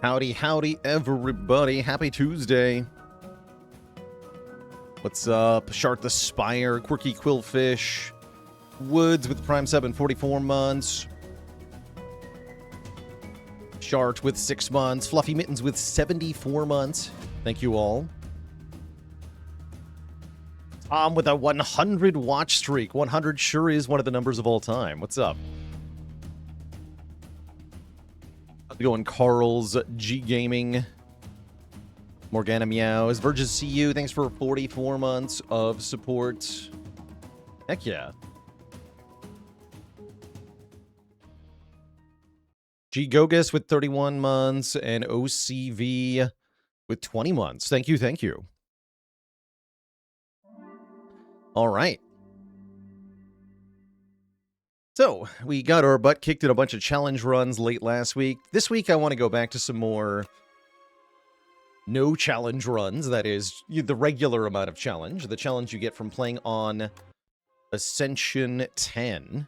Howdy, howdy, everybody. Happy Tuesday. What's up? Shark the Spire, Quirky Quillfish, Woods with Prime Sub in 44 months. Shark with 6 months. Fluffy Mittens with 74 months. Thank you all. Tom with a 100 watch streak. 100 sure is one of the numbers of all time. What's up? How's it going, Carl's G Gaming? Morgana Meows. Virgis CU, thanks for 44 months of support. Heck yeah. G Gogus with 31 months and OCV with 20 months. Thank you, thank you. All right. So, we got our butt kicked in a bunch of challenge runs late last week. This week, I want to go back to some more no challenge runs. That is, the regular amount of challenge. The challenge you get from playing on Ascension 10.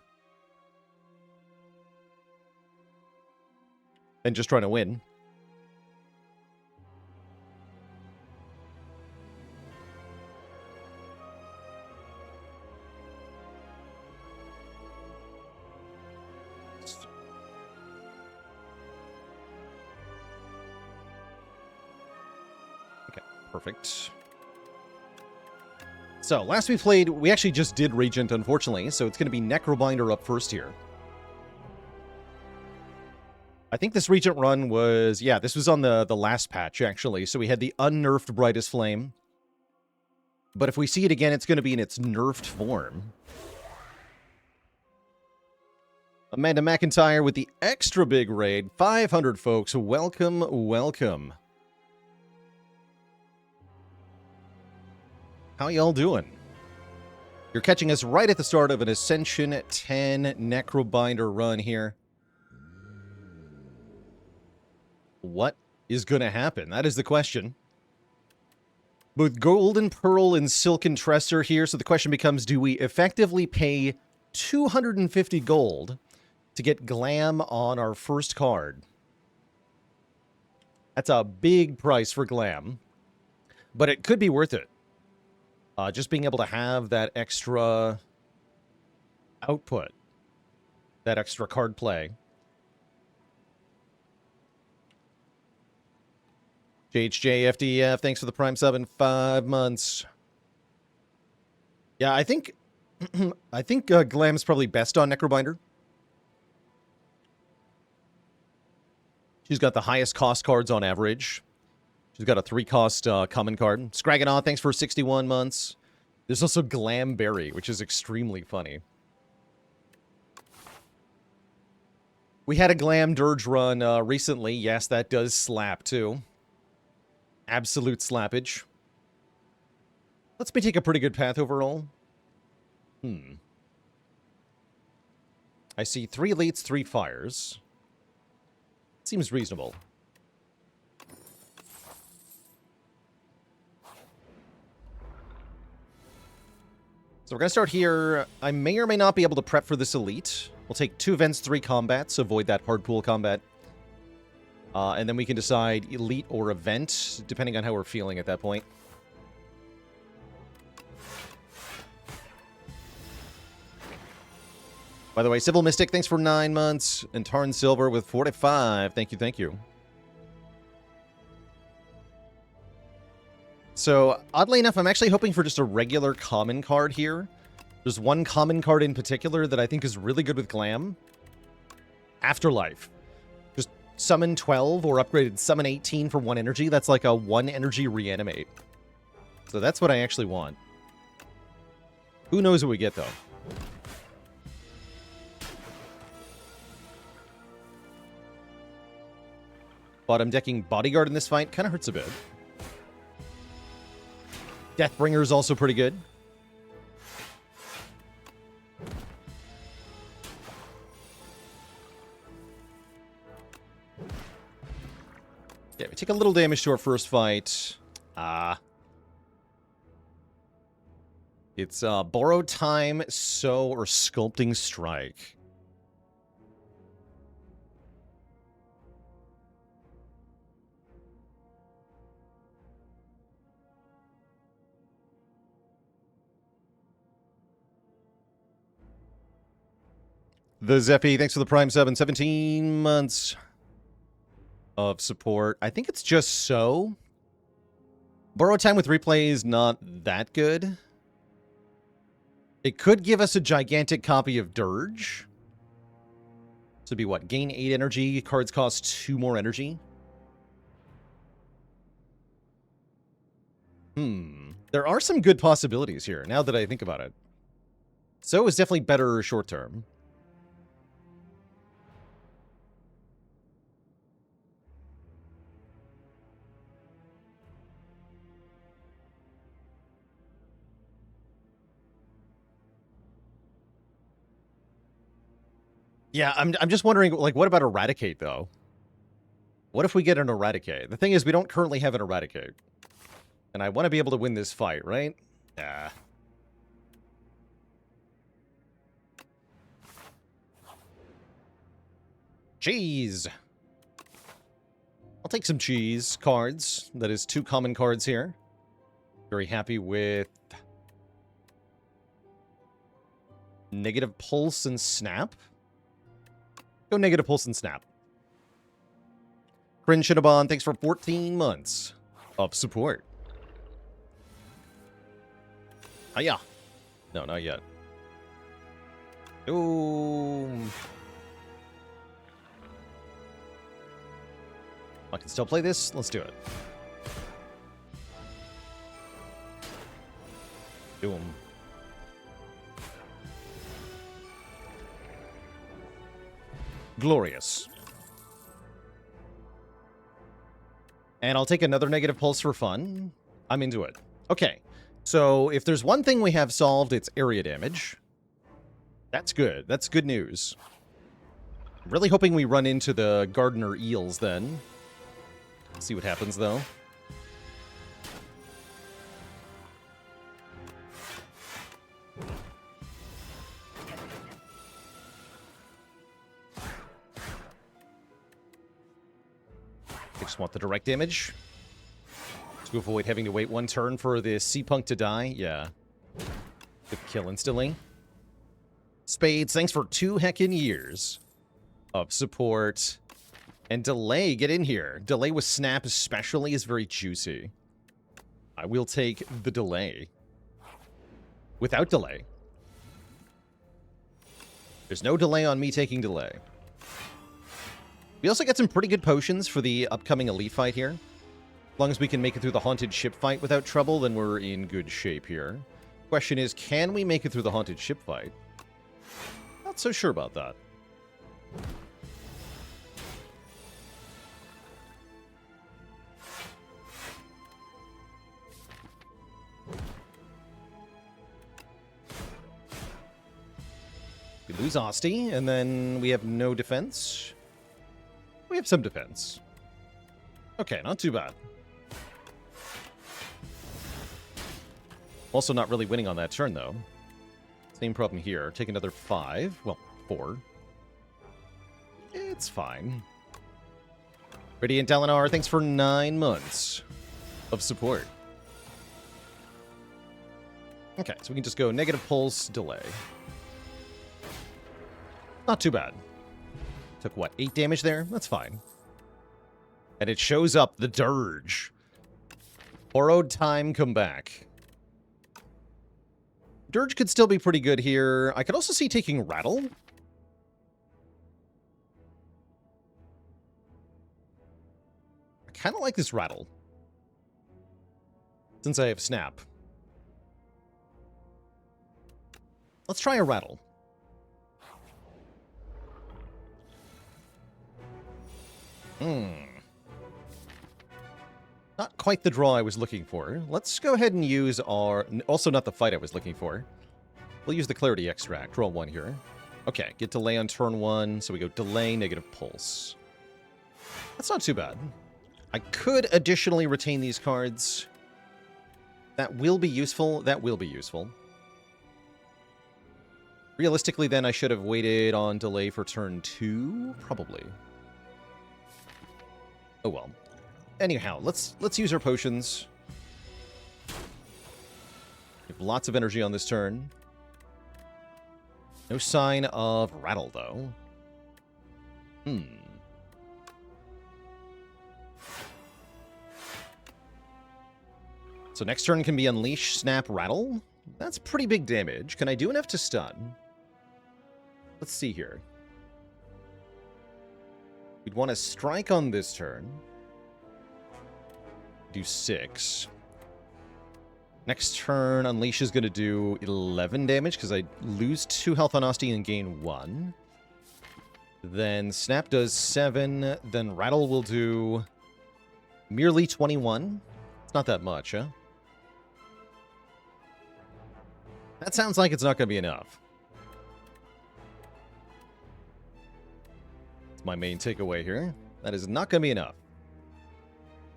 And just trying to win. Perfect. So, last we played, we actually just did Regent, unfortunately, so it's going to be Necrobinder up first here. I think this Regent run was, yeah, this was on the last patch, actually, so we had the unnerfed Brightest Flame. But if we see it again, it's going to be in its nerfed form. Amanda McIntyre with the extra big raid. 500 folks. Welcome, welcome. How y'all doing? You're catching us right at the start of an Ascension 10 Necrobinder run here. What is going to happen? That is the question. Both Golden Pearl and Silken Tresser here, so the question becomes, do we effectively pay 250 gold to get Glam on our first card? That's a big price for Glam, but it could be worth it. Just being able to have that extra output, that extra card play. JHJFDF, thanks for the Prime sub in 5 months. Yeah, I think Glam's probably best on Necrobinder. She's got the highest cost cards on average. She's got a 3-cost common card. Scragganaw, thanks for 61 months. There's also Glamberry, which is extremely funny. We had a Glam Dirge run recently. Yes, that does slap, too. Absolute slappage. Let's me take a pretty good path overall. I see 3 elites, 3 fires. Seems reasonable. So we're going to start here. I may or may not be able to prep for this elite. We'll take 2 events, 3 combats, avoid that hard pool combat. And then we can decide elite or event, depending on how we're feeling at that point. By the way, Civil Mystic, thanks for 9 months. And Tarn Silver with 45. Thank you, thank you. So, oddly enough, I'm actually hoping for just a regular common card here. There's one common card in particular that I think is really good with Glam. Afterlife. Just summon 12 or upgraded summon 18 for 1 energy. That's like a 1 energy reanimate. So that's what I actually want. Who knows what we get, though. Bottom decking Bodyguard in this fight kind of hurts a bit. Deathbringer is also pretty good. Yeah, we take a little damage to our first fight. It's Borrowed Time, Sow, or Sculpting Strike. The Zeppy, thanks for the Prime sub and 17 months of support. I think it's just so. Borrow time with replay is not that good. It could give us a gigantic copy of Dirge. This would be what? Gain 8 energy. Cards cost 2 more energy. There are some good possibilities here, now that I think about it. So is definitely better short term. Yeah, I'm just wondering, like, what about Eradicate, though? What if we get an Eradicate? The thing is, we don't currently have an Eradicate. And I want to be able to win this fight, right? Yeah. Cheese! I'll take some cheese cards. That is 2 common cards here. Very happy with Negative Pulse and Snap. Go Negative Pulse and Snap. Crin Shinabon, thanks for 14 months of support. Hiya. No, not yet. Ooh. I can still play this. Let's do it. Boom. Glorious. And I'll take another Negative Pulse for fun. I'm into it. Okay. So, if there's one thing we have solved, it's area damage. That's good. That's good news. I'm really hoping we run into the Gardener Eels, then. Let's see what happens, though. I just want the direct damage. To avoid having to wait 1 turn for the Sea-Punk to die. Yeah. Good kill instantly. Spades, thanks for 2 heckin' years of support. And Delay, get in here. Delay with Snap especially is very juicy. I will take the Delay. Without Delay. There's no delay on me taking Delay. We also get some pretty good potions for the upcoming Elite fight here. As long as we can make it through the Haunted Ship fight without trouble, then we're in good shape here. Question is, can we make it through the Haunted Ship fight? Not so sure about that. We lose Asti, and then we have no defense. We have some defense. Okay, not too bad. Also not really winning on that turn, though. Same problem here. Take another 5. Well, 4. It's fine. Radiant Dalinar, thanks for 9 months of support. Okay, so we can just go Negative Pulse, Delay. Not too bad. Took, what, 8 damage there? That's fine. And it shows up, the Dirge. Borrowed time, come back. Dirge could still be pretty good here. I could also see taking Rattle. I kind of like this Rattle. Since I have Snap. Let's try a Rattle. Not quite the draw I was looking for. Let's go ahead and use our... Also not the fight I was looking for. We'll use the Clarity Extract. Draw 1 here. Okay, get Delay on turn 1. So we go Delay, Negative Pulse. That's not too bad. I could additionally retain these cards. That will be useful. That will be useful. Realistically, then, I should have waited on Delay for turn 2? Probably. Oh well. Anyhow, let's use our potions. We have lots of energy on this turn. No sign of rattle, though. So next turn can be Unleash, Snap, Rattle. That's pretty big damage. Can I do enough to stun? Let's see here. We'd want to strike on this turn. Do 6. Next turn, Unleash is going to do 11 damage because I lose 2 health on Osti and gain 1. Then Snap does 7. Then Rattle will do merely 21. It's not that much, huh? That sounds like it's not going to be enough. That's my main takeaway here. That is not going to be enough.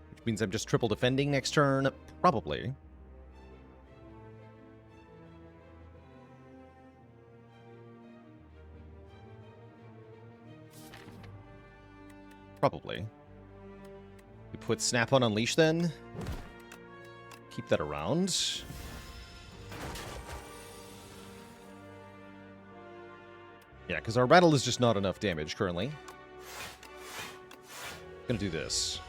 Which means I'm just triple defending next turn, probably. Probably. We put Snap on Unleash then. Keep that around. Yeah, because our Rattle is just not enough damage currently. Gonna do this.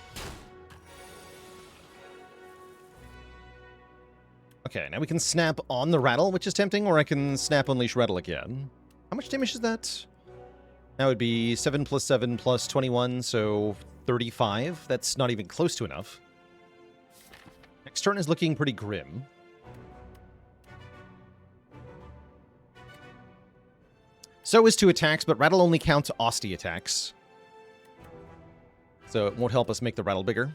Okay, now we can Snap on the Rattle, which is tempting, or I can Snap Unleash Rattle again. How much damage is that? That would be 7 plus 7 plus 21, so 35. That's not even close to enough. Next turn is looking pretty grim. So is 2 attacks, but Rattle only counts Osti attacks. So it won't help us make the Rattle bigger.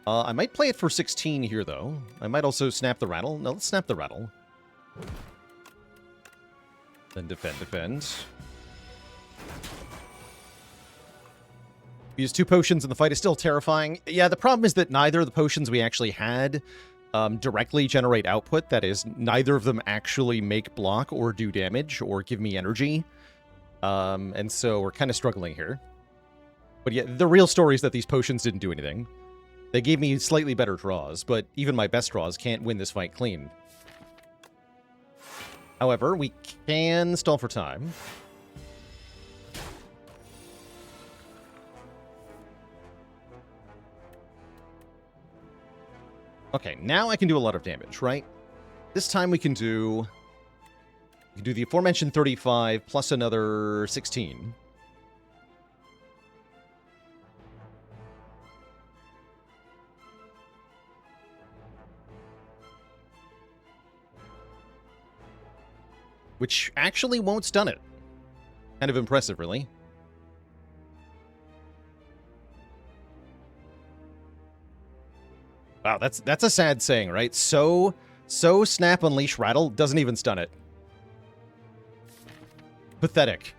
I might play it for 16 here, though. I might also Snap the Rattle. No, let's Snap the Rattle. Then defend. Use 2 potions and the fight is still terrifying. Yeah, the problem is that neither of the potions we actually had directly generate output. That is, neither of them actually make block or do damage or give me energy. And so we're kind of struggling here. But yeah, the real story is that these potions didn't do anything. They gave me slightly better draws, but even my best draws can't win this fight clean. However, we can stall for time. Okay, now I can do a lot of damage, right? This time we can do the aforementioned 35 plus another 16. Which actually won't stun it. Kind of impressive, really. Wow, that's a sad saying, right? So Snap, Unleash, Rattle doesn't even stun it. Pathetic.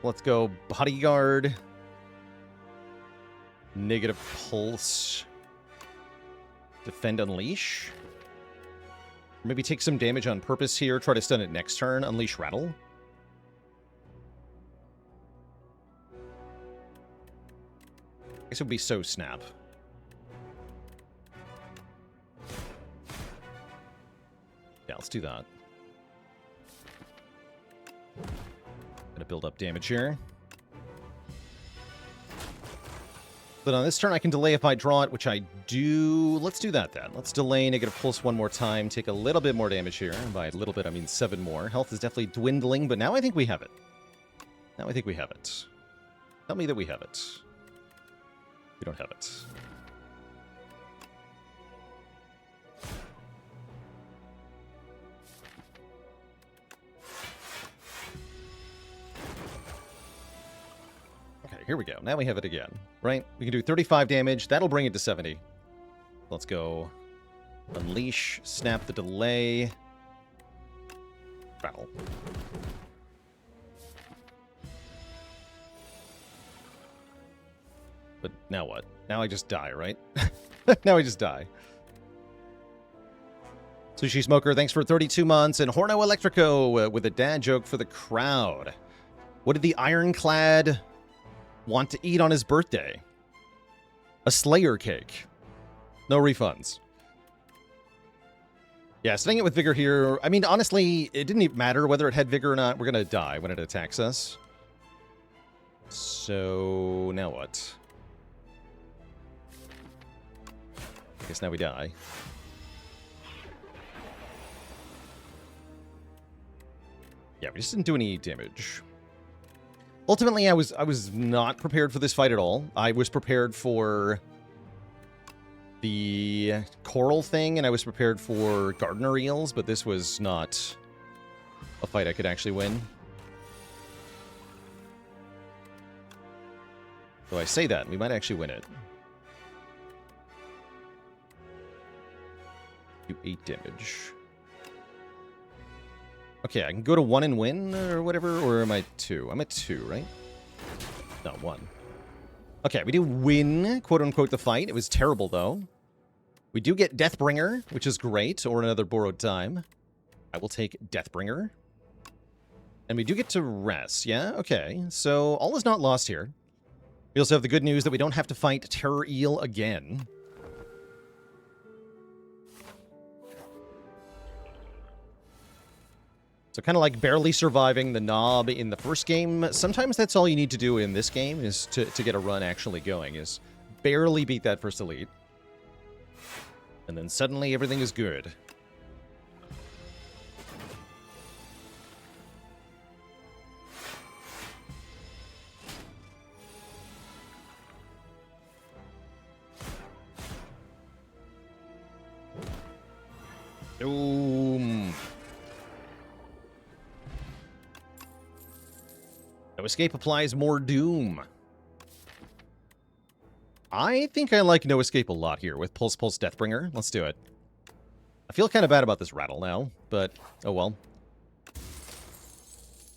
Let's go Bodyguard. Negative Pulse. Defend, Unleash. Maybe take some damage on purpose here. Try to stun it next turn. Unleash, Rattle. I guess it would be so Snap. Yeah, let's do that. Gonna build up damage here. But on this turn, I can delay if I draw it, which I do. Let's do that, then. Let's delay Negative Pulse one more time, take a little bit more damage here. And by a little bit, I mean 7 more. Health is definitely dwindling, but now I think we have it. Now I think we have it. Tell me that we have it. We don't have it. Here we go. Now we have it again, right? We can do 35 damage. That'll bring it to 70. Let's go. Unleash. Snap the delay. Rattle. But now what? Now I just die, right? Now I just die. Sushi Smoker, thanks for 32 months. And Horno Electrico with a dad joke for the crowd. What did the Ironclad want to eat on his birthday? A A Slayer cake. No refunds. Yeah, setting it with Vigor here. I mean, honestly, it didn't even matter whether it had Vigor or not. We're going to die when it attacks us. So, now what? I guess now we die. Yeah, we just didn't do any damage. Ultimately, I was not prepared for this fight at all. I was prepared for the coral thing, and I was prepared for gardener eels, but this was not a fight I could actually win. Though I say that, we might actually win it. Do 8 damage. Okay, I can go to 1 and win, or whatever, or am I 2? I'm at 2, right? No, 1. Okay, we do win, quote-unquote, the fight. It was terrible, though. We do get Deathbringer, which is great, or another borrowed time. I will take Deathbringer. And we do get to rest, yeah? Okay, so all is not lost here. We also have the good news that we don't have to fight Terror Eel again. So kind of like barely surviving the knob in the first game. Sometimes that's all you need to do in this game is to get a run actually going, is barely beat that first elite. And then suddenly everything is good. Boom. No escape applies more doom. I think I like no escape a lot here with Pulse Deathbringer. Let's do it. I feel kind of bad about this rattle now, but oh well.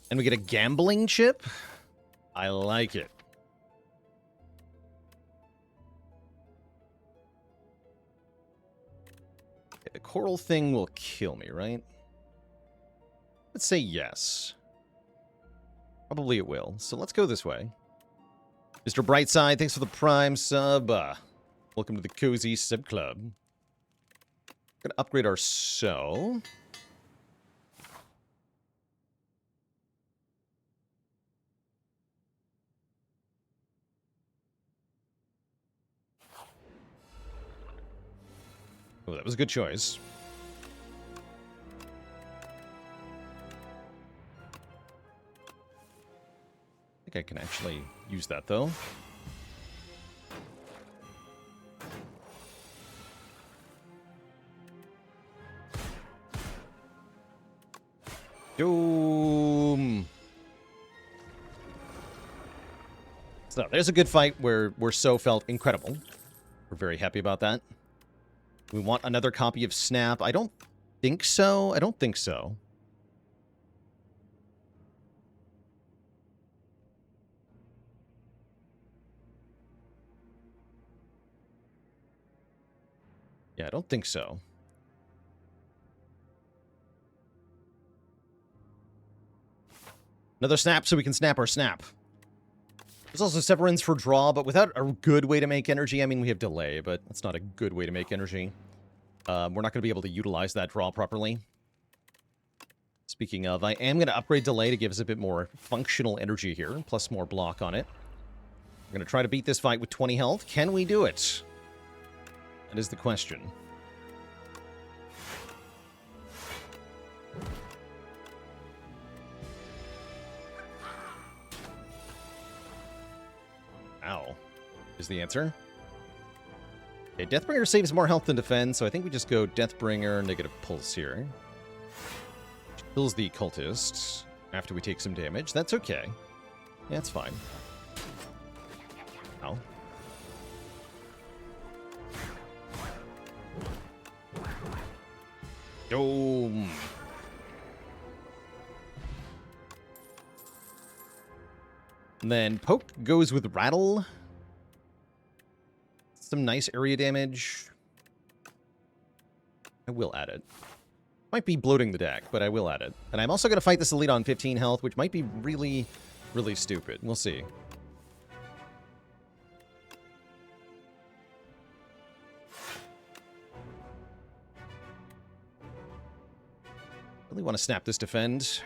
And we get a gambling chip. I like it. Okay, the coral thing will kill me, right? Let's say yes. Probably it will. So let's go this way. Mr. Brightside, thanks for the Prime sub. Welcome to the Cozy Sub Club. Gonna upgrade our sow. Oh, that was a good choice. I think I can actually use that, though. Doom. So there's a good fight where So felt incredible. We're very happy about that. We want another copy of Snap. I don't think so. I don't think so. Yeah, I don't think so. Another snap so we can snap our snap. There's also Severance for draw, but without a good way to make energy. I mean, we have delay, but that's not a good way to make energy. We're not going to be able to utilize that draw properly. Speaking of, I am going to upgrade delay to give us a bit more functional energy here, plus more block on it. We're going to try to beat this fight with 20 health. Can we do it? That is the question. Ow. Is the answer. Okay, Deathbringer saves more health than defend, so I think we just go Deathbringer, negative pulse here. Which kills the cultist after we take some damage. That's okay. Yeah, it's fine. Ow. Boom. And then Poke goes with Rattle. Some nice area damage. I will add it. Might be bloating the deck, but I will add it. And I'm also going to fight this elite on 15 health, which might be really, really stupid. We'll see. Really want to snap this defend.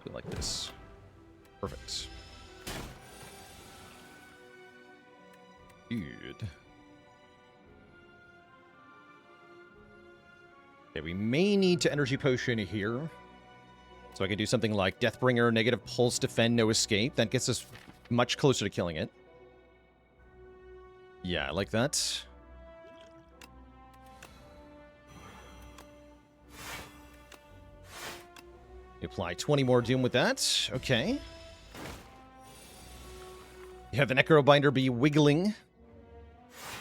Do it like this. Perfect. Good. Okay, we may need to energy potion here. So I can do something like Deathbringer, negative pulse, defend, no escape. That gets us much closer to killing it. Yeah, I like that. Apply 20 more Doom with that. Okay. You have the Necrobinder be wiggling.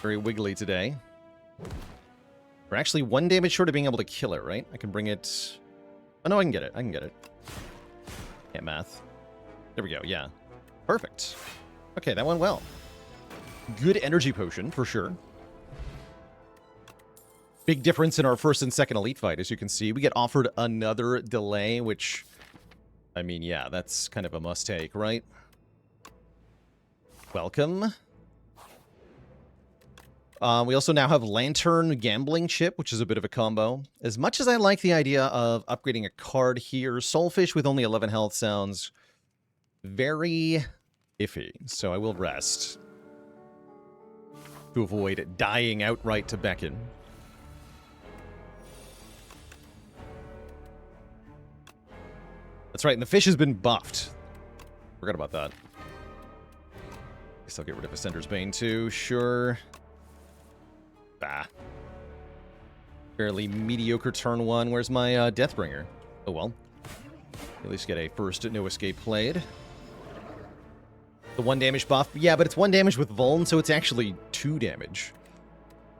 Very wiggly today. We're actually 1 damage short of being able to kill it, right? I can bring it... Oh, no, I can get it. I can get it. Can't math. There we go, yeah. Perfect. Okay, that went well. Good energy potion, for sure. Big difference in our first and second elite fight, as you can see. We get offered another delay, which... I mean, yeah, that's kind of a must-take, right? Welcome. We also now have Lantern Gambling Chip, which is a bit of a combo. As much as I like the idea of upgrading a card here, Soulfish with only 11 health sounds very iffy, so I will rest to avoid dying outright to Beckon. That's right, and the fish has been buffed. Forgot about that. Guess I'll get rid of Ascender's Bane too, sure. Bah. Fairly mediocre turn 1. Where's my Deathbringer? Oh well. At least get a first no escape played. The 1 damage buff. Yeah, but it's 1 damage with Vuln, so it's actually 2 damage.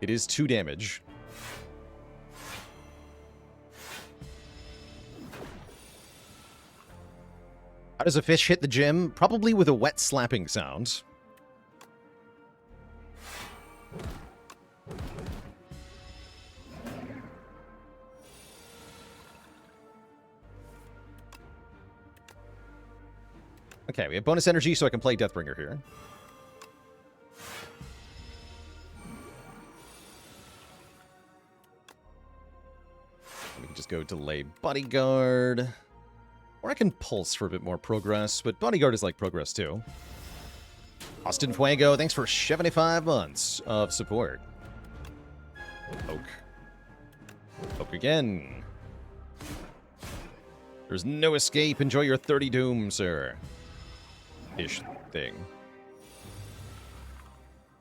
It is 2 damage. How does a fish hit the gym? Probably with a wet slapping sound. Okay, we have bonus energy, so I can play Deathbringer here. We can just go delay Bodyguard. Or I can pulse for a bit more progress, but Bodyguard is like progress too. Austin Fuego, thanks for 75 months of support. Poke. Poke again. There's no escape. Enjoy your 30 doom, sir. Ish thing.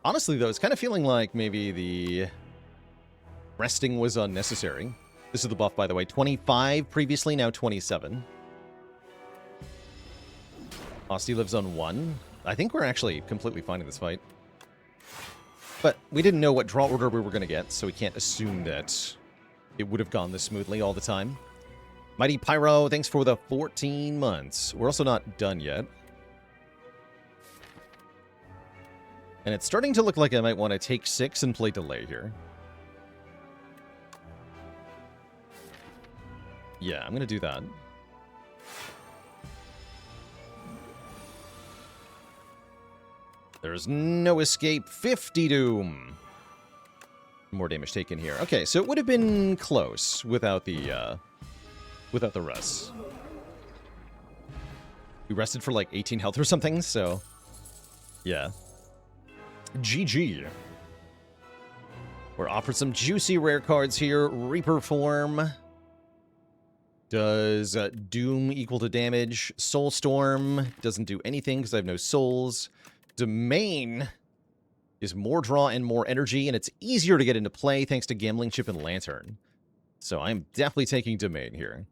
Honestly, though, it's kind of feeling like maybe the resting was unnecessary. This is the buff, by the way. 25 previously, now 27. Austin lives on 1. I think we're actually completely fine in this fight. But we didn't know what draw order we were going to get, so we can't assume that it would have gone this smoothly all the time. Mighty Pyro, thanks for the 14 months. We're also not done yet. And it's starting to look like I might want to take 6 and play delay here. Yeah, I'm going to do that. There's no escape. 50 doom. More damage taken here. Okay, so it would have been close without the rest. We rested for like 18 health or something, so yeah. GG. We're offered some juicy rare cards here. Reaper Form. Does Doom equal to damage? Soulstorm doesn't do anything because I have no souls. Domain is more draw and more energy, and it's easier to get into play thanks to Gambling Chip and Lantern. So I'm definitely taking Domain here.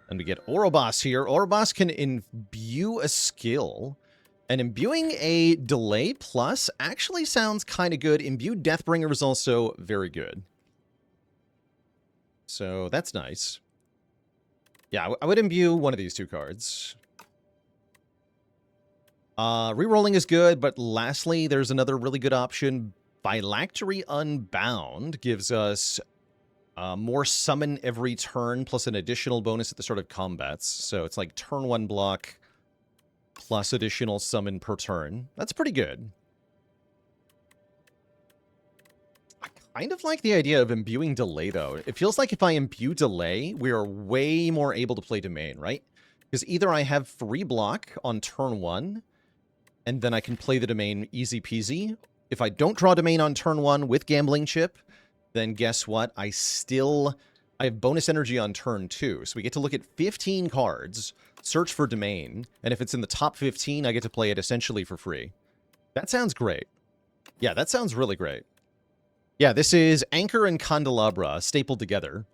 And we get Ouroboros here. Ouroboros can imbue a skill. And imbuing a delay plus actually sounds kind of good. Imbued Deathbringer is also very good. So that's nice. Yeah, I would imbue one of these 2 cards. Rerolling is good, but lastly, there's another really good option. Phylactery Unbound gives us more summon every turn, plus an additional bonus at the start of combats. So it's like turn 1 block, plus additional summon per turn. That's pretty good. kind of like the idea of imbuing delay, though. It feels like if I imbue delay, we are way more able to play domain, right? Because either I have free block on turn 1, and then I can play the domain easy peasy. If I don't draw domain on turn 1 with Gambling Chip, then guess what? I have bonus energy on turn 2. So we get to look at 15 cards, search for domain, and if it's in the top 15, I get to play it essentially for free. That sounds great. Yeah, that sounds really great. Yeah, this is Anchor and Candelabra stapled together.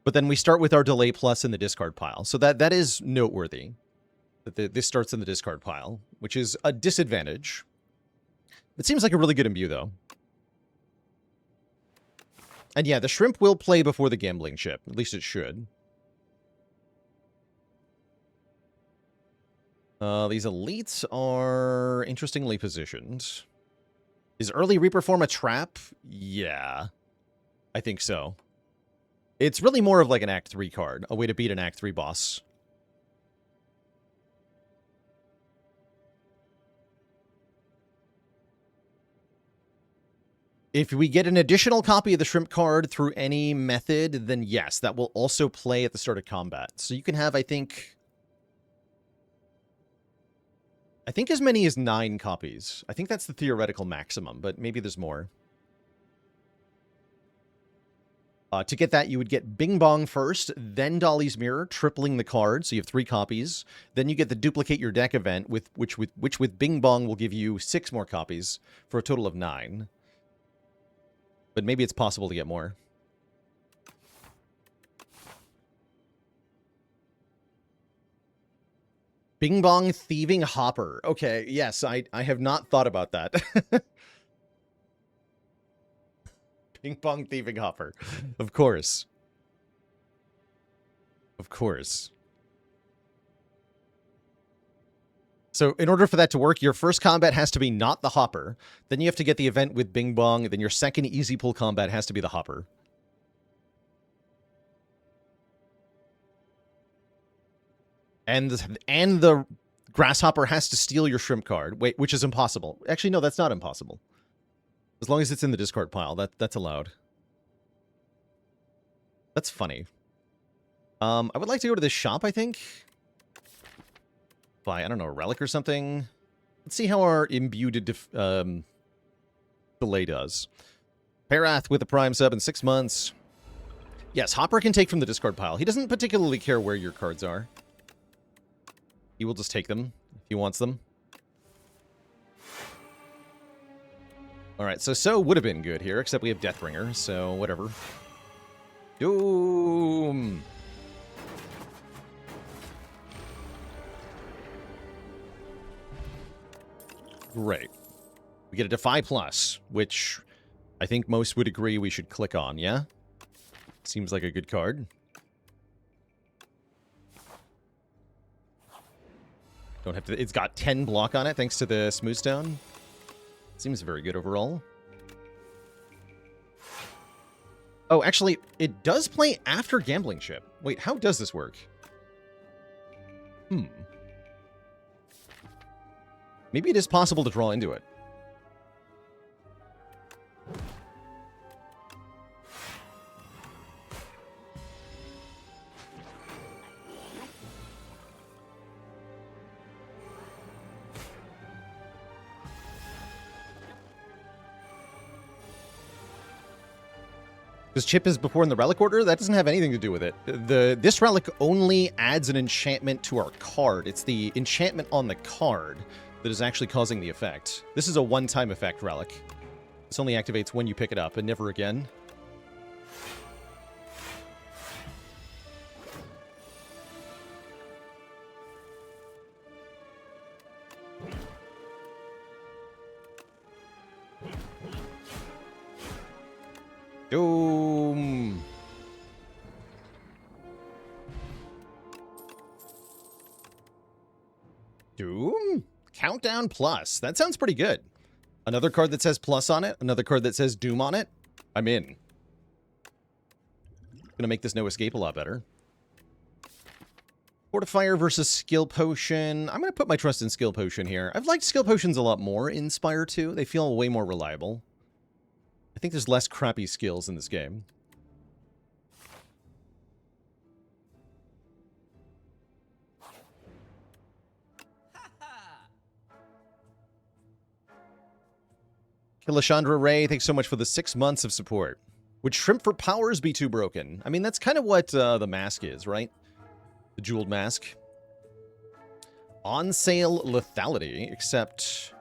But then we start with our Delay Plus in the discard pile. So that is noteworthy. That this starts in the discard pile, which is a disadvantage. It seems like a really good imbue, though. And yeah, the Shrimp will play before the Gambling Chip. At least it should. These elites are interestingly positioned. Is Early Reaper form a trap? Yeah, I think so. It's really more of like an Act 3 card, a way to beat an Act 3 boss. If we get an additional copy of the Shrimp card through any method, then yes, that will also play at the start of combat. So you can have, I think as many as 9 copies. I think that's the theoretical maximum, but maybe there's more. To get that, you would get Bing Bong first, then Dolly's Mirror, tripling the card, so you have 3 copies. Then you get the Duplicate Your Deck event, which with Bing Bong will give you 6 more copies, for a total of 9. But maybe it's possible to get more. Bing Bong Thieving Hopper. Okay, yes, I have not thought about that. Bing Bong Thieving Hopper. Of course. Of course. So in order for that to work, your first combat has to be not the Hopper. Then you have to get the event with Bing Bong. Then your second easy pull combat has to be the Hopper. And the Grasshopper has to steal your Shrimp card, which is impossible. Actually, no, that's not impossible. As long as it's in the discard pile, that's allowed. That's funny. I would like to go to this shop, I think. Buy, I don't know, a relic or something. Let's see how our imbued delay does. Parath with a Prime sub in 6 months. Yes, Hopper can take from the discard pile. He doesn't particularly care where your cards are. He will just take them if he wants them. Alright, so would have been good here, except we have Deathbringer, so whatever. Doom! Great. We get a Defy Plus, which I think most would agree we should click on, yeah? Seems like a good card. Don't have to... It's got 10 block on it, thanks to the Smoothstone. Seems very good overall. Oh, actually, it does play after Gambling Chip. Wait, how does this work? Maybe it is possible to draw into it. Because Chip is before in the relic order? That doesn't have anything to do with it. This relic only adds an enchantment to our card. It's the enchantment on the card that is actually causing the effect. This is a one-time effect relic. This only activates when you pick it up and never again. Doom. Doom? Countdown Plus. That sounds pretty good. Another card that says plus on it. Another card that says Doom on it. I'm in. Gonna make this No Escape a lot better. Fortifier versus Skill Potion. I'm gonna put my trust in Skill Potion here. I've liked Skill Potions a lot more in Spire 2. They feel way more reliable. I think there's less crappy skills in this game. Kilashandra Ray, thanks so much for the 6 months of support. Would Shrimp for Powers be too broken? I mean, that's kind of what the mask is, right? The jeweled mask. On sale lethality, except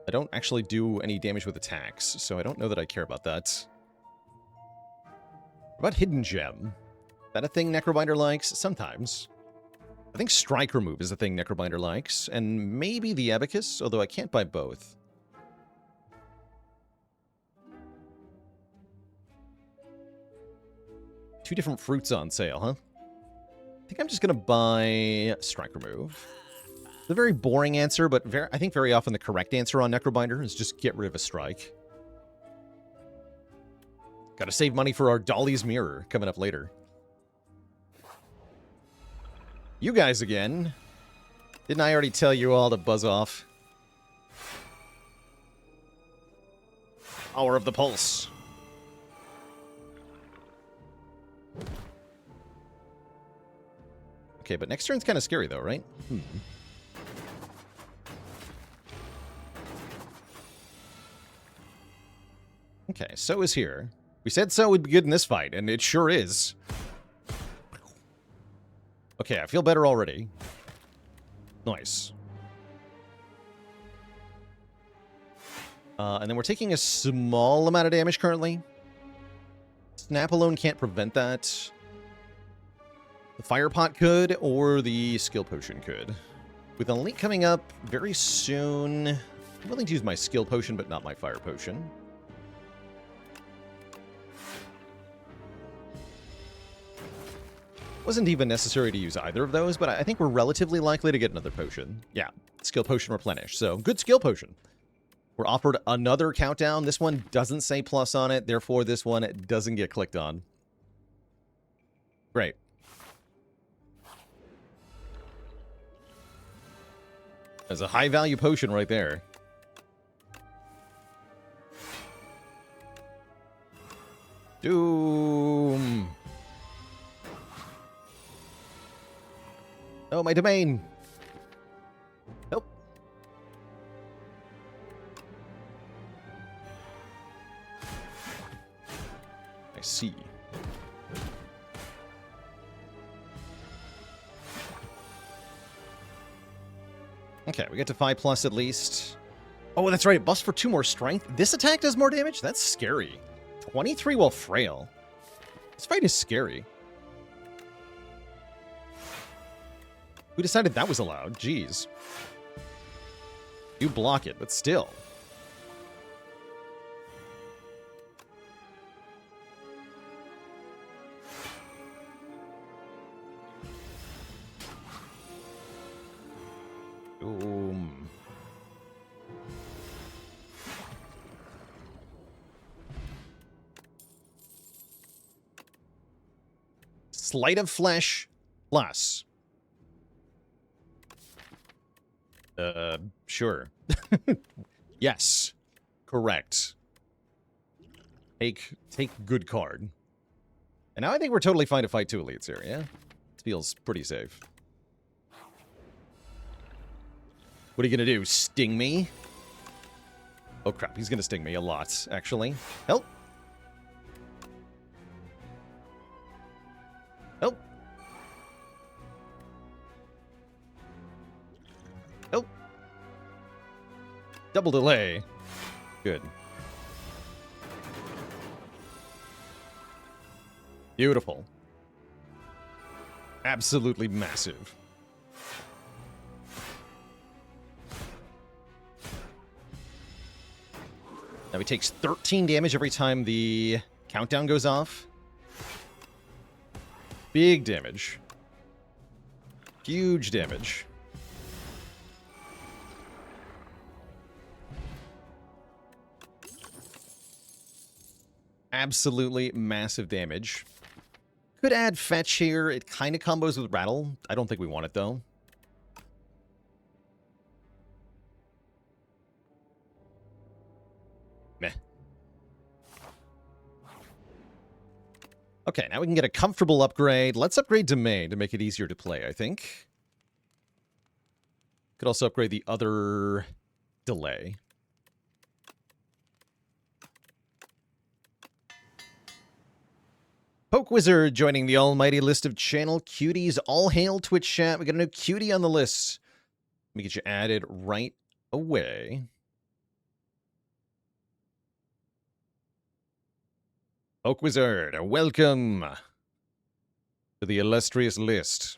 I don't actually do any damage with attacks, so I don't know that I care about that. What about Hidden Gem? Is that a thing Necrobinder likes? Sometimes. I think Strike Remove is a thing Necrobinder likes, and maybe the Abacus, although I can't buy both. Two different fruits on sale, huh? I think I'm just going to buy Strike Remove. It's a very boring answer, but I think very often the correct answer on Necrobinder is just get rid of a strike. Gotta save money for our Dolly's Mirror coming up later. You guys again. Didn't I already tell you all to buzz off? Hour of the Pulse. Okay, but next turn's kind of scary, though, right? Okay, so is here. We said so would be good in this fight, and it sure is. Okay, I feel better already. Nice. And then we're taking a small amount of damage currently. Snap alone can't prevent that. The Fire Pot could, or the Skill Potion could. With Elite coming up very soon, I'm willing to use my Skill Potion, but not my Fire Potion. Wasn't even necessary to use either of those, but I think we're relatively likely to get another potion. Yeah, Skill Potion replenished, so good Skill Potion. We're offered another countdown. This one doesn't say plus on it, therefore this one doesn't get clicked on. Great. There's a high-value potion right there. Doom. Oh, my domain. Nope. I see. Okay, we get to 5+ at least. Oh, that's right. It buffs for 2 more strength. This attack does more damage? That's scary. 23 while frail. This fight is scary. Who decided that was allowed? Jeez. You block it, but still. Boom. Sleight of Flesh plus. Sure. Yes. Correct. Take good card. And now I think we're totally fine to fight 2 elites here, yeah? It feels pretty safe. What are you gonna do? Sting me? Oh crap, he's gonna sting me a lot, actually. Help! Help! Help! Double delay. Good. Beautiful. Absolutely massive. Now he takes 13 damage every time the countdown goes off. Big damage. Huge damage. Absolutely massive damage. Could add fetch here. It kind of combos with rattle. I don't think we want it though. Meh. Okay, now we can get a comfortable upgrade. Let's upgrade Domain to make it easier to play, I think. Could also upgrade the other delay. Poke Wizard joining the almighty list of channel cuties. All hail Twitch chat. We got a new cutie on the list. Let me get you added right away. Poke Wizard, welcome to the illustrious list.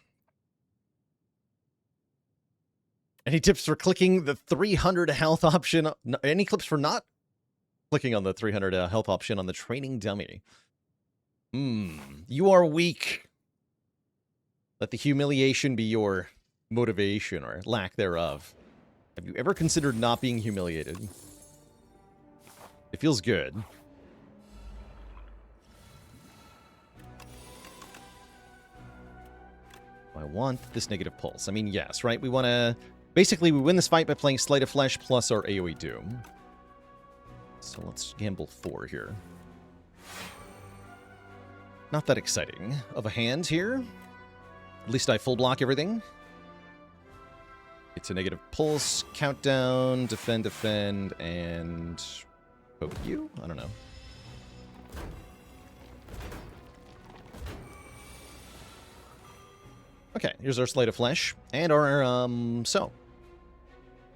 Any tips for clicking the 300 health option? Any clips for not clicking on the 300 health option on the training dummy? You are weak. Let the humiliation be your motivation or lack thereof. Have you ever considered not being humiliated? It feels good. I want this negative pulse. I mean, yes, right? We want to... Basically, we win this fight by playing Sleight of Flesh plus our AoE Doom. So let's gamble 4 here. Not that exciting of a hand here. At least I full block everything. It's a negative pulse, countdown, defend, and... poke you? I don't know. Okay, here's our Sleight of Flesh. And our, so.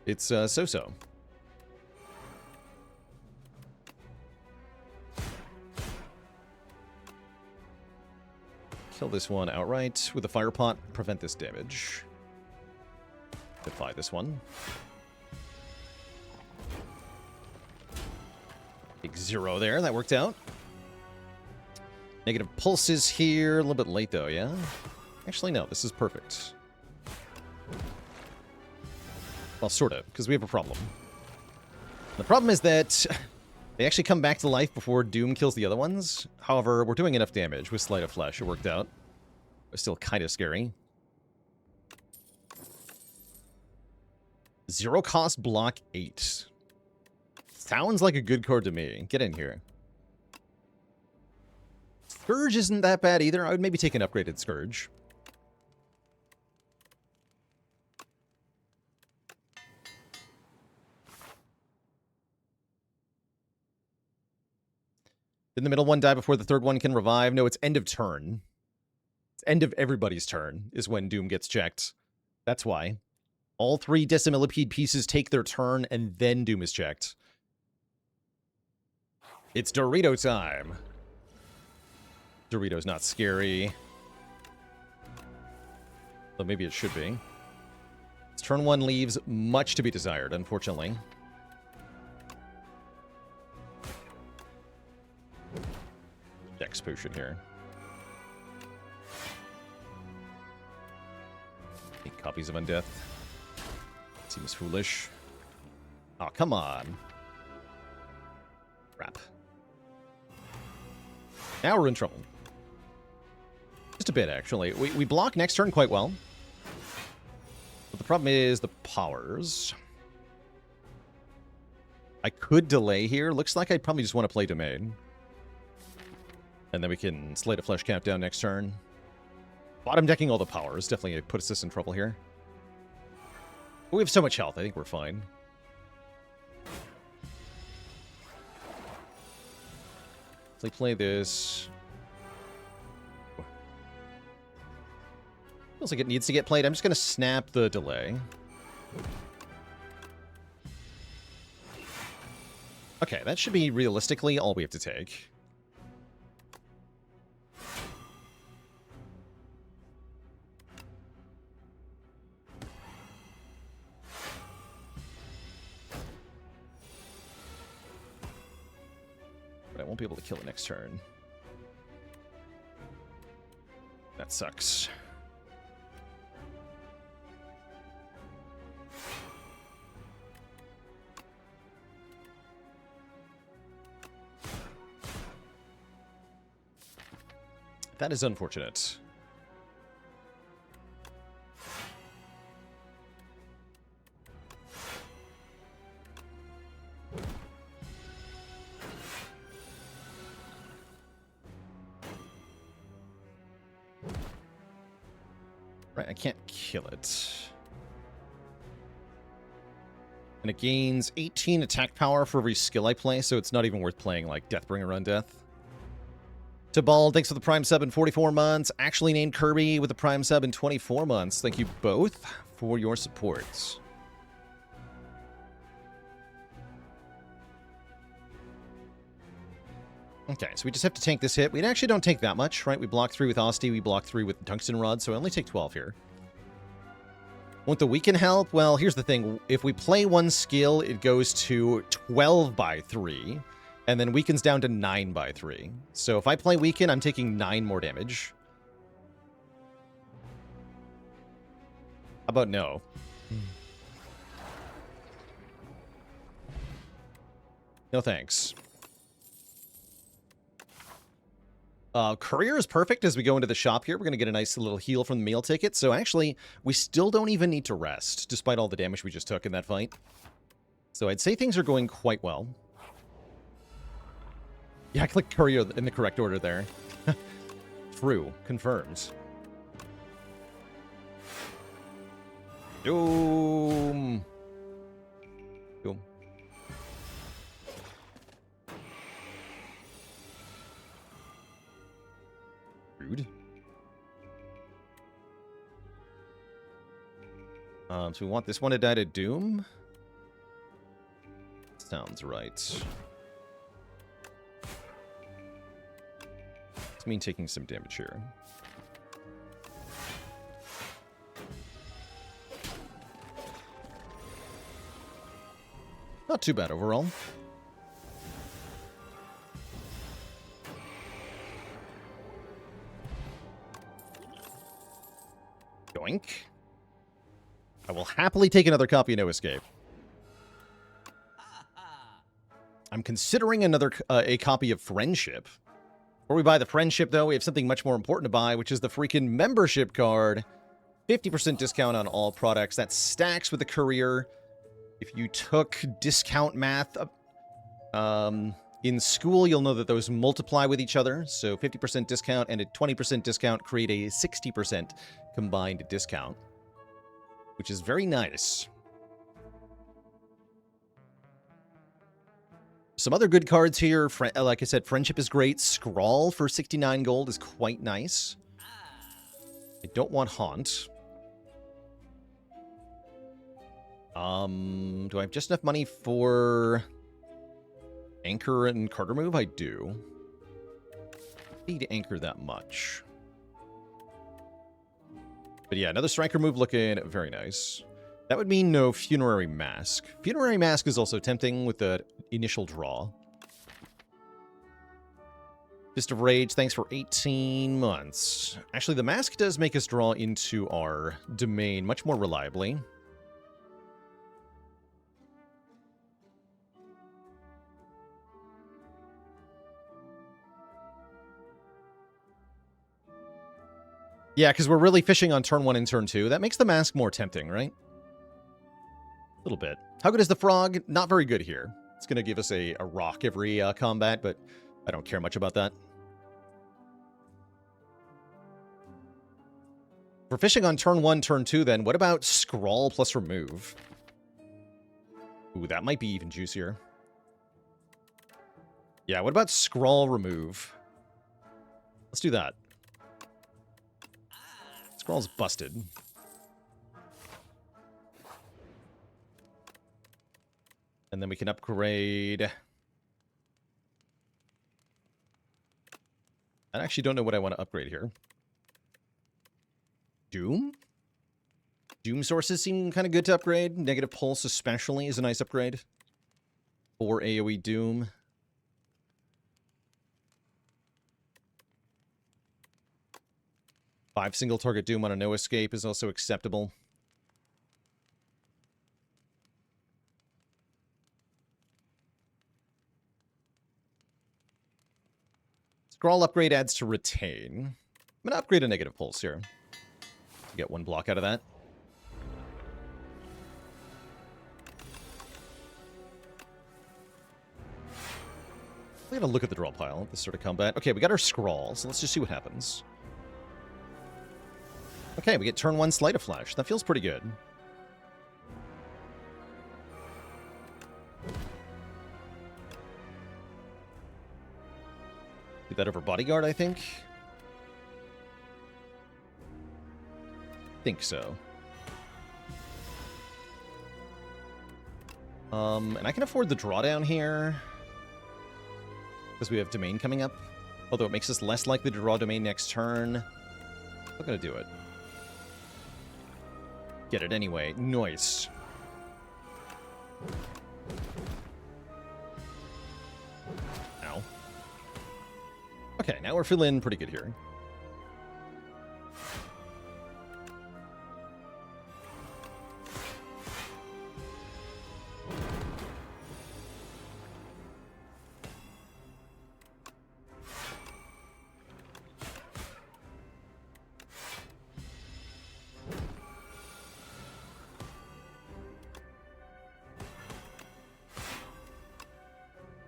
It's, so-so. Kill this one outright with a fire pot. Prevent this damage. Defy this one. Big 0 there. That worked out. Negative pulses here. A little bit late, though, yeah? Actually, no. This is perfect. Well, sort of, because we have a problem. The problem is that they actually come back to life before Doom kills the other ones. However, we're doing enough damage with Sleight of Flesh. It worked out. It's still kind of scary. 0 cost block 8. Sounds like a good card to me. Get in here. Scourge isn't that bad either. I would maybe take an upgraded Scourge. Did the middle one die before the third one can revive? No, it's end of turn. It's end of everybody's turn is when Doom gets checked. That's why. All 3 Decimillipede pieces take their turn, and then Doom is checked. It's Dorito time. Dorito's not scary. Though maybe it should be. Turn 1 leaves much to be desired, unfortunately. Dex potion here. 8 copies of Undeath. Seems foolish. Oh, come on. Crap. Now we're in trouble. Just a bit, actually. We block next turn quite well. But the problem is the powers. I could delay here. Looks like I'd probably just want to play Domain. And then we can Sleight of Flesh countdown next turn. Bottom decking all the powers. Definitely puts us in trouble here. But we have so much health. I think we're fine. Let's play this. Feels like it needs to get played. I'm just going to snap the delay. Okay, that should be realistically all we have to take. But I won't be able to kill it next turn. That sucks. That is unfortunate. I can't kill it. And it gains 18 attack power for every skill I play, so it's not even worth playing like Deathbringer Undeath. Tibal, thanks for the Prime sub in 44 months. Actually named Kirby with the Prime sub in 24 months. Thank you both for your support. Okay, so we just have to tank this hit. We actually don't take that much, right? We block 3 with Osti, we block 3 with Tungsten Rod, so I only take 12 here. Won't the weaken help? Well, here's the thing. If we play one skill, it goes to 12 by 3, and then weakens down to 9 by 3. So if I play weaken, I'm taking 9 more damage. How about no? No thanks. Courier is perfect as we go into the shop here. We're going to get a nice little heal from the meal ticket. So actually, we still don't even need to rest, despite all the damage we just took in that fight. So I'd say things are going quite well. Yeah, I clicked Courier in the correct order there. True. Confirmed. Doom. Doom. Rude. So we want this one to die to Doom? Sounds right. It's mean taking some damage here. Not too bad overall. Yoink. I will happily take another copy of No Escape. I'm considering a copy of Friendship. Before we buy the Friendship, though, we have something much more important to buy, which is the freaking membership card. 50% discount on all products. That stacks with the Courier. If you took discount math in school, you'll know that those multiply with each other. So 50% discount and a 20% discount create a 60% combined discount, which is very nice. Some other good cards here. Like I said, Friendship is great. Scrawl for 69 gold is quite nice. I don't want Haunt. Do I have just enough money for Anchor and Carter Move? I do. I need to Anchor that much. But yeah, another Striker move looking very nice. That would mean no Funerary Mask. Funerary Mask is also tempting with the initial draw. Fist of Rage, thanks for 18 months. Actually, the Mask does make us draw into our domain much more reliably. Yeah, because we're really fishing on turn 1 and turn 2. That makes the Mask more tempting, right? A little bit. How good is the Frog? Not very good here. It's going to give us a rock every combat, but I don't care much about that. We're fishing on turn 1, turn 2, then. What about Scrawl plus Remove? Ooh, that might be even juicier. Yeah, what about Scrawl Remove? Let's do that. Scrawl's busted. And then we can upgrade. I actually don't know what I want to upgrade here. Doom? Doom sources seem kind of good to upgrade. Negative Pulse especially is a nice upgrade. For AoE Doom. Five single target Doom on a No Escape is also acceptable. Scrawl upgrade adds to Retain. I'm going to upgrade a Negative Pulse here. To get one block out of that. I'm going to look at the draw pile, this sort of combat. Okay, we got our Scrawl, so let's just see what happens. Okay, we get turn 1 Sleight of Flesh. That feels pretty good. Do that over Bodyguard, I think. Think so. And I can afford the drawdown here because we have Domain coming up. Although it makes us less likely to draw Domain next turn. I'm gonna do it. Get it anyway. Nice. Ow. Okay, now we're feeling pretty good here.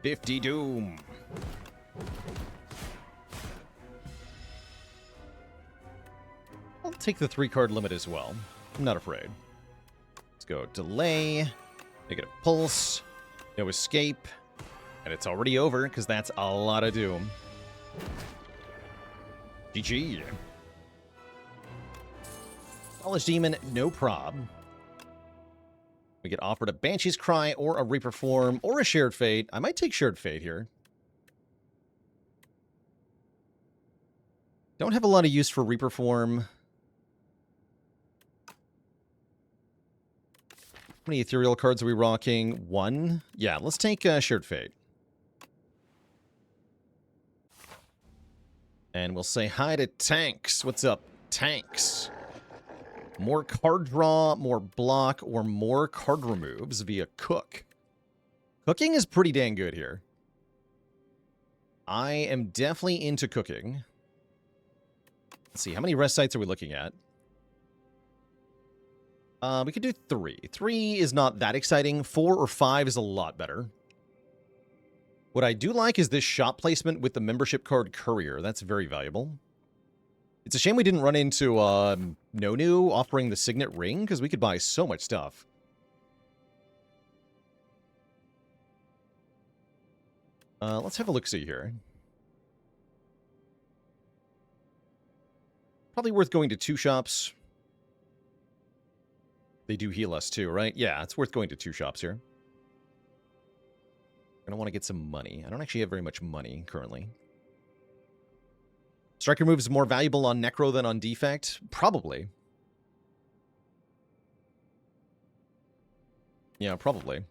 $50 Doom. I'll take the 3-card limit as well. I'm not afraid. Let's go Delay, Negative Pulse, no Escape, and it's already over because that's a lot of Doom. GG. Polished Demon, no prob. We get offered a Banshee's Cry or a Reaper Form or a Shared Fate. I might take Shared Fate here. Don't have a lot of use for Reaper Form. How many Ethereal cards are we rocking? 1? Yeah, let's take Shared Fate. And we'll say hi to Tanks. What's up, Tanks? More card draw, more block, or more card removes via Cook. Cooking is pretty dang good here. I am definitely into cooking. Let's see, how many rest sites are we looking at? We could do 3. 3 is not that exciting. 4 or 5 is a lot better. What I do like is this shop placement with the membership card Courier. That's very valuable. It's a shame we didn't run into Nonu offering the Signet Ring, because we could buy so much stuff. Let's have a look-see here. Probably worth going to 2 shops. They do heal us too, right? Yeah, it's worth going to 2 shops here. I don't want to get some money. I don't actually have very much money currently. Striker move is more valuable on Necro than on Defect? Probably. Yeah, probably.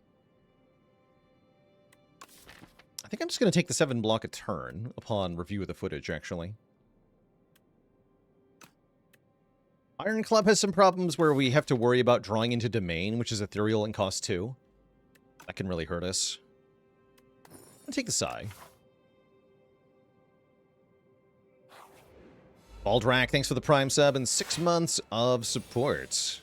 I think I'm just going to take the 7 block a turn upon review of the footage, actually. Ironclad has some problems where we have to worry about drawing into Domain, which is ethereal and costs 2. That can really hurt us. I'll take the Psy. Baldrak, thanks for the Prime sub and 6 months of support.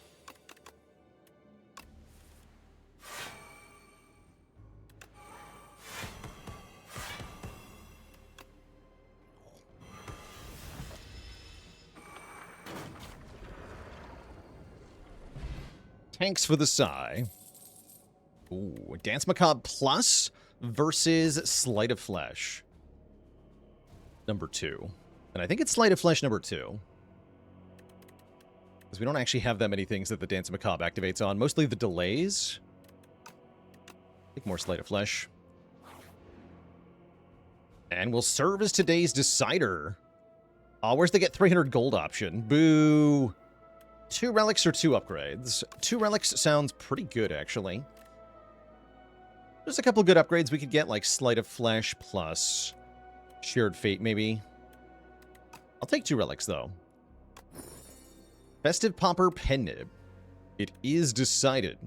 Thanks for the Psy. Ooh, Dance Macabre Plus versus Sleight of Flesh. Number 2. And I think it's Sleight of Flesh number 2. Because we don't actually have that many things that the Dance Macabre activates on. Mostly the delays. I think more Sleight of Flesh. And will serve as today's decider. Where's the get 300 gold option? Boo! 2 relics or 2 upgrades? 2 relics sounds pretty good, actually. There's a couple good upgrades we could get, like Sleight of Flesh plus Shared Fate, maybe. I'll take 2 relics, though. Festive Popper Pen Nib. It is decided.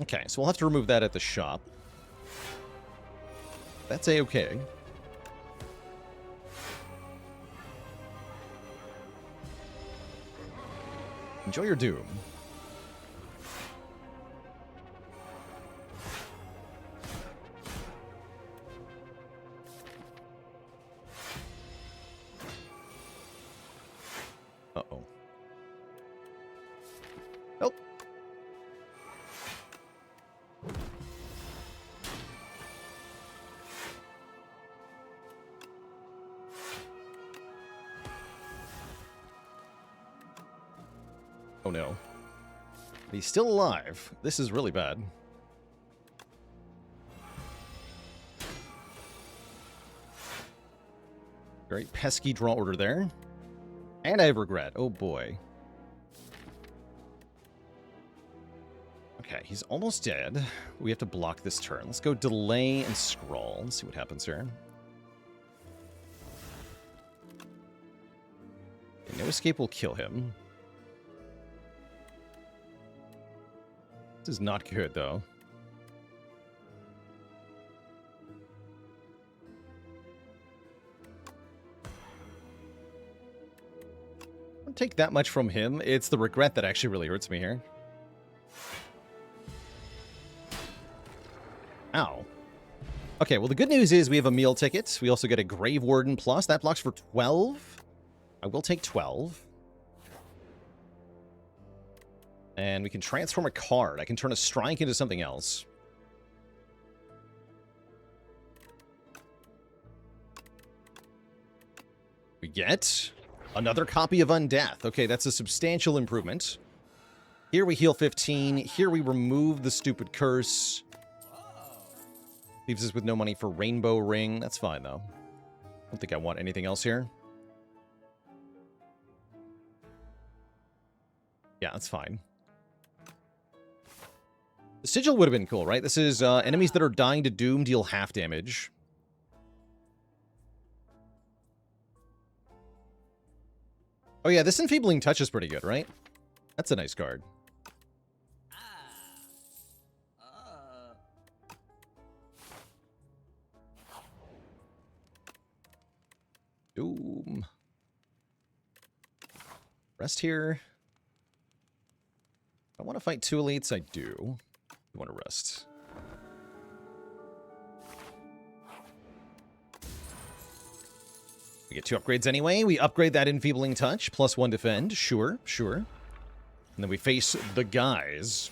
Okay, so we'll have to remove that at the shop. That's A-okay. Enjoy your Doom. Oh no. He's still alive. This is really bad. Very pesky draw order there. And I have regret. Oh boy. Okay, he's almost dead. We have to block this turn. Let's go delay and scroll. Let's see what happens here. Okay, no escape will kill him. This is not good, though. Don't take that much from him. It's the regret that actually really hurts me here. Ow. Okay, well, the good news is we have a meal ticket. We also get a Grave Warden Plus. That blocks for 12. I will take 12. And we can transform a card. I can turn a strike into something else. We get another copy of Undeath. Okay, that's a substantial improvement. Here we heal 15. Here we remove the stupid curse. Leaves us with no money for Rainbow Ring. That's fine, though. I don't think I want anything else here. Yeah, that's fine. The Sigil would have been cool, right? This is enemies that are dying to Doom deal half damage. Oh yeah, this Enfeebling Touch is pretty good, right? That's a nice card. Doom. Rest here. I want to fight 2 elites. I do. I want to rest. We get 2 upgrades anyway. We upgrade that Enfeebling Touch. Plus 1 defend. Sure, sure. And then we face the guys.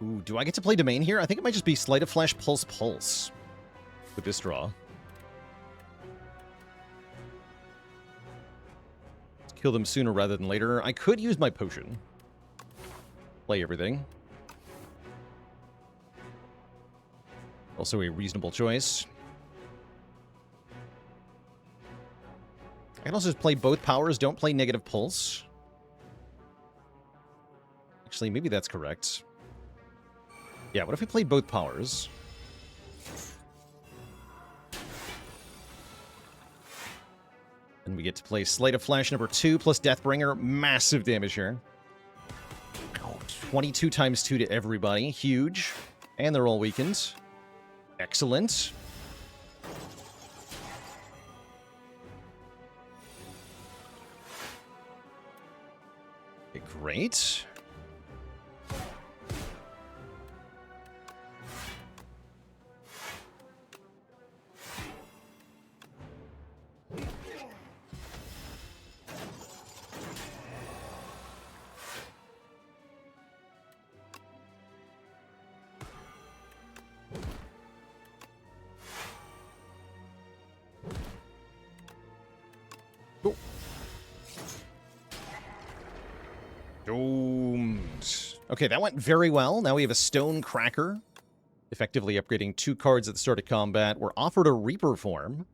Ooh, do I get to play Domain here? I think it might just be Sleight of Flash, Pulse, Pulse with this draw. Let's kill them sooner rather than later. I could use my potion. Play everything. Also a reasonable choice. I can also just play both powers. Don't play Negative Pulse. Actually, maybe that's correct. Yeah, what if we play both powers? And we get to play Sleight of Flash number 2 plus Deathbringer. Massive damage here. 22 times 2 to everybody. Huge. And they're all weakened. Excellent. Okay, great. Doomed. Okay, that went very well. Now we have a Stone Cracker, effectively upgrading 2 cards at the start of combat. We're offered a Reaper form.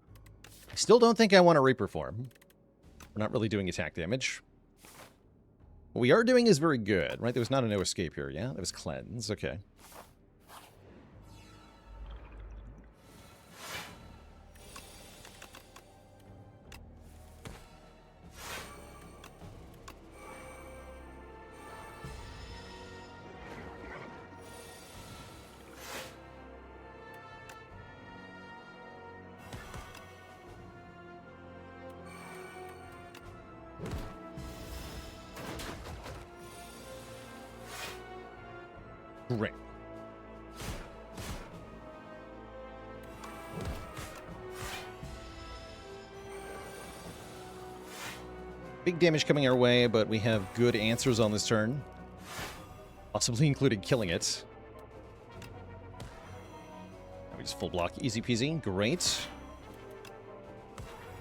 I still don't think I want a Reaper form. We're not really doing attack damage. What we are doing is very good, right? There was not a no escape here, yeah? That was Cleanse, okay. Great. Big damage coming our way, but we have good answers on this turn. Possibly including killing it. use full block. Easy peasy. Great.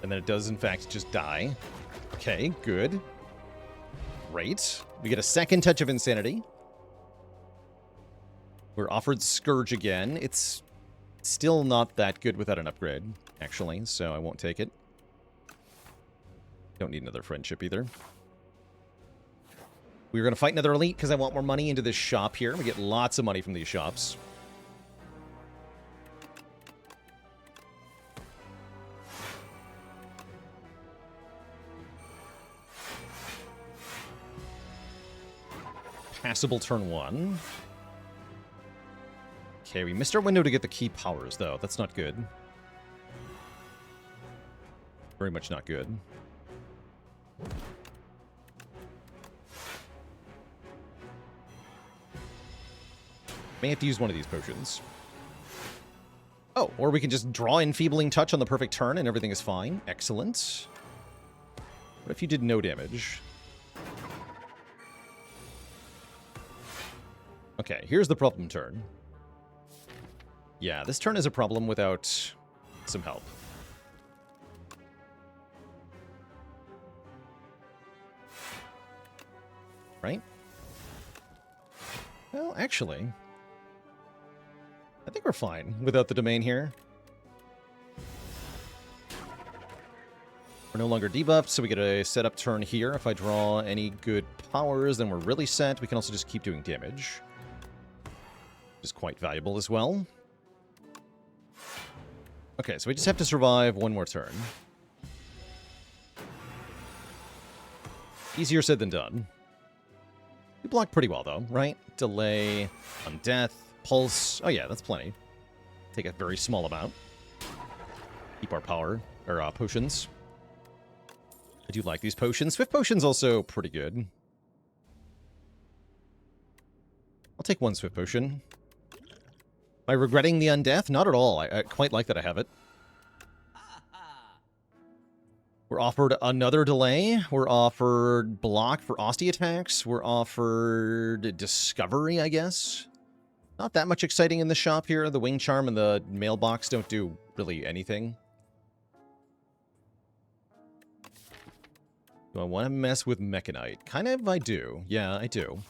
And then it does, in fact, just die. Okay, good. Great. We get a second touch of Insanity. We're offered Scourge again. It's still not that good without an upgrade, actually, so I won't take it. Don't need another friendship either. We're going to fight another elite because I want more money into this shop here. We get lots of money from these shops. Passable turn 1. Okay, we missed our window to get the key powers, though. That's not good. Very much not good. May have to use one of these potions. Oh, or we can just draw Enfeebling Touch on the perfect turn and everything is fine. Excellent. What if you did no damage? Okay, here's the problem turn. Yeah, this turn is a problem without some help. Right? Well, actually, I think we're fine without the domain here. We're no longer debuffed, so we get a setup turn here. If I draw any good powers, then we're really set. We can also just keep doing damage, which is quite valuable as well. Okay, so we just have to survive one more turn. Easier said than done. We block pretty well, though, right? Delay, on death, pulse. Oh, yeah, that's plenty. Take a very small amount. Keep our power, or potions. I do like these potions. Swift Potion's also pretty good. I'll take one Swift Potion. Am I regretting the undeath? Not at all. I quite like that I have it. We're offered another delay. We're offered block for Osti attacks. We're offered discovery, I guess. Not that much exciting in the shop here. The Wing Charm and the mailbox don't do really anything. Do I want to mess with Mechanite? Kind of, I do. Yeah, I do.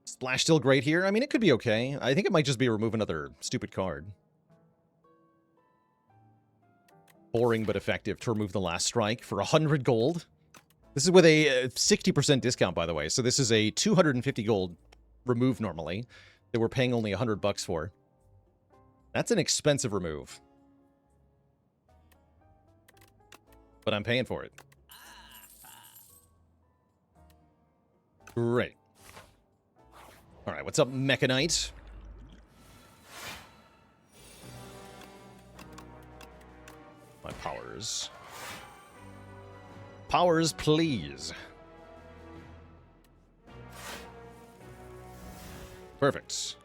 Splash still great here. I mean, it could be okay. I think it might just be remove another stupid card. Boring but effective to remove the last strike for 100 gold. This is with a 60% discount, by the way. So this is a 250 gold remove normally that we're paying only 100 bucks for. That's an expensive remove. But I'm paying for it. Great. All right, what's up, Mechanite? My powers. Powers, please. Perfect.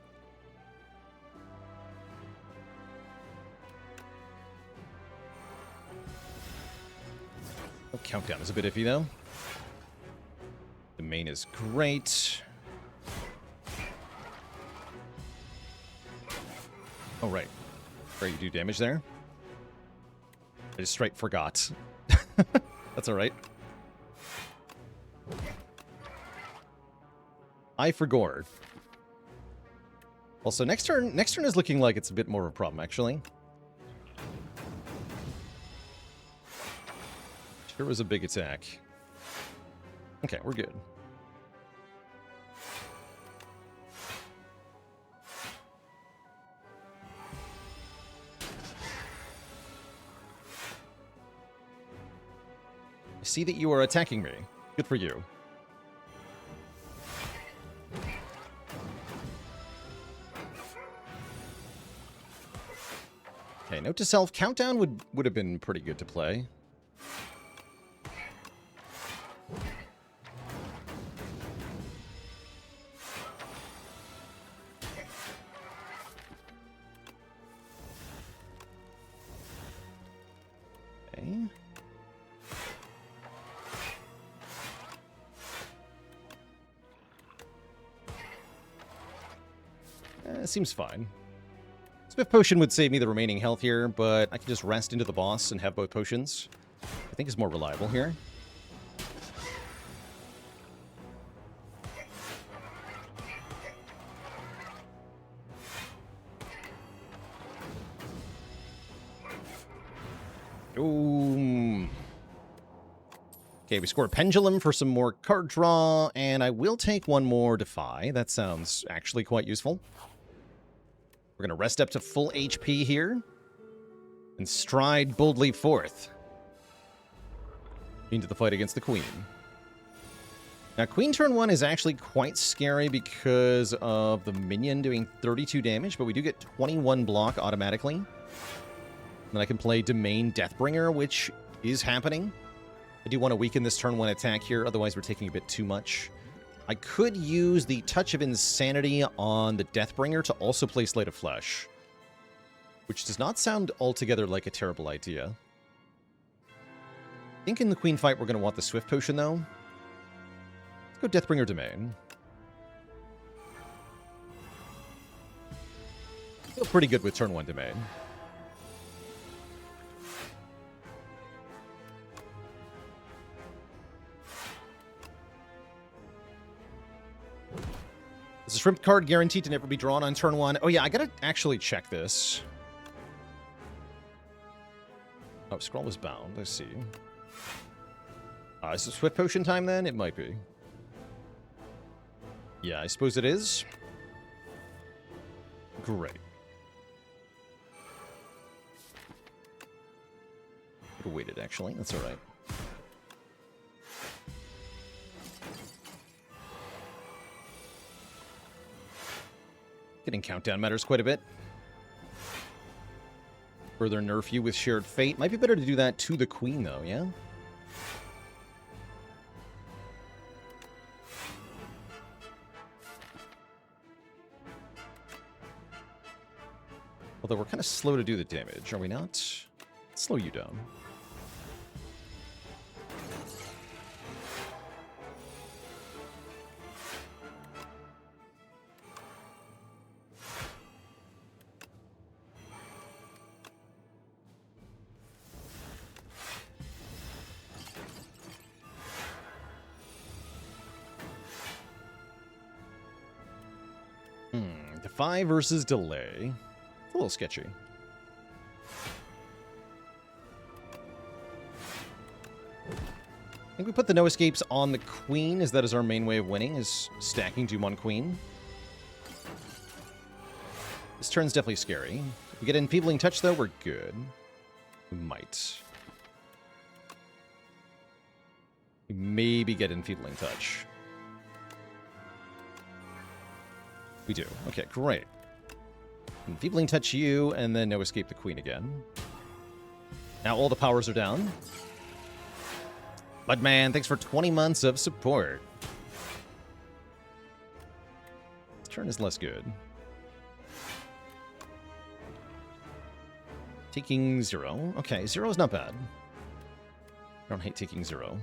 Oh, countdown is a bit iffy, though. The main is great. Oh, right. Right, you do damage there? I just straight forgot. That's alright. I forgot. Also, next turn is looking like it's a bit more of a problem, actually. Sure was a big attack. Okay, we're good. I see that you are attacking me. Good for you. Okay, note to self, countdown would have been pretty good to play. Okay. Seems fine. Swift Potion would save me the remaining health here, but I can just rest into the boss and have both potions. I think is more reliable here. Ooh. Okay, we score a Pendulum for some more card draw, and I will take one more Defy. That sounds actually quite useful. We're going to rest up to full HP here and stride boldly forth into the fight against the Queen. Now, Queen turn 1 is actually quite scary because of the minion doing 32 damage, but we do get 21 block automatically. Then I can play Domain Deathbringer, which is happening. I do want to weaken this turn 1 attack here, otherwise we're taking a bit too much. I could use the Touch of Insanity on the Deathbringer to also play Slate of Flesh, which does not sound altogether like a terrible idea. I think in the Queen fight we're going to want the Swift Potion, though. Let's go Deathbringer Domain. Feel pretty good with turn 1 Domain. Is a Shrimp card guaranteed to never be drawn on turn 1? Oh yeah, I gotta actually check this. Oh, Scroll is bound. I see. Is it Swift Potion time then? It might be. Yeah, I suppose it is. Great. Could have waited, actually. That's alright. Getting countdown matters quite a bit. Further nerf you with Shared Fate. Might be better to do that to the Queen, though, yeah? Although we're kind of slow to do the damage, are we not? Let's slow you down. Defy versus Delay. It's a little sketchy. I think we put the No Escapes on the Queen, as that is our main way of winning, is stacking Doom on Queen. This turn's definitely scary. If we get Enfeebling Touch, though, we're good. We might. We maybe get Enfeebling Touch. We do. Okay, great. Enfeebling Touch you, and then No Escape the Queen again. Now all the powers are down. Mudman, thanks for 20 months of support. This turn is less good. Taking 0. Okay, 0 is not bad. I don't hate taking 0.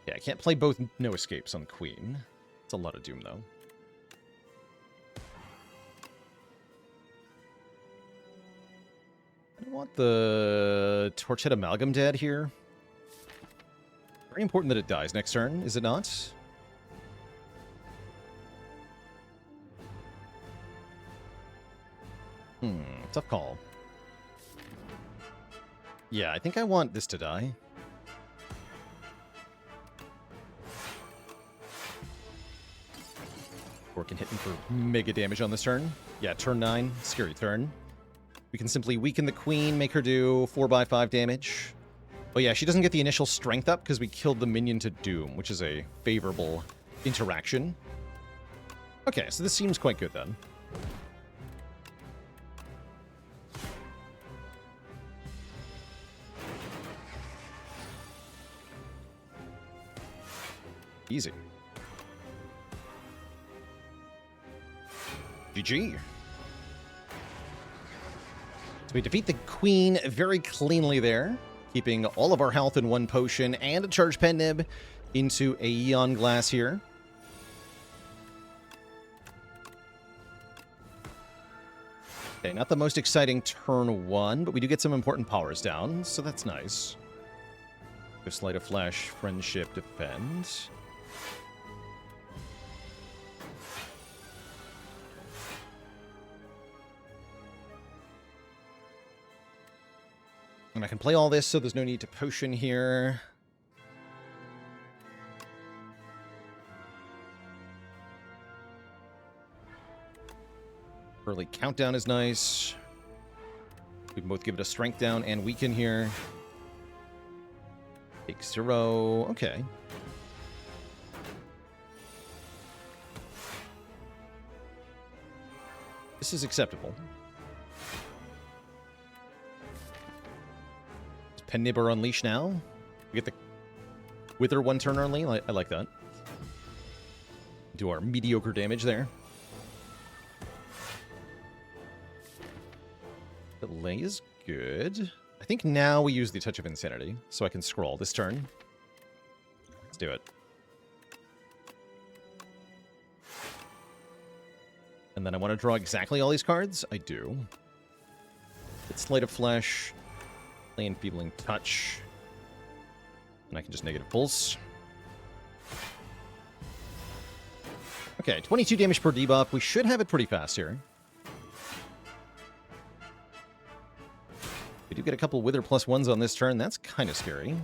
Yeah, I can't play both No Escapes on Queen. It's a lot of Doom, though. I want the Torchhead Amalgam dead here. Very important that it dies next turn, is it not? Tough call. Yeah, I think I want this to die. Or can hit him for mega damage on this turn. Yeah, turn 9. Scary turn. We can simply weaken the Queen, make her do 4/5 damage. Oh yeah, she doesn't get the initial strength up because we killed the minion to Doom, which is a favorable interaction. Okay, so this seems quite good then. Easy. GG. We defeat the queen very cleanly there, keeping all of our health in one potion and a charged pen nib into a Eon Glass here. Okay, not the most exciting turn 1, but we do get some important powers down, so that's nice. Sleight of Flesh, Friendship, Defend. And I can play all this, so there's no need to potion here. Early countdown is nice. We can both give it a strength down and weaken here. Take 0. Okay. This is acceptable. Pen Nibber Unleash now. We get the Wither 1 turn early. I like that. Do our mediocre damage there. Delay is good. I think now we use the Touch of Insanity, so I can scroll this turn. Let's do it. And then I want to draw exactly all these cards. I do. It's Sleight of Flesh. Play Enfeebling Touch. And I can just negative pulse. Okay, 22 damage per debuff. We should have it pretty fast here. We do get a couple Wither +1s on this turn. That's kind of scary.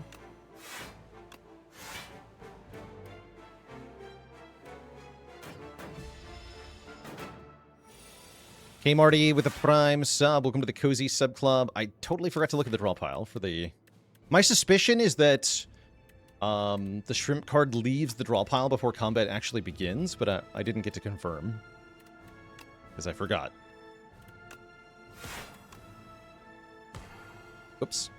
Hey Marty with the Prime sub. Welcome to the Cozy Sub Club. I totally forgot to look at the draw pile for the... My suspicion is that the Shrimp card leaves the draw pile before combat actually begins, but I didn't get to confirm. Because I forgot. Oops.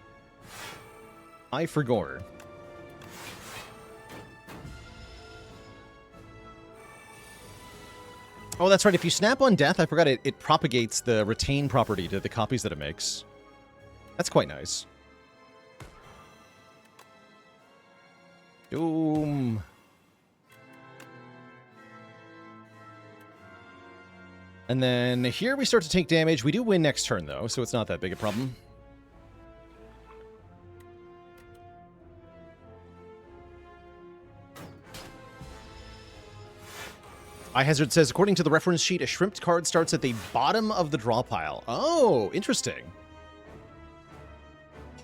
I forgot. Oh, that's right. If you snap on death, I forgot it propagates the retain property to the copies that it makes. That's quite nice. Doom. And then here we start to take damage. We do win next turn, though, so it's not that big a problem. iHazard says, according to the reference sheet, a Shrimp card starts at the bottom of the draw pile. Oh, interesting.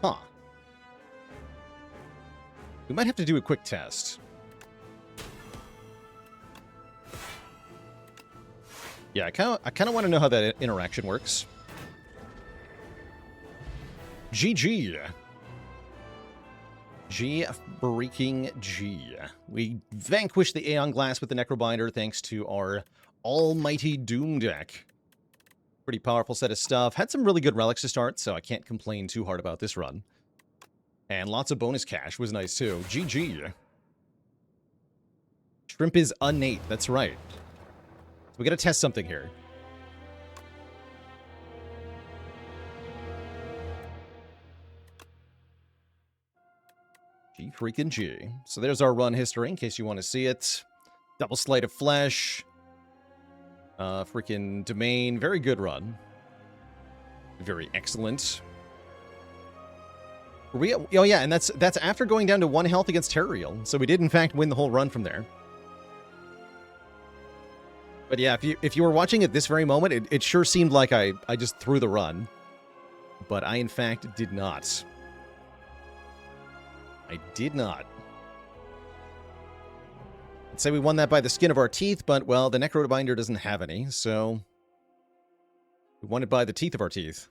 Huh. We might have to do a quick test. Yeah, I kind of want to know how that interaction works. GG. G-freaking G. We vanquished the Aeon Glass with the Necrobinder thanks to our almighty Doom deck. Pretty powerful set of stuff. Had some really good relics to start, so I can't complain too hard about this run. And lots of bonus cash was nice too. GG. Shrimp is innate, that's right. So we gotta test something here. G freaking G. So there's our run history in case you want to see it. Double Sleight of Flesh. Freaking Domain. Very good run. Very excellent. Oh yeah, and that's after going down to 1 health against Terrariel. So we did in fact win the whole run from there. But yeah, if you were watching at this very moment, it sure seemed like I just threw the run. But I in fact did not. I did not. I'd say we won that by the skin of our teeth, but, well, the Necrobinder doesn't have any, so... we won it by the teeth of our teeth.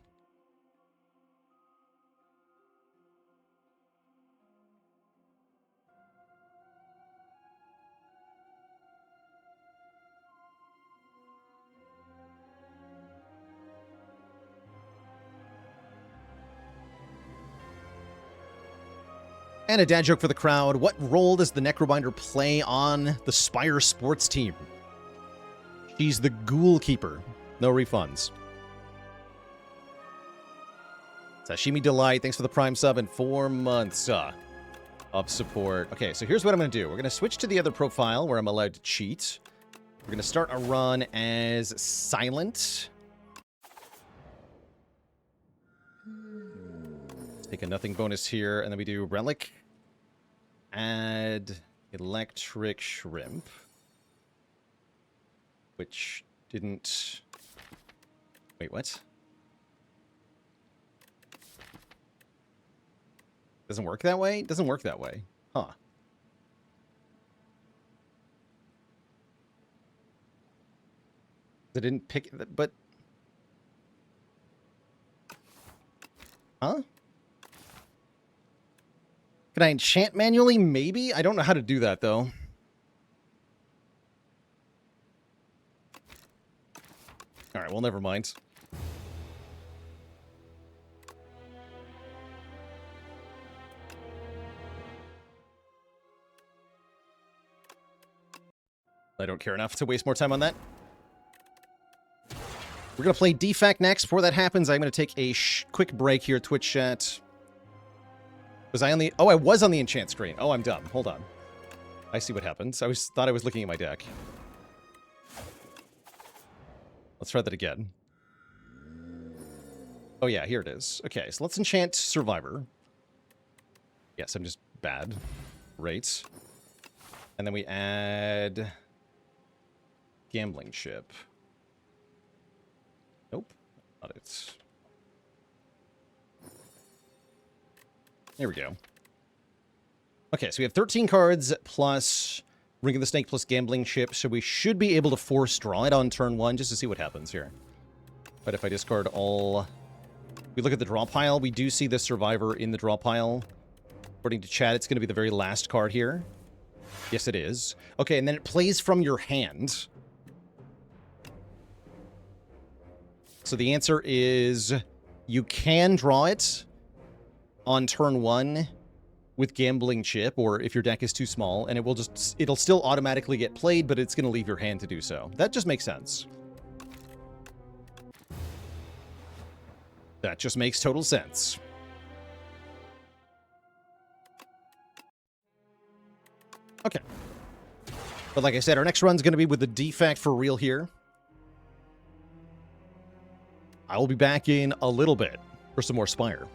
And a dad joke for the crowd. What role does the Necrobinder play on the Spire sports team? She's the Ghoul Keeper. No refunds. Sashimi Delight, thanks for the Prime sub and 4 months of support. Okay, so here's what I'm going to do. We're going to switch to the other profile where I'm allowed to cheat. We're going to start a run as Silent. Let's take a nothing bonus here, and then we do Relic. Add Electric Shrimp. Which didn't... Wait, what? Doesn't work that way? It doesn't work that way. Huh. They didn't pick... But... Huh? Can I enchant manually? Maybe? I don't know how to do that, though. Alright, well, never mind. I don't care enough to waste more time on that. We're going to play Defect next. Before that happens, I'm going to take a quick break here, Twitch chat. Was I on the... Oh, I was on the enchant screen. Oh, I'm dumb. Hold on. I see what happens. I thought I was looking at my deck. Let's try that again. Oh, yeah, here it is. Okay, so let's enchant Survivor. Yes, I'm just bad. Great. And then we add... Gambling Ship. Nope. Not it. There we go. Okay, so we have 13 cards plus Ring of the Snake plus Gambling Ship, so we should be able to force draw it on turn 1 just to see what happens here. But if I discard all... We look at the draw pile, we do see the Survivor in the draw pile. According to chat, it's going to be the very last card here. Yes, it is. Okay, and then it plays from your hand. So the answer is you can draw it on turn 1 with Gambling Chip, or if your deck is too small, and it'll still automatically get played, but it's going to leave your hand to do so. That just makes sense. That just makes total sense. Okay. But like I said, our next run's going to be with the Defect for real here. I will be back in a little bit for some more Spire.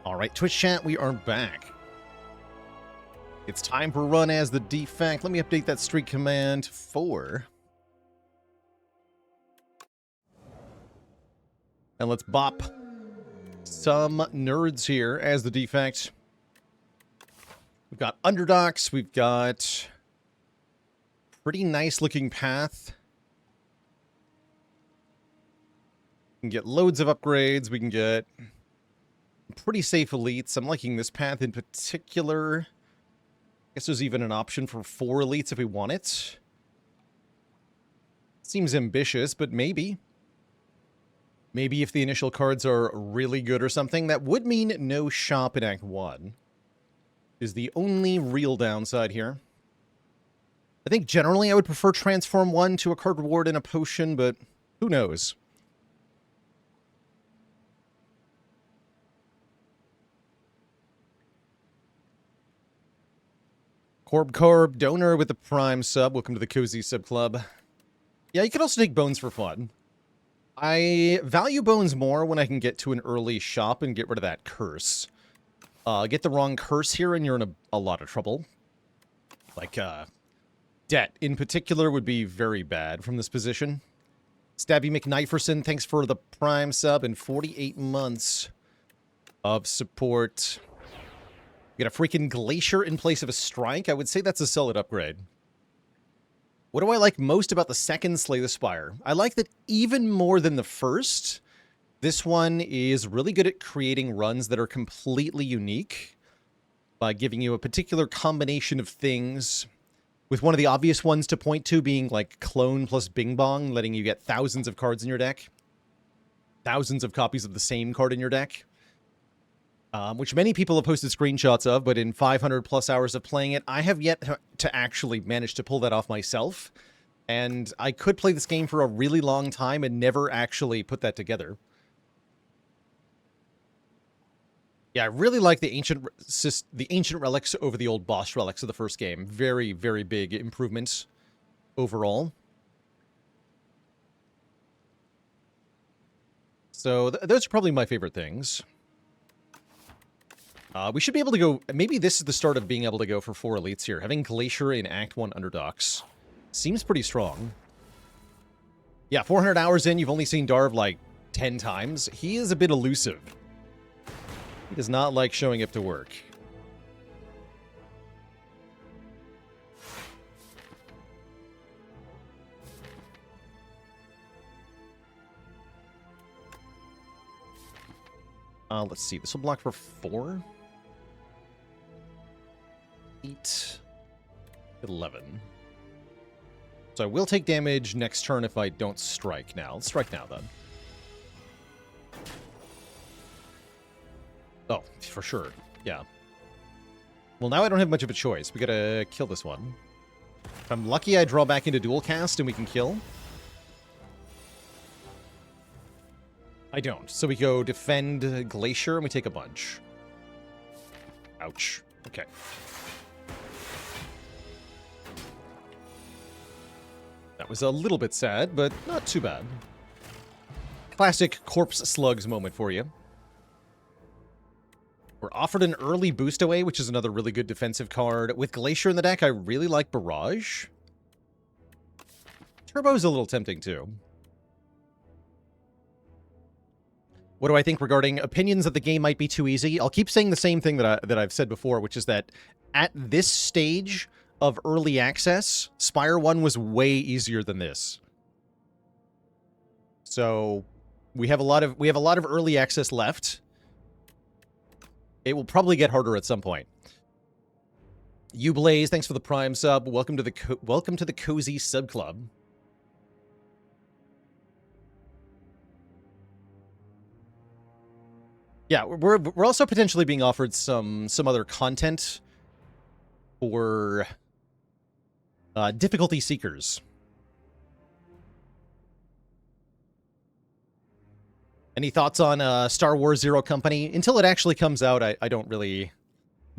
All right, Twitch chat, we are back. It's time for run as the Defect. Let me update that streak command to 4. And let's bop some nerds here as the Defect. We've got Underdocs. We've got pretty nice looking path. We can get loads of upgrades. We can get pretty safe elites. I'm liking this path in particular. I guess there's even an option for 4 elites if we want it. Seems ambitious, but maybe. Maybe if the initial cards are really good or something. That would mean no shop in Act 1. Is the only real downside here. I think generally I would prefer Transform 1 to a card reward and a potion, but who knows? Corb donor with the Prime sub. Welcome to the Cozy Sub Club. Yeah, you can also take bones for fun. I value bones more when I can get to an early shop and get rid of that curse. Get the wrong curse here and you're in a lot of trouble. Like, debt in particular would be very bad from this position. Stabby McKniferson, thanks for the Prime sub and 48 months of support. We got a freaking Glacier in place of a Strike. I would say that's a solid upgrade. What do I like most about the second Slay the Spire? I like that even more than the first, this one is really good at creating runs that are completely unique by giving you a particular combination of things, with one of the obvious ones to point to being like Clone plus Bing Bong, letting you get thousands of cards in your deck. Thousands of copies of the same card in your deck. Which many people have posted screenshots of, but in 500 plus hours of playing it, I have yet to actually manage to pull that off myself. And I could play this game for a really long time and never actually put that together. Yeah, I really like the ancient relics over the old boss relics of the first game. Very, very big improvements overall. So those are probably my favorite things. We should be able to go... Maybe this is the start of being able to go for 4 elites here. Having Glacier in Act 1 Underdocs seems pretty strong. Yeah, 400 hours in, you've only seen Darv like 10 times. He is a bit elusive. He does not like showing up to work. Let's see. This will block for 4. 8, 11. So I will take damage next turn if I don't strike now. Let's strike now, then. Oh, for sure. Yeah. Well, now I don't have much of a choice. We gotta kill this one. If I'm lucky, I draw back into dual cast and we can kill. I don't. So we go defend Glacier and we take a bunch. Ouch. Okay. That was a little bit sad, but not too bad. Classic Corpse Slugs moment for you. We're offered an early boost away, which is another really good defensive card. With Glacier in the deck, I really like Barrage. Turbo's a little tempting, too. What do I think regarding opinions that the game might be too easy? I'll keep saying the same thing that I've said before, which is that at this stage of early access, Spire 1 was way easier than this. So we have a lot of early access left. It will probably get harder at some point. You Blaze, thanks for the Prime sub. Welcome to the Cozy Sub Club. Yeah, we're also potentially being offered some other content for difficulty seekers. Any thoughts on Star Wars Zero Company? Until it actually comes out, I don't really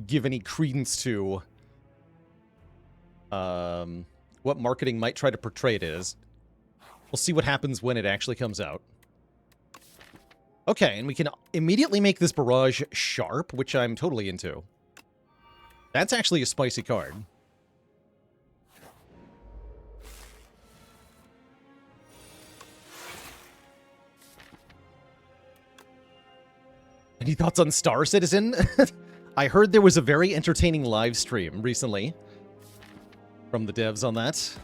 give any credence to what marketing might try to portray it as. We'll see what happens when it actually comes out. Okay, and we can immediately make this barrage sharp, which I'm totally into. That's actually a spicy card. Any thoughts on Star Citizen? I heard there was a very entertaining live stream recently from the devs on that.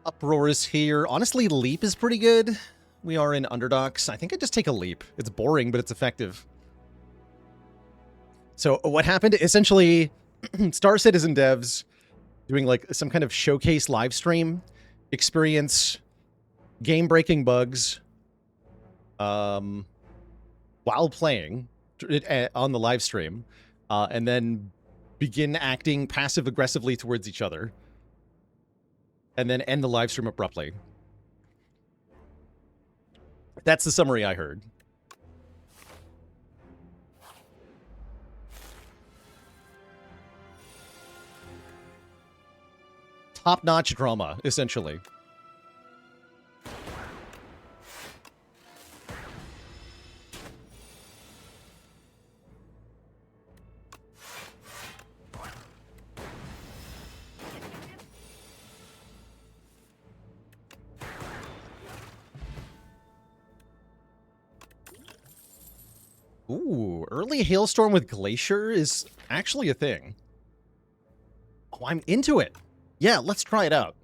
Uproar is here. Honestly, Leap is pretty good. We are in Underdogs. I think I just take a Leap. It's boring, but it's effective. So what happened? Essentially, Star Citizen devs doing like some kind of showcase live stream, experience game-breaking bugs while playing on the live stream, and then begin acting passive-aggressively towards each other, and then end the live stream abruptly. That's the summary I heard. Top-notch drama, essentially. Ooh, early Hailstorm with Glacier is actually a thing. Oh, I'm into it. Yeah, let's try it out.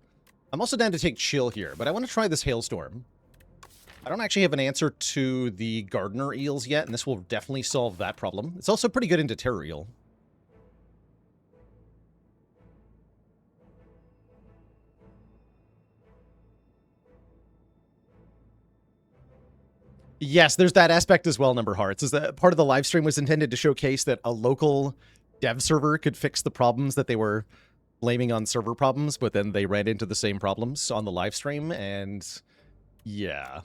I'm also down to take Chill here, but I want to try this Hailstorm. I don't actually have an answer to the Gardener Eels yet, and this will definitely solve that problem. It's also pretty good into Terror Eel. Yes, there's that aspect as well, Number Hearts, is that part of the live stream was intended to showcase that a local dev server could fix the problems that they were blaming on server problems, but then they ran into the same problems on the live stream, and yeah.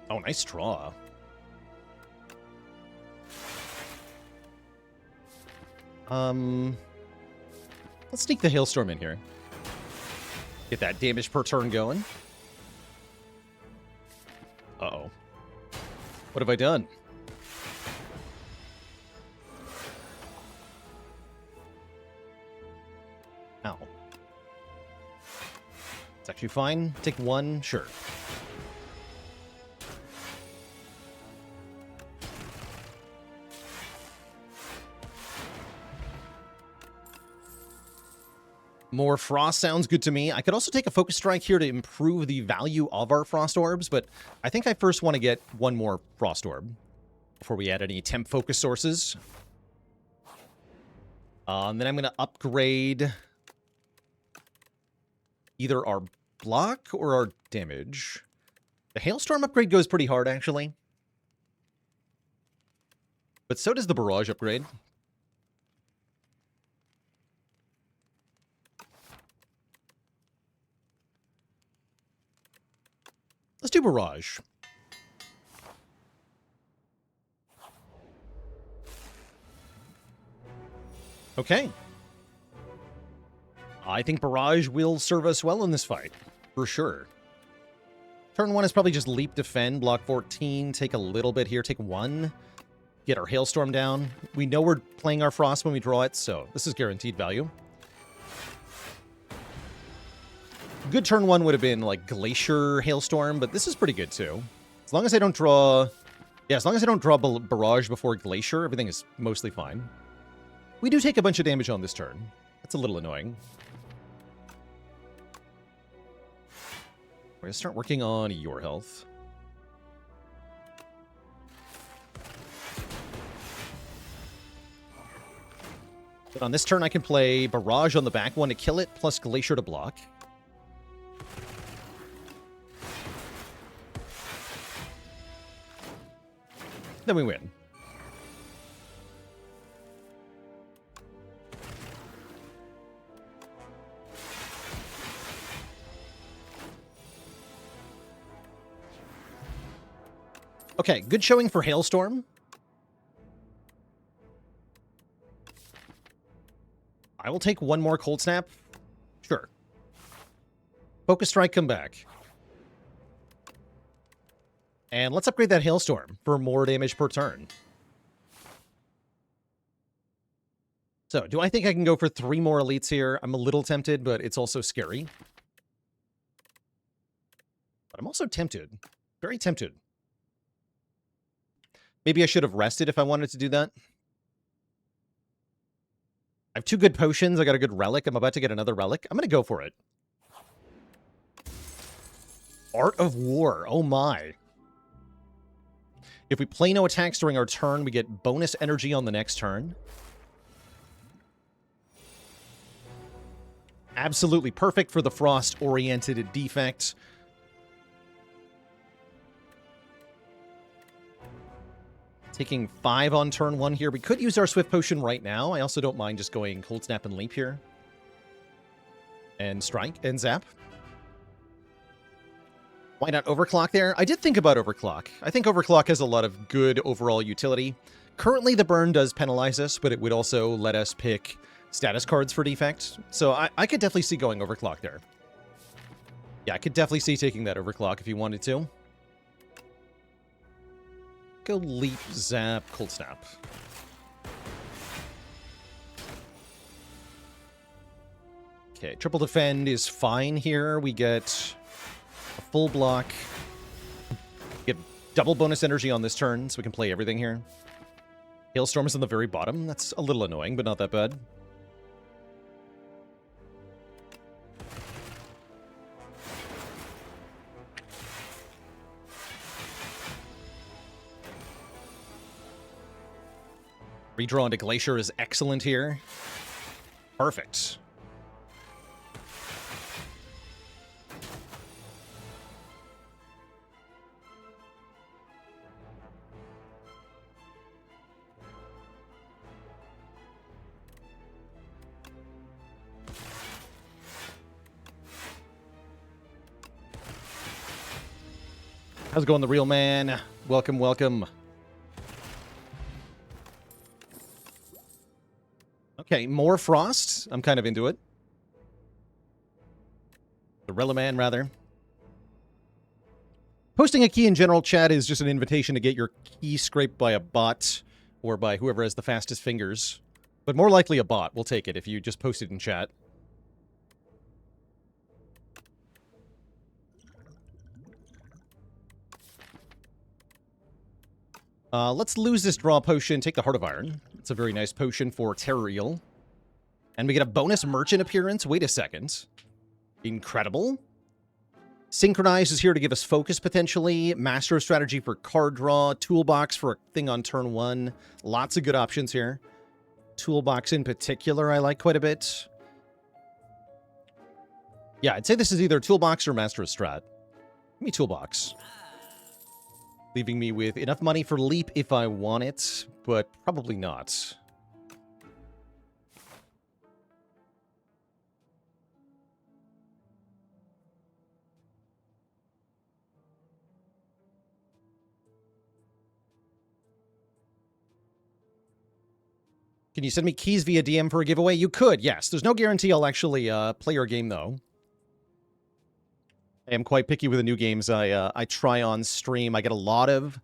Oh, nice draw. Let's sneak the Hailstorm in here. Get that damage per turn going. Uh-oh. What have I done? Ow. It's actually fine. Take one, sure. More Frost sounds good to me. I could also take a Focus Strike here to improve the value of our Frost Orbs, but I think I first want to get one more Frost Orb before we add any Temp Focus sources. And then I'm going to upgrade either our block or our damage. The Hailstorm upgrade goes pretty hard, actually. But so does the Barrage upgrade. Let's do Barrage. Okay. I think Barrage will serve us well in this fight, for sure. Turn 1 is probably just Leap Defend, block 14, take a little bit here, take 1, get our Hailstorm down. We know we're playing our Frost when we draw it, so this is guaranteed value. Good turn 1 would have been like Glacier Hailstorm, but this is pretty good too. As long as I don't draw... Yeah, as long as I don't draw Barrage before Glacier, everything is mostly fine. We do take a bunch of damage on this turn. That's a little annoying. We're going to start working on your health. But on this turn, I can play Barrage on the back one to kill it, plus Glacier to block. Then we win. Okay, good showing for Hailstorm. I will take one more Cold Snap. Sure. Focus Strike, come back. And let's upgrade that Hailstorm for more damage per turn. So, do I think I can go for 3 more elites here? I'm a little tempted, but it's also scary. But I'm also tempted. Very tempted. Maybe I should have rested if I wanted to do that. I have 2 good potions. I got a good relic. I'm about to get another relic. I'm going to go for it. Art of War. Oh my. If we play no attacks during our turn, we get bonus energy on the next turn. Absolutely perfect for the frost-oriented defect. Taking 5 on turn 1 here. We could use our Swift Potion right now. I also don't mind just going Cold Snap and Leap here. And Strike and Zap. Why not Overclock there? I did think about Overclock. I think Overclock has a lot of good overall utility. Currently, the burn does penalize us, but it would also let us pick status cards for Defect. So I could definitely see going Overclock there. Yeah, I could definitely see taking that Overclock if you wanted to. Go Leap, Zap, Cold Snap. Okay, Triple Defend is fine here. We get a full block. Get double bonus energy on this turn, so we can play everything here. Hailstorm is on the very bottom. That's a little annoying, but not that bad. Redraw into Glacier is excellent here. Perfect. How's it going, the real man? Welcome, welcome. Okay, more Frost. I'm kind of into it. The Reliman, rather. Posting a key in general chat is just an invitation to get your key scraped by a bot or by whoever has the fastest fingers. But more likely a bot will take it if you just post it in chat. Let's lose this draw potion, take the Heart of Iron. It's a very nice potion for Terror Eel. And we get a bonus Merchant appearance. Wait a second. Incredible. Synchronize is here to give us focus, potentially. Master of Strategy for card draw. Toolbox for a thing on turn 1. Lots of good options here. Toolbox in particular I like quite a bit. Yeah, I'd say this is either Toolbox or Master of Strat. Give me Toolbox. Leaving me with enough money for Leap if I want it, but probably not. Can you send me keys via DM for a giveaway? You could, yes. There's no guarantee I'll actually play your game, though. I am quite picky with the new games I try on stream. I get a lot of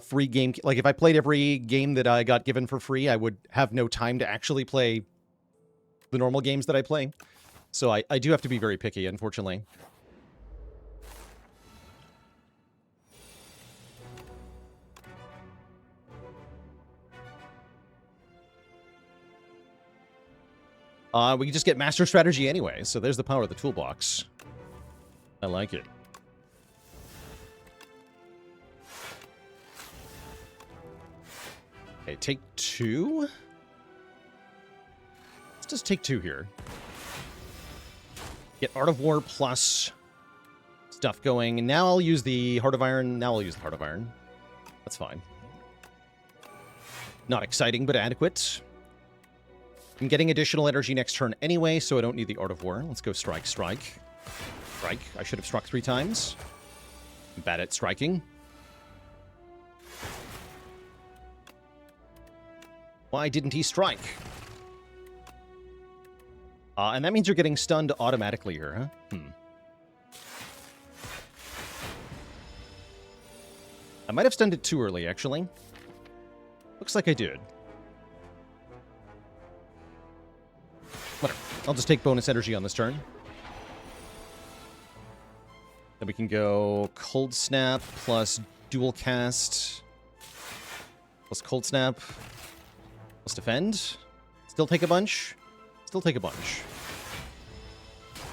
free game... Like, if I played every game that I got given for free, I would have no time to actually play the normal games that I play. So I do have to be very picky, unfortunately. We can just get Master Strategy anyway, so there's the power of the toolbox. I like it. Okay, take 2. just take 2 here. Get Art of War plus stuff going. And now I'll use the Heart of Iron. That's fine. Not exciting, but adequate. I'm getting additional energy next turn anyway, so I don't need the Art of War. Let's go strike, strike. Strike. I should have struck 3 times. I'm bad at striking. Why didn't he strike? And that means you're getting stunned automatically here, huh? I might have stunned it too early, actually. Looks like I did. Whatever. I'll just take bonus energy on this turn. Then we can go Cold Snap plus Dual Cast plus Cold Snap plus Defend. Still take a bunch. Still take a bunch.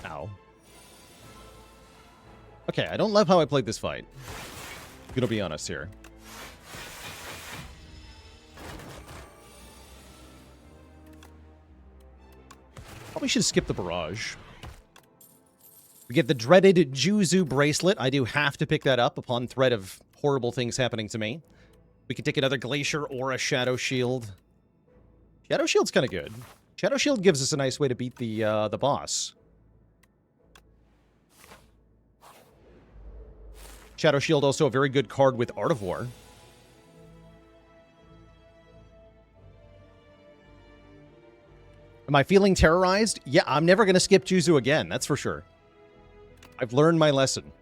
Ow. Okay, I don't love how I played this fight. I'm gonna be honest here. Probably should skip the barrage. We get the dreaded Juzu bracelet. I do have to pick that up upon threat of horrible things happening to me. We can take another Glacier or a Shadow Shield. Shadow Shield's kind of good. Shadow Shield gives us a nice way to beat the boss. Shadow Shield also a very good card with Art of War. Am I feeling terrorized? Yeah, I'm never going to skip Juzu again, that's for sure. I've learned my lesson.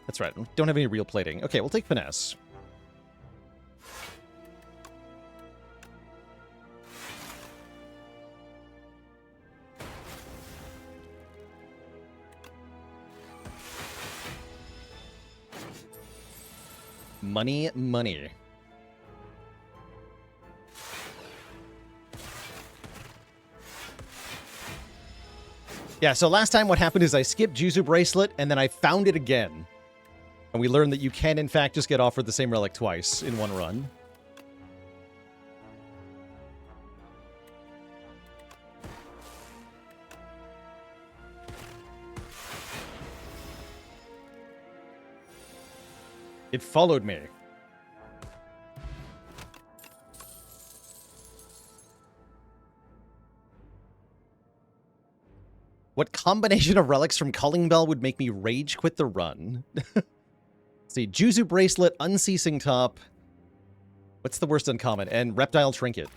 That's right, don't have any real plating. Okay, we'll take Finesse. Money, money. Yeah, so last time what happened is I skipped Juzu Bracelet, and then I found it again. And we learned that you can, in fact, just get offered the same relic twice in one run. It followed me. What combination of relics from Calling Bell would make me rage quit the run? Let's see, Juzu Bracelet, Unceasing Top. What's the worst uncommon? And Reptile Trinket.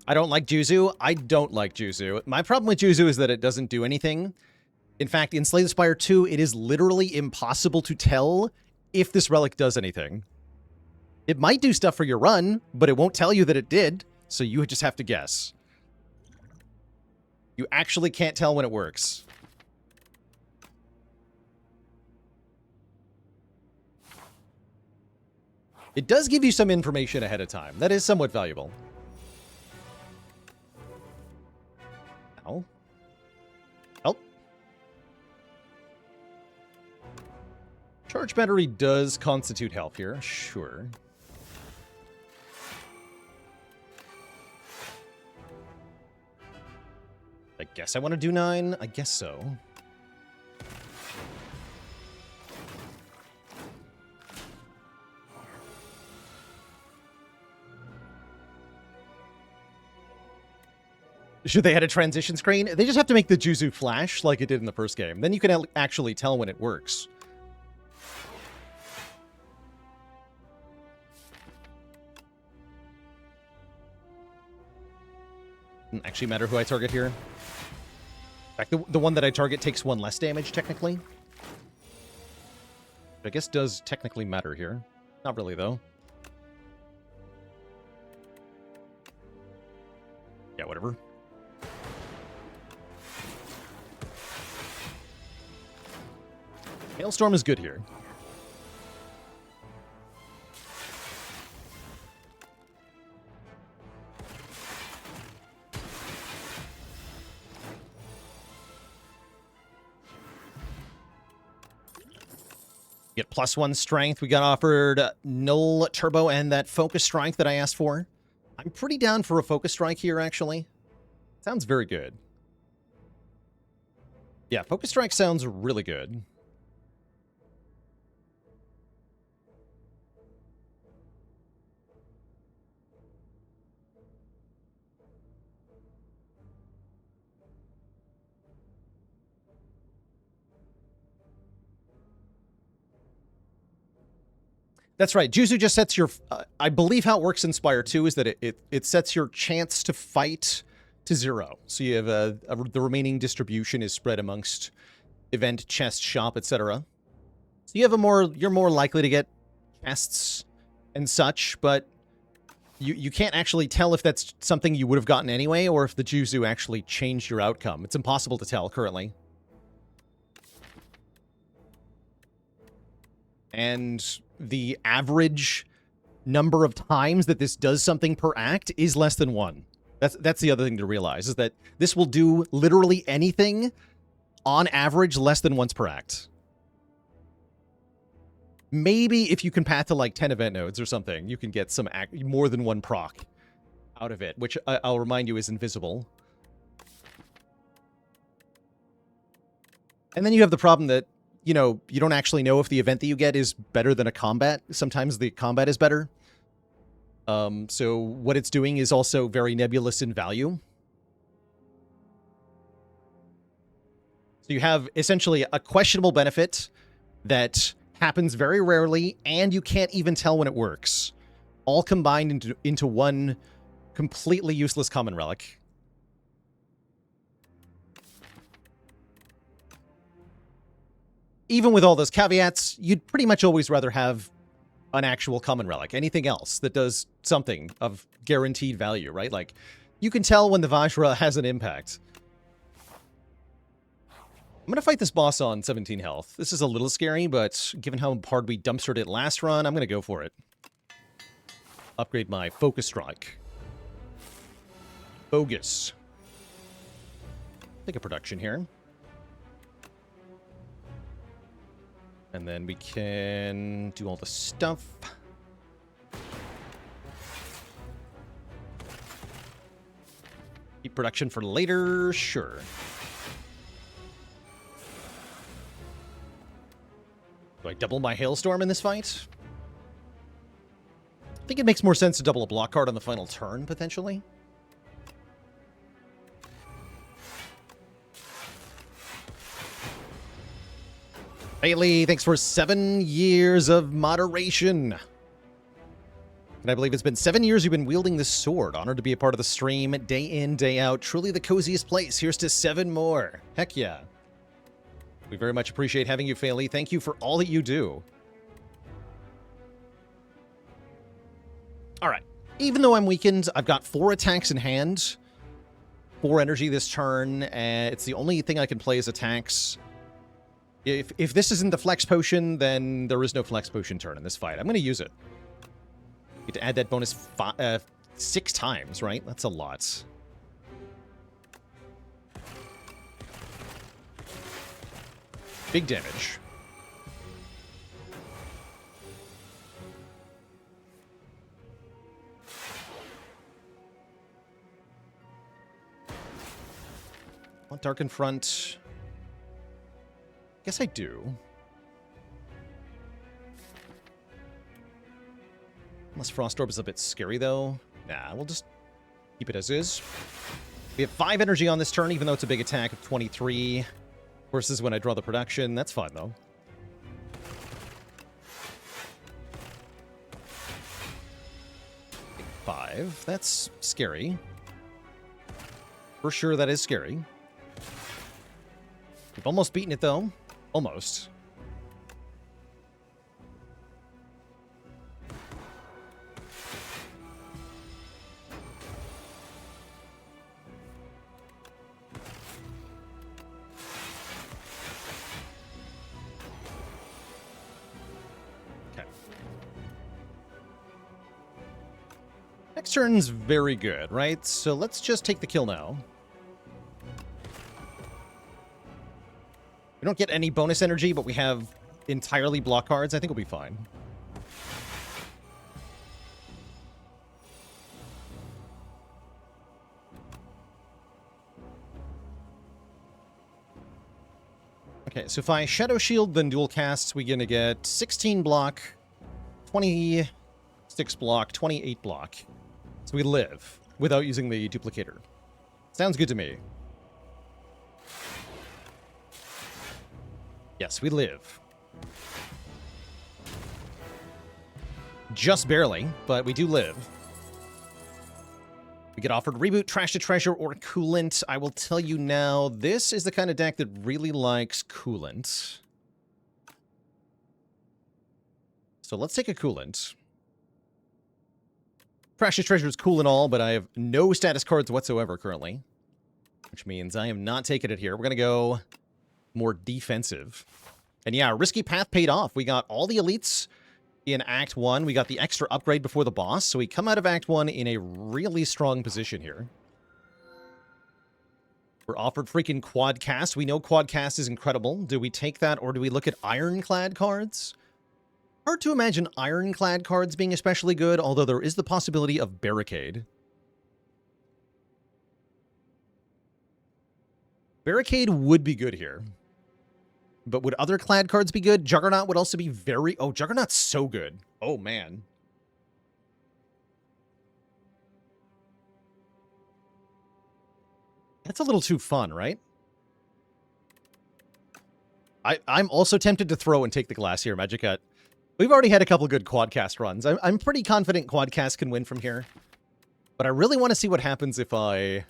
I don't like Juzu. I don't like Juzu. My problem with Juzu is that it doesn't do anything. In fact, in Slay the Spire 2, it is literally impossible to tell if this relic does anything. It might do stuff for your run, but it won't tell you that it did, so you just have to guess. You actually can't tell when it works. It does give you some information ahead of time. That is somewhat valuable. Ow. Oh. Charge battery does constitute health here. Sure. I guess I want to do 9. I guess so. Should they add a transition screen? They just have to make the Juzu flash like it did in the first game. Then you can actually tell when it works. Doesn't actually matter who I target here. In fact, the one that I target takes 1 less damage, technically. I guess does technically matter here. Not really, though. Yeah, whatever. Hailstorm is good here. Get +1 strength. We got offered null turbo and that focus strike that I asked for. I'm pretty down for a focus strike here, actually. Sounds very good. Yeah, focus strike sounds really good. That's right. Juzu just sets your... I believe how it works in Spire 2 is that it sets your chance to fight to 0. So you have the remaining distribution is spread amongst event, chest, shop, etc. So you have you're more likely to get chests and such, but you can't actually tell if that's something you would have gotten anyway or if the Juzu actually changed your outcome. It's impossible to tell currently. And the average number of times that this does something per act is less than 1. That's the other thing to realize, is that this will do literally anything on average less than once per act. Maybe if you can path to like 10 event nodes or something, you can get some more than one proc out of it, which I'll remind you is invisible. And then you have the problem that, you know, you don't actually know if the event that you get is better than a combat. Sometimes the combat is better. So what it's doing is also very nebulous in value. So you have essentially a questionable benefit that happens very rarely, and you can't even tell when it works. All combined into one completely useless common relic. Even with all those caveats, you'd pretty much always rather have an actual common relic. Anything else that does something of guaranteed value, right? Like, you can tell when the Vajra has an impact. I'm going to fight this boss on 17 health. This is a little scary, but given how hard we dumpstered it last run, I'm going to go for it. Upgrade my focus strike. Bogus. Take a production here. And then we can do all the stuff. Keep production for later, sure. Do I double my Hailstorm in this fight? I think it makes more sense to double a block card on the final turn, potentially. Bailey, thanks for 7 years of moderation. And I believe it's been 7 years you've been wielding this sword. Honored to be a part of the stream day in, day out. Truly the coziest place. Here's to 7 more. Heck yeah. We very much appreciate having you, Bailey. Thank you for all that you do. All right. Even though I'm weakened, I've got 4 attacks in hand. 4 energy this turn. It's the only thing I can play as attacks. If this isn't the flex potion, then there is no flex potion turn in this fight. I'm going to use it. Get to add that bonus 6 times, right? That's a lot. Big damage. Want Darken Front? Guess I do. Unless Frost Orb is a bit scary, though. Nah, we'll just keep it as is. We have 5 energy on this turn, even though it's a big attack of 23. Versus when I draw the production. That's fine, though. Take 5. That's scary. For sure, that is scary. We've almost beaten it, though. Almost. Okay. Next turn's very good, right? So let's just take the kill now. We don't get any bonus energy, but we have entirely block cards, I think we'll be fine. Okay, so if I Shadow Shield, then dual casts, we're going to get 16 block, 26 block, 28 block. So we live without using the duplicator. Sounds good to me. Yes, we live. Just barely, but we do live. We get offered Reboot, Trash to Treasure, or Coolant. I will tell you now, this is the kind of deck that really likes Coolant. So let's take a Coolant. Trash to Treasure is cool and all, but I have no status cards whatsoever currently. Which means I am not taking it here. We're going to go more defensive. And yeah, Risky Path paid off. We got all the elites in Act 1. We got the extra upgrade before the boss. So we come out of Act 1 in a really strong position here. We're offered freaking Quadcast. We know Quadcast is incredible. Do we take that or do we look at Ironclad cards? Hard to imagine Ironclad cards being especially good, although there is the possibility of Barricade. Barricade would be good here. But would other Clad cards be good? Juggernaut would also be very... Oh, Juggernaut's so good. Oh, man. That's a little too fun, right? I'm also tempted to throw and take the glass here, Magicat. We've already had a couple good Quadcast runs. I'm pretty confident Quadcast can win from here. But I really want to see what happens if I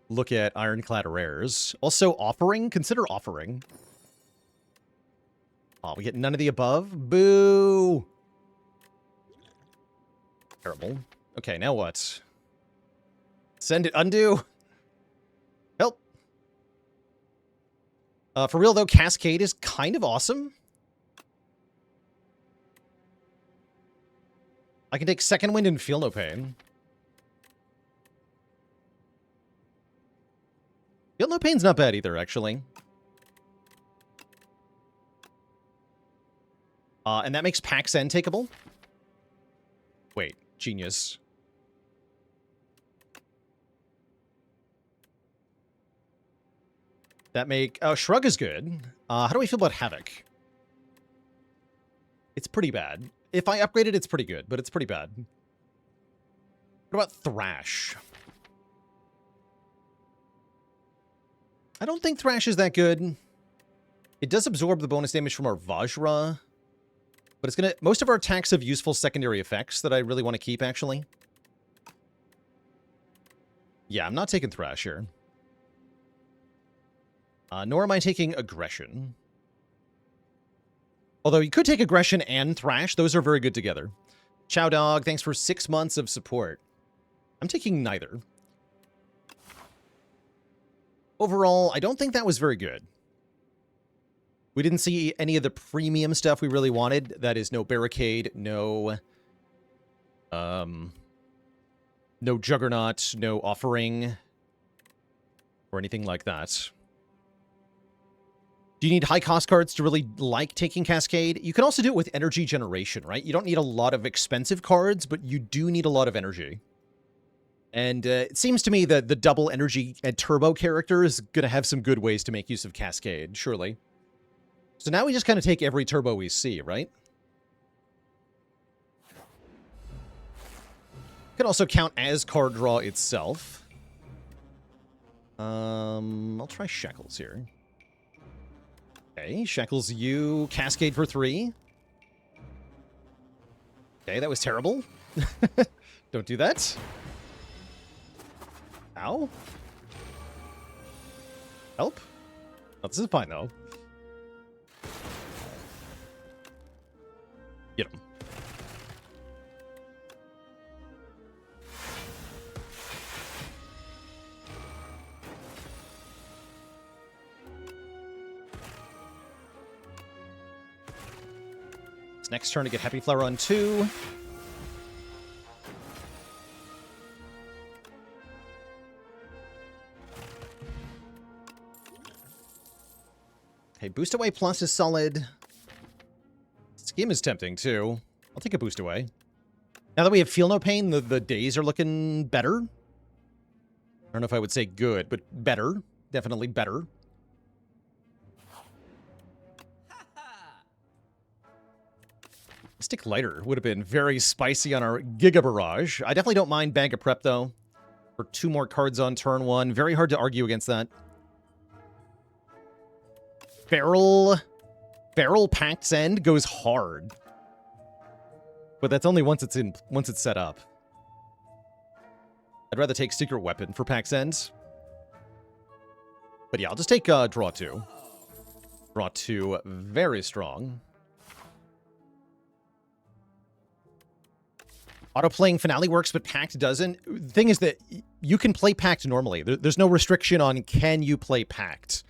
look at Ironclad rares. Also, Offering. Consider Offering. Oh, we get none of the above? Boo! Terrible. Okay, now what? Send it undo. Help. For real, though, Cascade is kind of awesome. I can take Second Wind and feel no pain. Feel no pain's not bad either, actually. And that makes Pax N takeable. Wait, genius. That make... Oh, Shrug is good. How do we feel about Havoc? It's pretty bad. If I upgrade it, it's pretty good, but it's pretty bad. What about Thrash? I don't think Thrash is that good. It does absorb the bonus damage from our Vajra. But it's gonna... Most of our attacks have useful secondary effects that I really want to keep, actually. Yeah, I'm not taking Thrash here. Nor am I taking Aggression. Although you could take Aggression and Thrash. Those are very good together. Chow Dog, thanks for 6 months of support. I'm taking neither. Overall, I don't think that was very good. We didn't see any of the premium stuff we really wanted. That is no Barricade, no Juggernaut, no Offering, or anything like that. Do you need high-cost cards to really like taking Cascade? You can also do it with energy generation, right? You don't need a lot of expensive cards, but you do need a lot of energy. And it seems to me that the double energy and turbo character is going to have some good ways to make use of Cascade, surely. So now we just kind of take every turbo we see, right? Could also count as card draw itself. I'll try Shackles here. Okay, Shackles you, Cascade for 3. Okay, that was terrible. Don't do that. Ow. Help. Oh, this is fine, though. Get him. It's next turn to get Happy Flower on 2. Okay, Boost Away Plus is solid. Skim is tempting, too. I'll take a boost away. Now that we have Feel No Pain, the days are looking better. I don't know if I would say good, but better. Definitely better. Stick Lighter would have been very spicy on our Giga Barrage. I definitely don't mind Bag of Prep, though. For 2 more cards on turn 1. Very hard to argue against that. Barrel Pact's End goes hard. But that's only once it's set up. I'd rather take Secret Weapon for Pact's End. But yeah, I'll just take draw 2. Draw 2, very strong. Auto-playing Finale works, but Pact doesn't. The thing is that you can play Pact normally. There's no restriction on can you play Pact.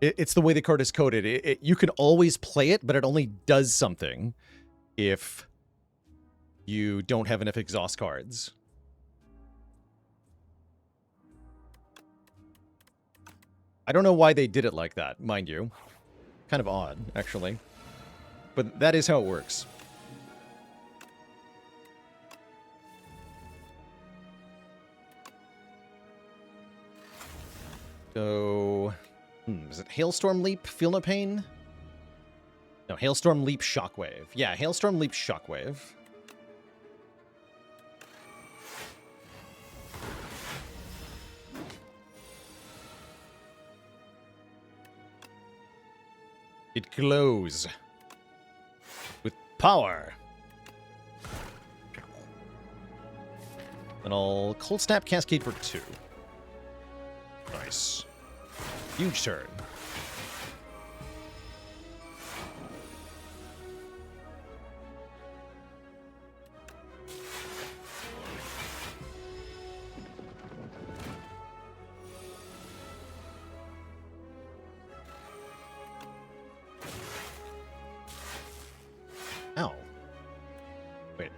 It's the way the card is coded. You can always play it, but it only does something if you don't have enough exhaust cards. I don't know why they did it like that, mind you. Kind of odd, actually. But that is how it works. So, is it Hailstorm Leap, Feel No Pain? No, Hailstorm Leap, Shockwave. Yeah, Hailstorm Leap, Shockwave. It glows with power. And I'll Cold Snap Cascade for 2. Nice. Huge turn. Ow. Wait.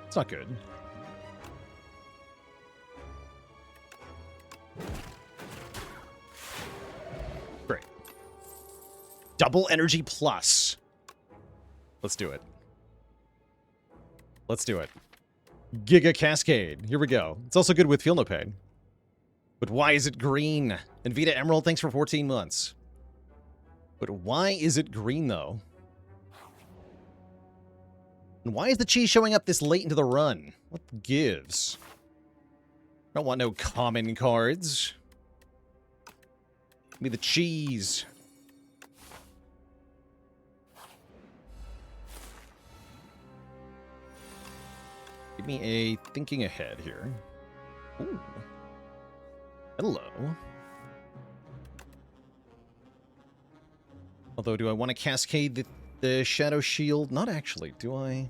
It's not good. Great. Double energy plus. Let's do it. Let's do it. Giga Cascade. Here we go. It's also good with Feel No Pain. But why is it green? And Vita Emerald, thanks for 14 months. But why is it green, though? And why is the cheese showing up this late into the run? What gives? I don't want no common cards. Give me the cheese. Give me a thinking ahead here. Ooh. Hello. Although, do I want to cascade the Shadow Shield? Not actually, do I?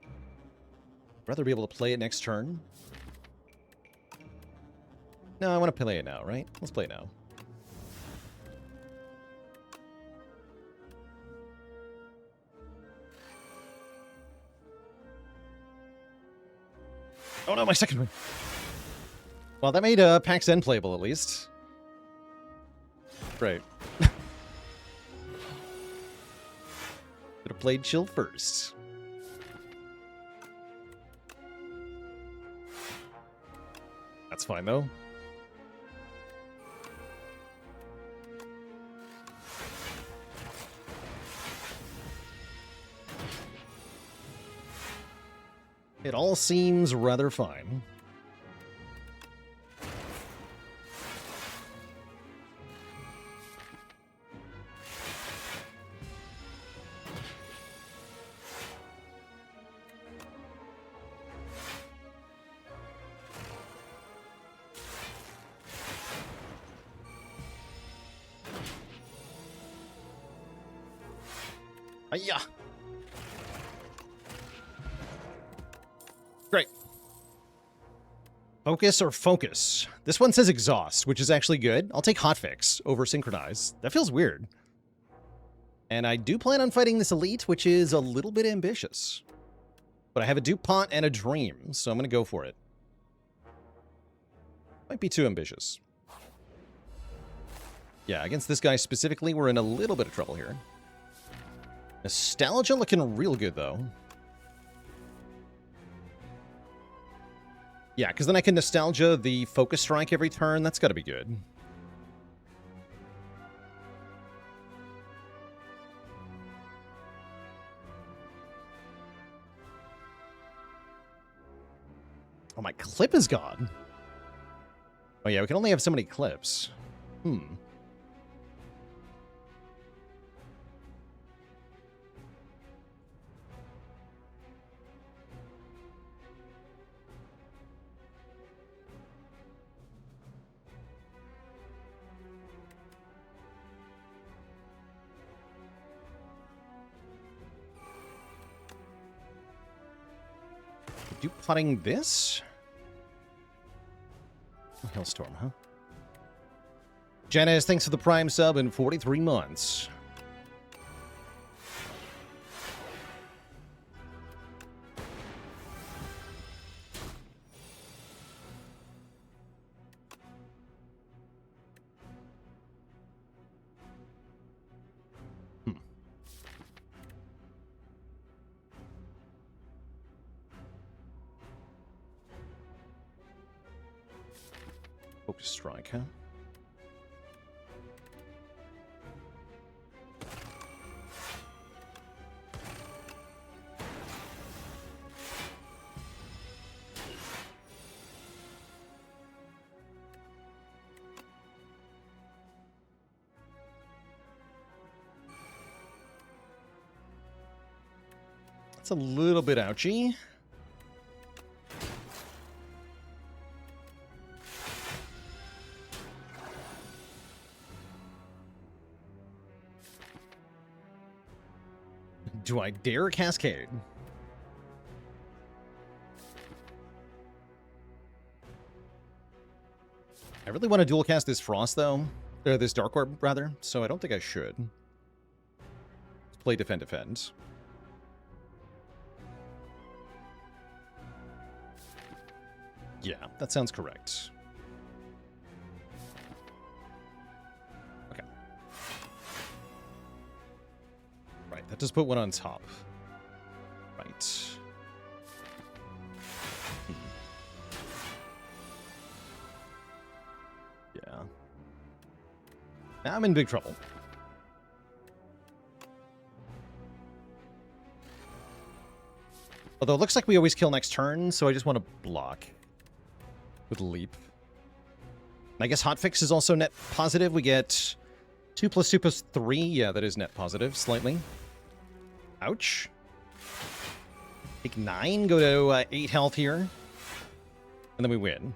I'd rather be able to play it next turn. No, I want to play it now, right? Let's play it now. Oh no, my second one. Well, that made Pax N playable at least. Right. Could have played Chill first. That's fine though. It all seems rather fine. Hiya! Great. Focus or focus? This one says exhaust, which is actually good. I'll take hotfix over synchronize. That feels weird. And I do plan on fighting this elite, which is a little bit ambitious. But I have a DuPont and a dream, so I'm going to go for it. Might be too ambitious. Yeah, against this guy specifically, we're in a little bit of trouble here. Nostalgia looking real good, though. Yeah, because then I can Nostalgia the Focus Strike every turn. That's got to be good. Oh, my clip is gone. Oh, yeah, we can only have so many clips. Plotting this? Hailstorm, huh? Janice, thanks for the Prime sub in 43 months. Focus Strike, huh? That's a little bit ouchy. Do I dare Cascade? I really want to dual cast this Frost, though. Or this Dark Orb, rather, so I don't think I should. Let's play Defend, Defend. Yeah, that sounds correct. Okay. Right, that does put one on top. Right. Yeah. Now I'm in big trouble. Although it looks like we always kill next turn, so I just want to block with Leap. And I guess Hotfix is also net positive. We get 2 + 2 + 3. Yeah, that is net positive, slightly. Ouch. Take 9, go to 8 health here. And then we win.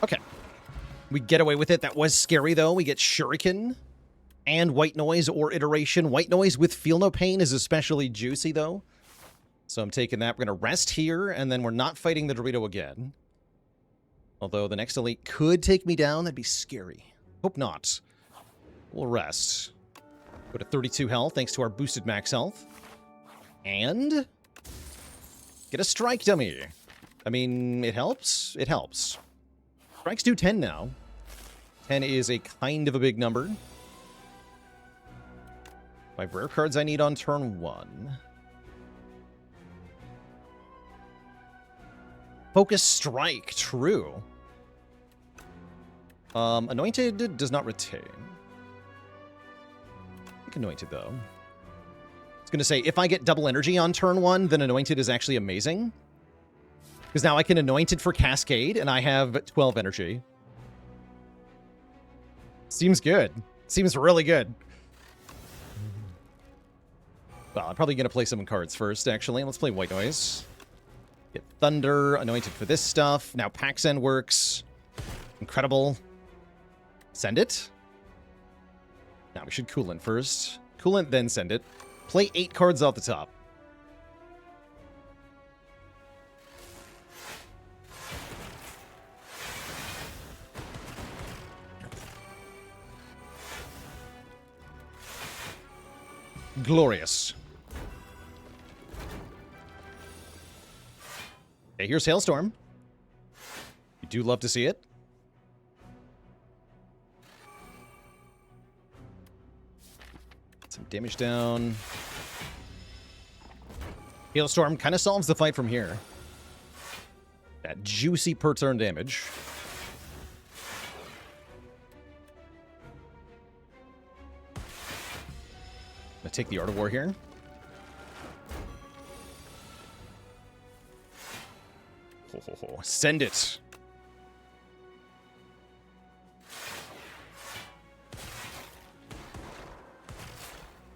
Okay. We get away with it. That was scary, though. We get Shuriken and White Noise or Iteration. White Noise with Feel No Pain is especially juicy, though. So I'm taking that. We're going to rest here, and then we're not fighting the Dorito again. Although the next elite could take me down. That'd be scary. Hope not. We'll rest. Go to 32 health, thanks to our boosted max health. And get a strike dummy. I mean, it helps. It helps. Strikes do 10 now. 10 is a kind of a big number. 5 rare cards I need on turn 1. Focus Strike, true. Anointed does not retain. I think Anointed, though. I was going to say, if I get double energy on turn 1, then Anointed is actually amazing. Because now I can Anointed for Cascade, and I have 12 energy. Seems good. Seems really good. Well, I'm probably going to play some cards first, actually. Let's play White Noise. Get Thunder, Anointed for this stuff. Now Paxen works. Incredible. Send it. Now we should Coolant first. Coolant, then send it. Play 8 cards off the top. Glorious. Okay, here's Hailstorm. You do love to see it. It's some damage down. Hailstorm kind of solves the fight from here. That juicy per turn damage. I'm gonna take the Art of War here. Send it.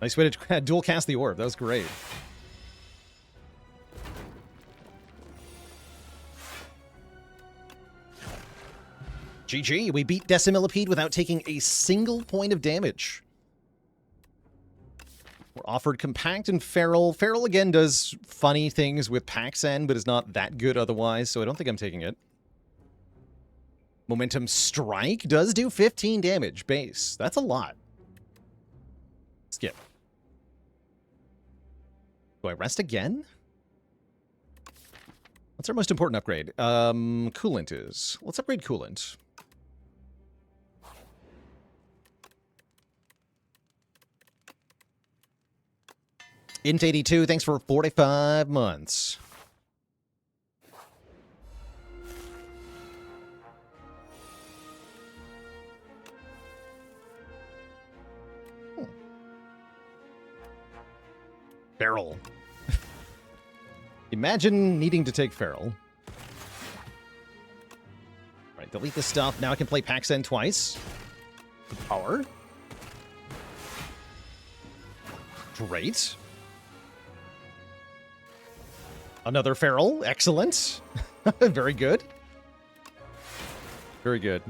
Nice way to dual cast the orb. That was great. GG, we beat Decimillipede without taking a single point of damage. We're offered Compact and Feral. Feral, again, does funny things with Paxen, but is not that good otherwise, so I don't think I'm taking it. Momentum Strike does do 15 damage base. That's a lot. Skip. Do I rest again? What's our most important upgrade? Coolant is. Let's upgrade Coolant. Int82, thanks for 45 months. Feral. Imagine needing to take Feral. Right, delete this stuff. Now I can play Paxen twice. The power. Great. Another Feral. Excellent. Very good. Very good.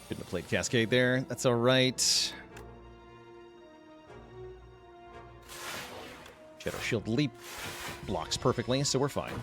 Couldn't have played Cascade there. That's all right. Shadow Shield Leap blocks perfectly, so we're fine.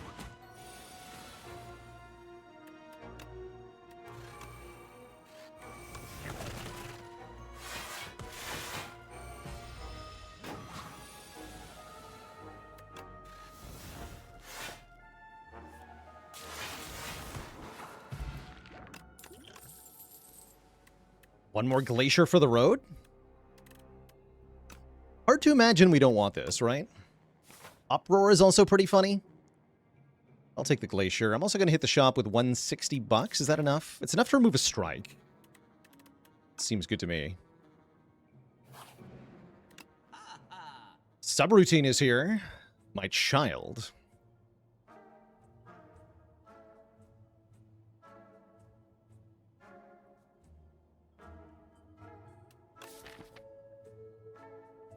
One more Glacier for the road? Hard to imagine we don't want this, right? Uproar is also pretty funny. I'll take the Glacier. I'm also going to hit the shop with 160 bucks. Is that enough? It's enough to remove a strike. Seems good to me. Subroutine is here. My child.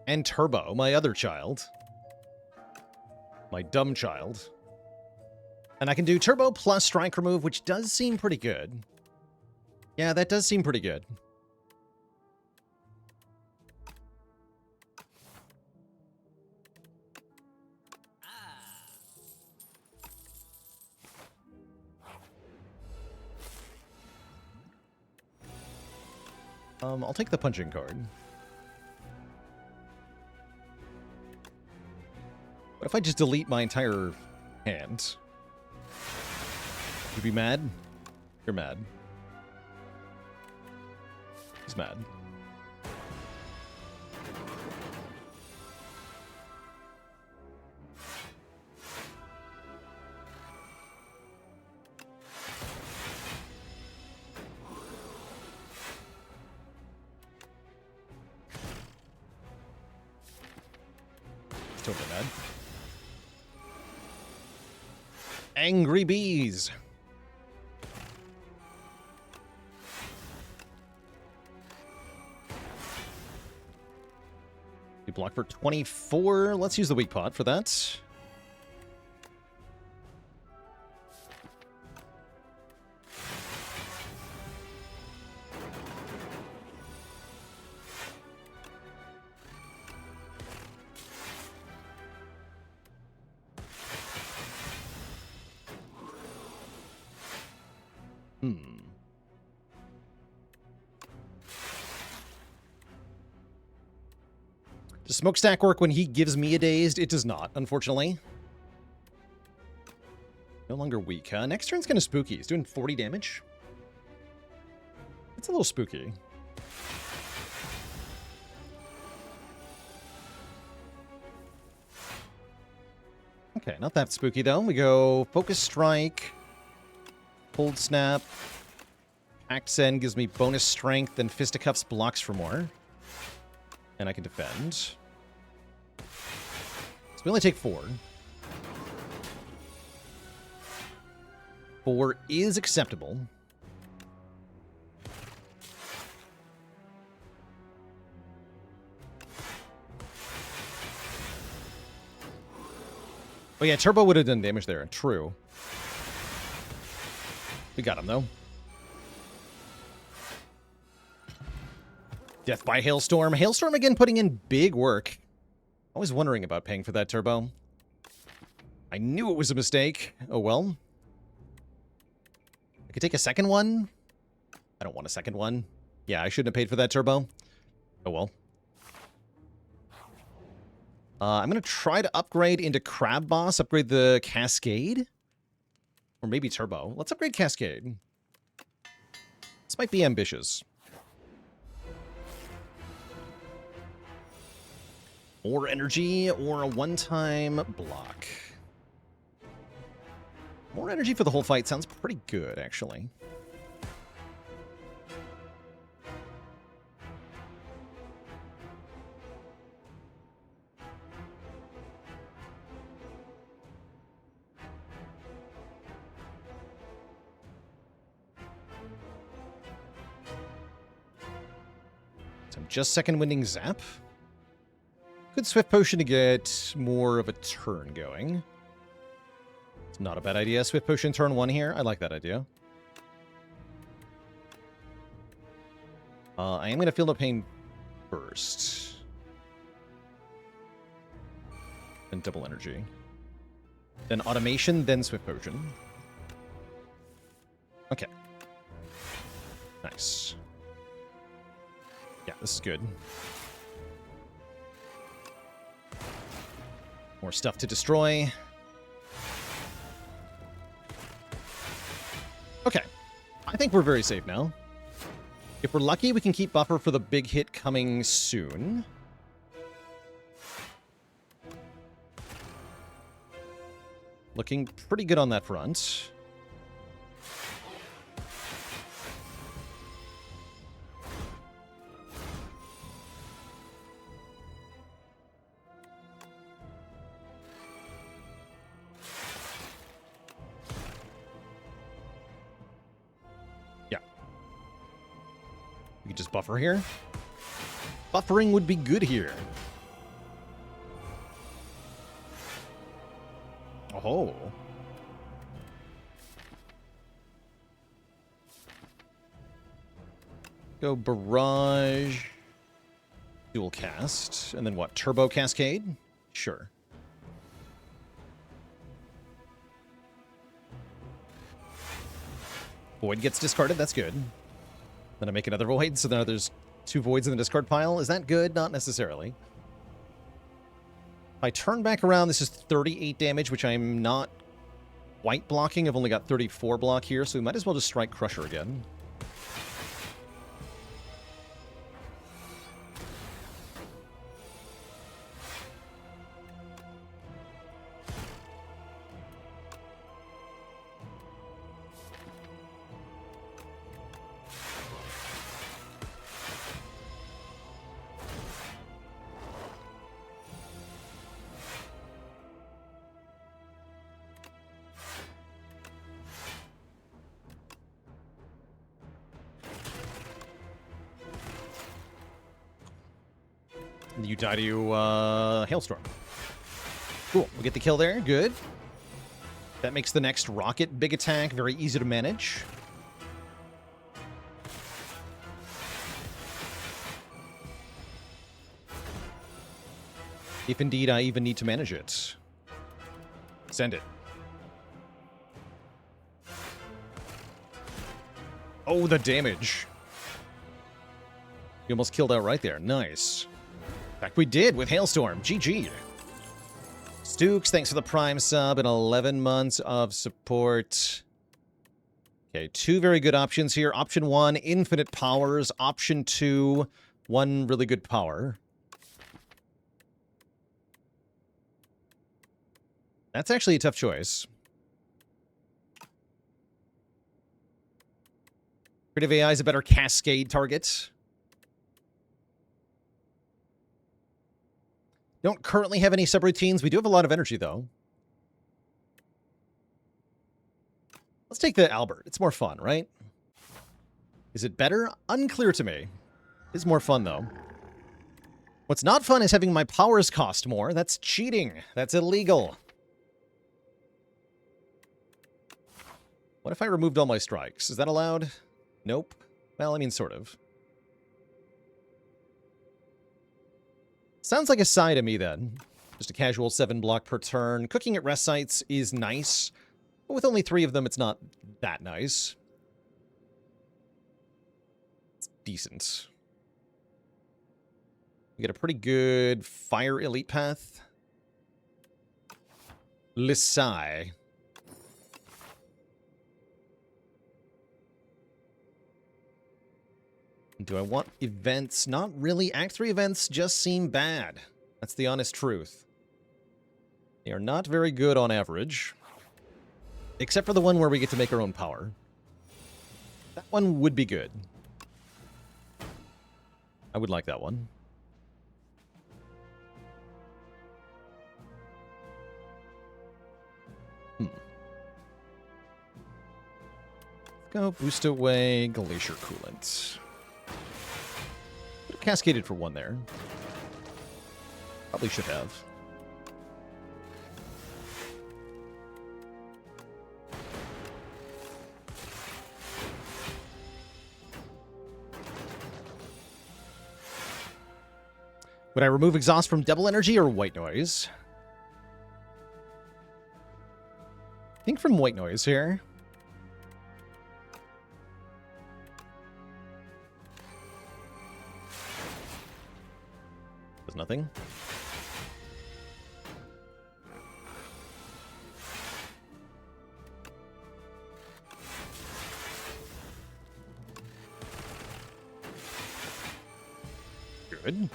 And Turbo, my other child. My dumb child. And I can do Turbo plus Strike Remove, which does seem pretty good. Yeah, that does seem pretty good. I'll take the punching card. What if I just delete my entire hand? You be mad? You're mad. He's mad. He's totally mad. Angry Bees. You block for 24. Let's use the weak pot for that. Does Smokestack work when he gives me a dazed? It does not, unfortunately. No longer weak, huh? Next turn's kind of spooky. He's doing 40 damage. It's a little spooky. Okay, not that spooky, though. We go Focus Strike, Cold Snap, Pact Send gives me bonus strength, and Fisticuffs blocks for more. And I can defend. So we only take 4. 4 is acceptable. Oh yeah, Turbo would have done damage there. True. We got him, though. Death by Hailstorm. Hailstorm again putting in big work. Always wondering about paying for that Turbo. I knew it was a mistake. Oh well. I could take a second one. I don't want a second one. Yeah, I shouldn't have paid for that Turbo. Oh well. I'm going to try to upgrade into Crab Boss, upgrade the Cascade. Or maybe Turbo. Let's upgrade Cascade. This might be ambitious. More energy or a one-time block. More energy for the whole fight sounds pretty good, actually. Just second winding Zap. Good Swift Potion to get more of a turn going. It's not a bad idea. Swift Potion turn 1 here. I like that idea. I am going to feel the pain first. Then double energy. Then automation, then Swift Potion. Okay. Nice. Yeah, this is good. More stuff to destroy. Okay. I think we're very safe now. If we're lucky, we can keep buffer for the big hit coming soon. Looking pretty good on that front. We could just buffer here. Buffering would be good here. Oh. Go Barrage. Dual Cast. And then what? Turbo Cascade? Sure. Void gets discarded. That's good. Then I make another Void, so now there's 2 Voids in the discard pile. Is that good? Not necessarily. If I turn back around, this is 38 damage, which I'm not quite blocking. I've only got 34 block here, so we might as well just strike Crusher again. You die to Hailstorm. Cool. We get the kill there. Good. That makes the next rocket big attack very easy to manage. If indeed I even need to manage it. Send it. Oh, the damage. You almost killed out right there. Nice. In fact, we did with Hailstorm. GG. Stooks, thanks for the Prime sub and 11 months of support. Okay, 2 very good options here. Option 1, infinite powers. Option 2, 1 really good power. That's actually a tough choice. Creative AI is a better cascade target. Don't currently have any subroutines. We do have a lot of energy, though. Let's take the Albert. It's more fun, right? Is it better? Unclear to me. It's more fun, though. What's not fun is having my powers cost more. That's cheating. That's illegal. What if I removed all my strikes? Is that allowed? Nope. Well, I mean, sort of. Sounds like a sigh to me, then. Just a casual 7 block per turn. Cooking at rest sites is nice, but with only 3 of them, it's not that nice. It's decent. We get a pretty good fire elite path. Lisai. Do I want events? Not really. Act 3 events just seem bad. That's the honest truth. They are not very good on average. Except for the one where we get to make our own power. That one would be good. I would like that one. Go boost away Glacier Coolant. Cascaded for 1 there. Probably should have. Would I remove exhaust from double energy or white noise? I think from white noise here. Nothing. Good.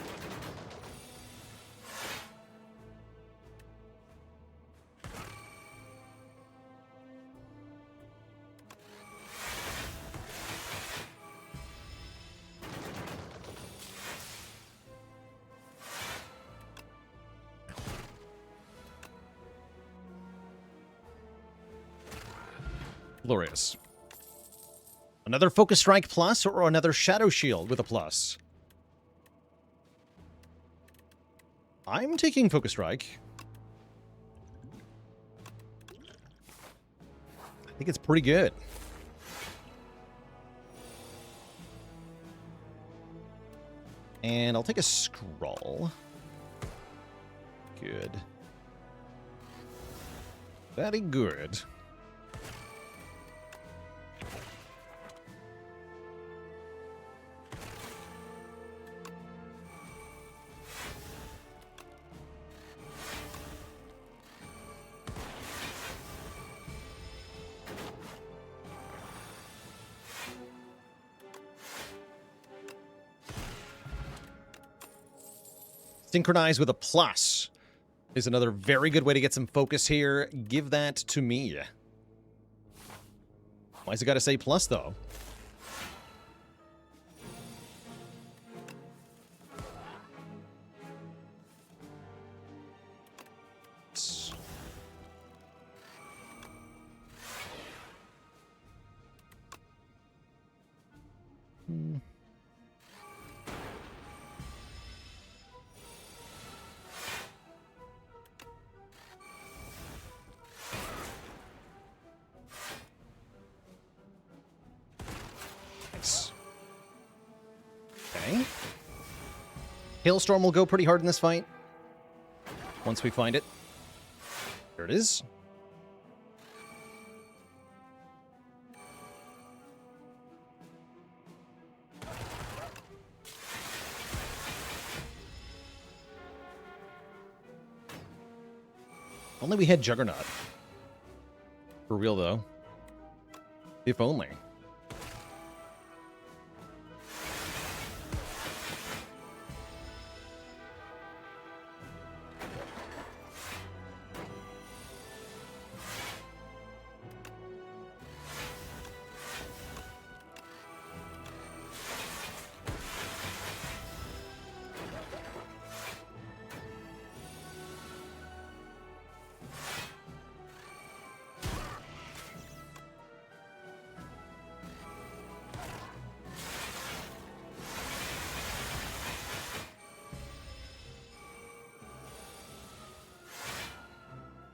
Glorious. Another Focus Strike plus or another Shadow Shield with a plus? I'm taking Focus Strike. I think it's pretty good. And I'll take a Scroll. Good. Very good. Synchronize with a plus is another very good way to get some focus here. Give that to me. Why's it got to say plus, though? Okay. Hailstorm will go pretty hard in this fight. Once we find it. There it is. Only we had Juggernaut. For real, though. If only.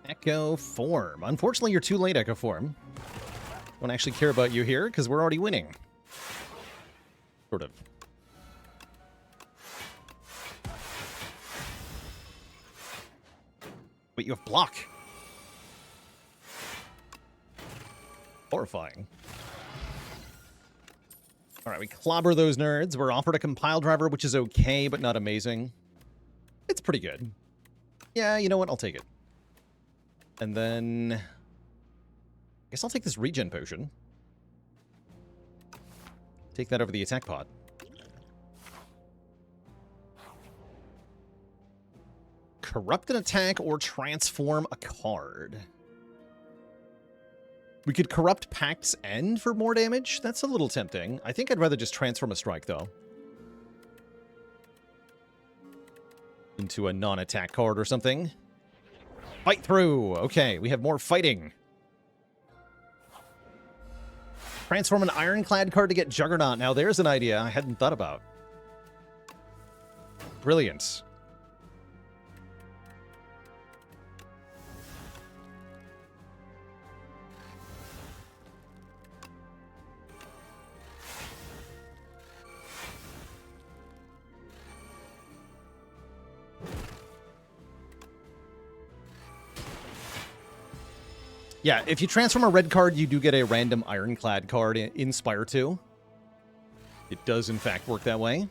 Echo Form. Unfortunately, you're too late, Echo Form. Don't actually care about you here, because we're already winning. Sort of. Wait, you have block. Horrifying. Alright, we clobber those nerds. We're offered a compile driver, which is okay, but not amazing. It's pretty good. Yeah, you know what? I'll take it. And then... I guess I'll take this regen potion. Take that over the attack pod. Corrupt an attack or transform a card. We could corrupt Pact's End for more damage? That's a little tempting. I think I'd rather just transform a strike, though. Into a non-attack card or something. Fight through! Okay, we have more fighting. Transform an Ironclad card to get Juggernaut. Now there's an idea I hadn't thought about. Brilliant. Yeah, if you transform a red card, you do get a random Ironclad card in Spire 2. It does, in fact, work that way.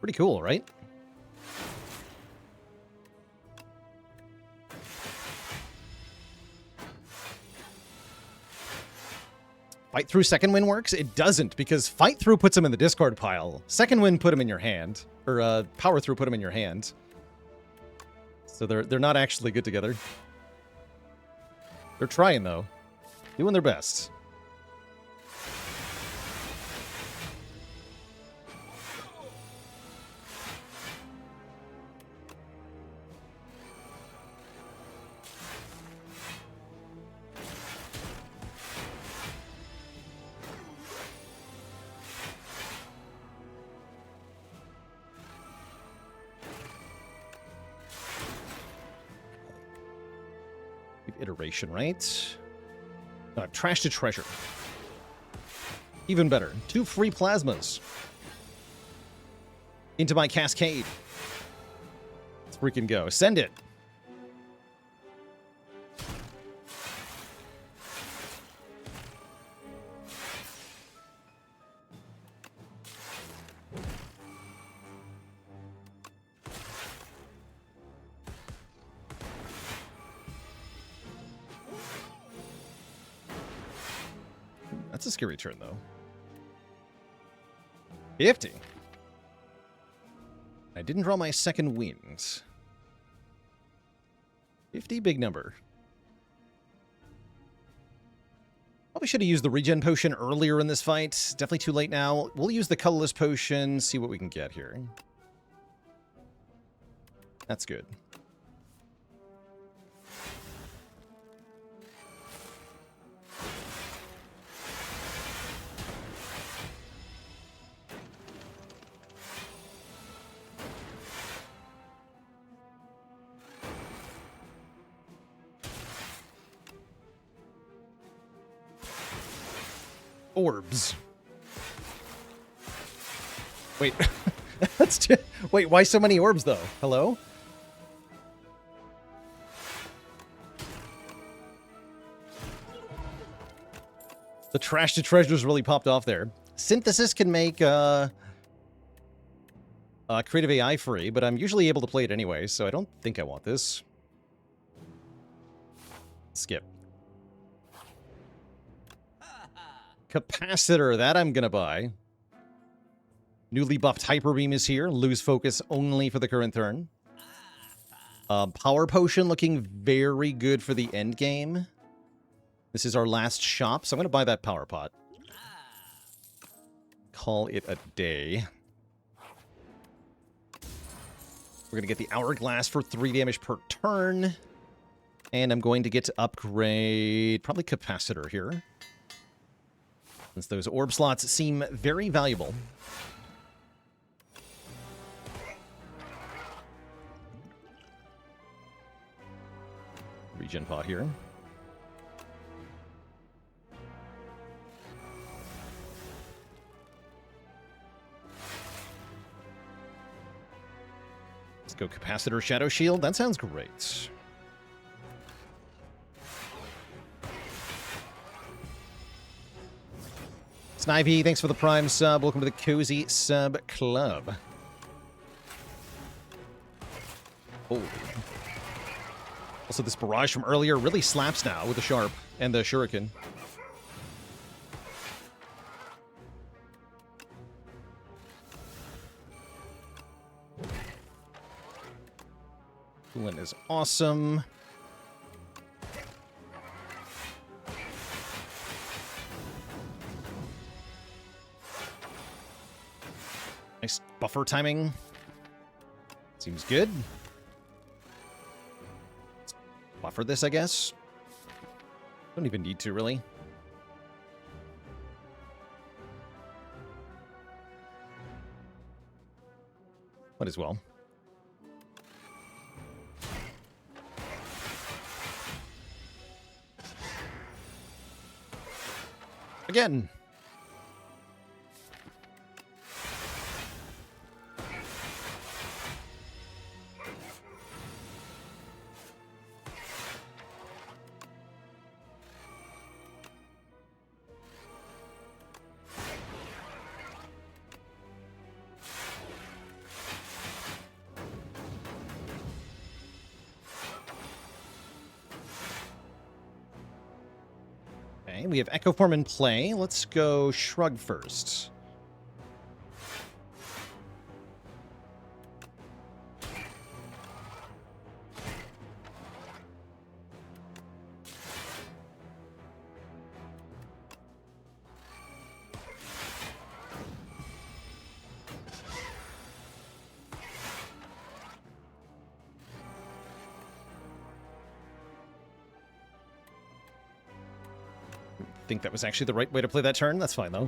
Pretty cool, right? Fight Through Second Wind works? It doesn't, because Fight Through puts him in the discard pile. Second Wind put him in your hand. Or Power Through put him in your hand. So they're not actually good together. They're trying, though. Doing their best. Iteration, right? Trash to treasure. Even better. 2 free plasmas. Into my cascade. Let's freaking go. Send it. That's a scary turn, though. 50. I didn't draw my second wind. 50, big number. Probably should have used the regen potion earlier in this fight. Definitely too late now. We'll use the colorless potion, see what we can get here. That's good. Orbs. Wait. That's just, wait, why so many orbs, though? Hello? The trash to treasures really popped off there. Synthesis can make creative AI free, but I'm usually able to play it anyway, so I don't think I want this. Skip. Capacitor, that I'm gonna buy. Newly buffed Hyper Beam is here. Lose focus only for the current turn. Power Potion looking very good for the end game. This is our last shop, so I'm gonna buy that Power Pot. Call it a day. We're gonna get the Hourglass for 3 damage per turn. And I'm going to get to upgrade probably Capacitor here, since those orb slots seem very valuable. Regen Paw here. Let's go Capacitor, Shadow Shield. That sounds great. Snivy, thanks for the Prime sub. Welcome to the Cozy Sub Club. Holy. Also, this barrage from earlier really slaps now with the Sharp and the Shuriken. Coolant is awesome. Nice buffer timing. Seems good. Let's buffer this, I guess. Don't even need to, really. Might as well. Again. Okay, we have Echo Form in play. Let's go Shrug first. I think that was actually the right way to play that turn. That's fine, though.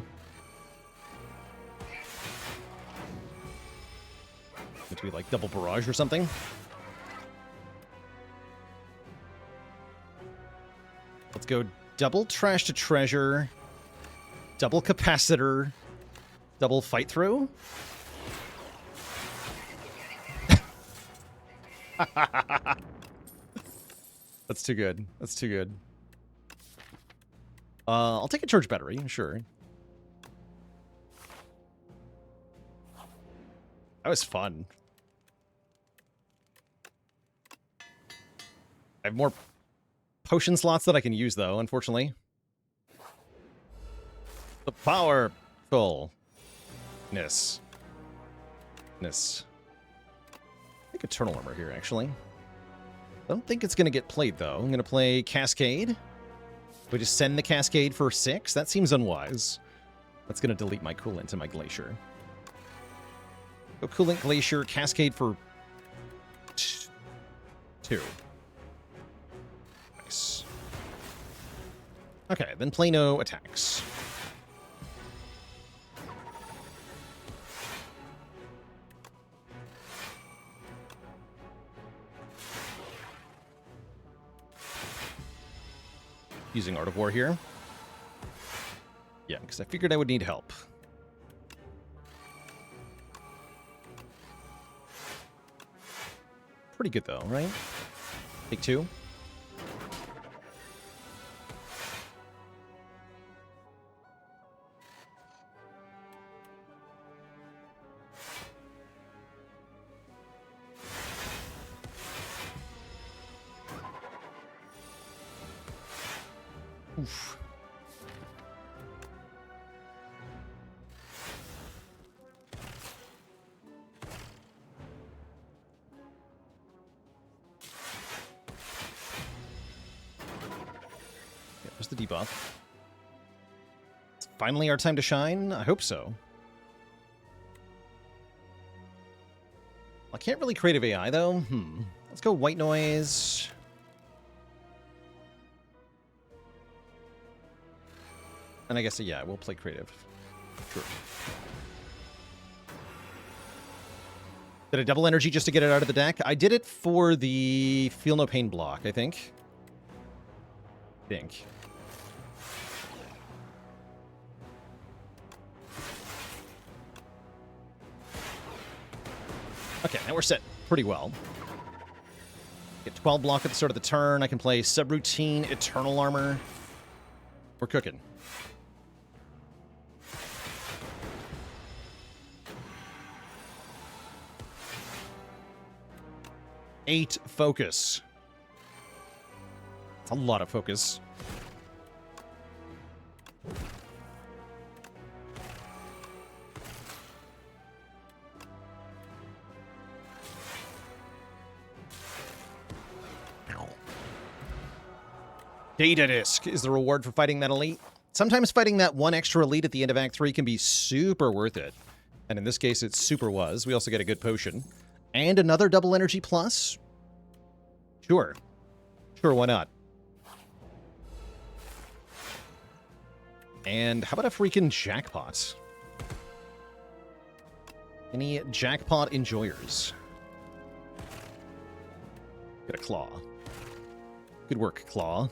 Would we like double barrage or something? Let's go double trash to treasure, double capacitor, double fight through. That's too good. That's too good. I'll take a charge battery, sure. That was fun. I have more potion slots that I can use, though, unfortunately. The powerfulness. Take Eternal Armor here, actually. I don't think it's going to get played, though. I'm going to play Cascade. We just send the Cascade for 6? That seems unwise. That's going to delete my Coolant and my Glacier. Go Coolant, Glacier, Cascade for 2. Nice. Okay, then play no attacks. Using Art of War here. Yeah, because I figured I would need help. Pretty good, though, right? Take 2. Oof. There's the debuff. It's finally our time to shine? I hope so. I can't really creative AI, though. Let's go white noise. And I guess, yeah, we'll play creative. Sure. Did I double energy just to get it out of the deck? I did it for the Feel No Pain block, I think. Okay, now we're set pretty well. Get 12 block at the start of the turn. I can play Subroutine, Eternal Armor. We're cooking. Eight focus. That's a lot of focus. Data Disc is the reward for fighting that elite. Sometimes fighting that one extra elite at the end of Act 3 can be super worth it. And in this case, it super was. We also get a good potion. And another double energy plus? Sure. Sure, why not? And how about a freaking jackpot? Any jackpot enjoyers? Get a claw. Good work, claw.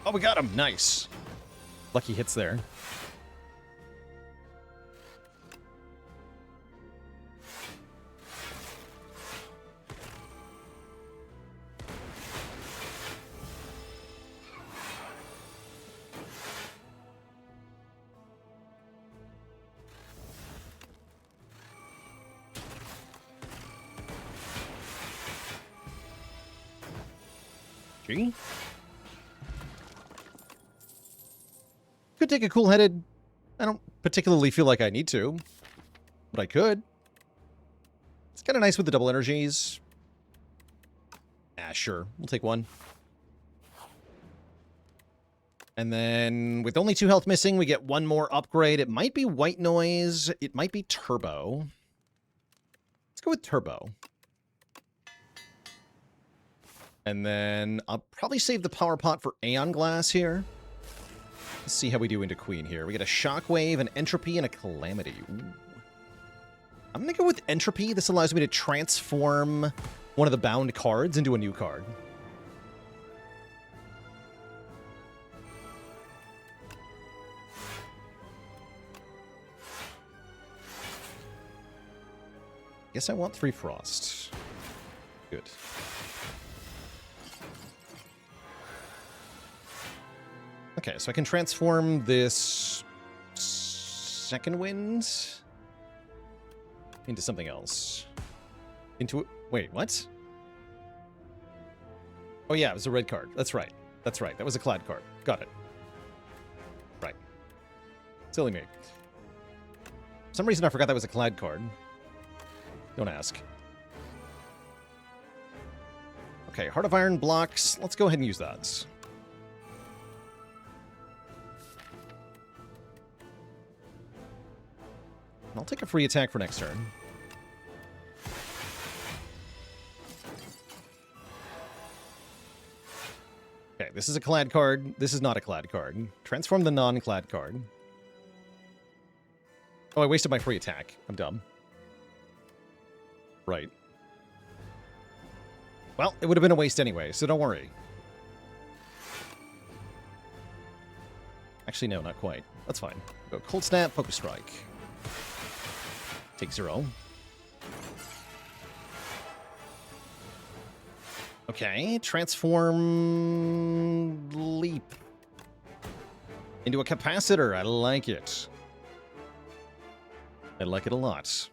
Oh, we got him. Nice. Lucky hits there. Gee. Could take a cool-headed. I don't particularly feel like I need to, but I could. It's kind of nice with the double energies. Ah, sure. We'll take one. And then with only 2 health missing, we get one more upgrade. It might be white noise. It might be turbo. Let's go with turbo. And then I'll probably save the power pot for Aeon Glass here. Let's see how we do into Queen here. We get a Shockwave, an Entropy, and a Calamity. Ooh. I'm going to go with Entropy. This allows me to transform one of the bound cards into a new card. Guess I want 3 Frost. Good. Okay, so I can transform this Second Wind into something else. Into... Wait, what? Oh yeah, it was a red card. That's right. That's right. That was a Clad card. Got it. Right. Silly me. For some reason I forgot that was a Clad card. Don't ask. Okay, Heart of Iron blocks. Let's go ahead and use that. I'll take a free attack for next turn. Okay, this is a Clad card. This is not a Clad card. Transform the non-Clad card. Oh, I wasted my free attack. I'm dumb. Right. Well, it would have been a waste anyway, so don't worry. Actually, no, not quite. That's fine. Go Cold Snap, Focus Strike. Take 0. Okay, transform Leap into a capacitor. I like it. I like it a lot.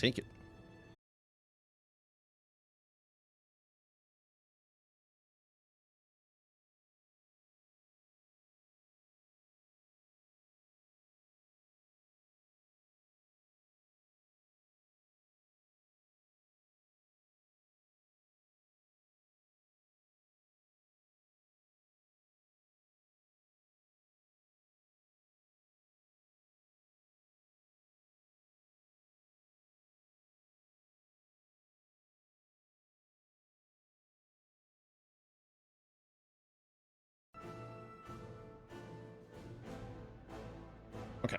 take it. Okay.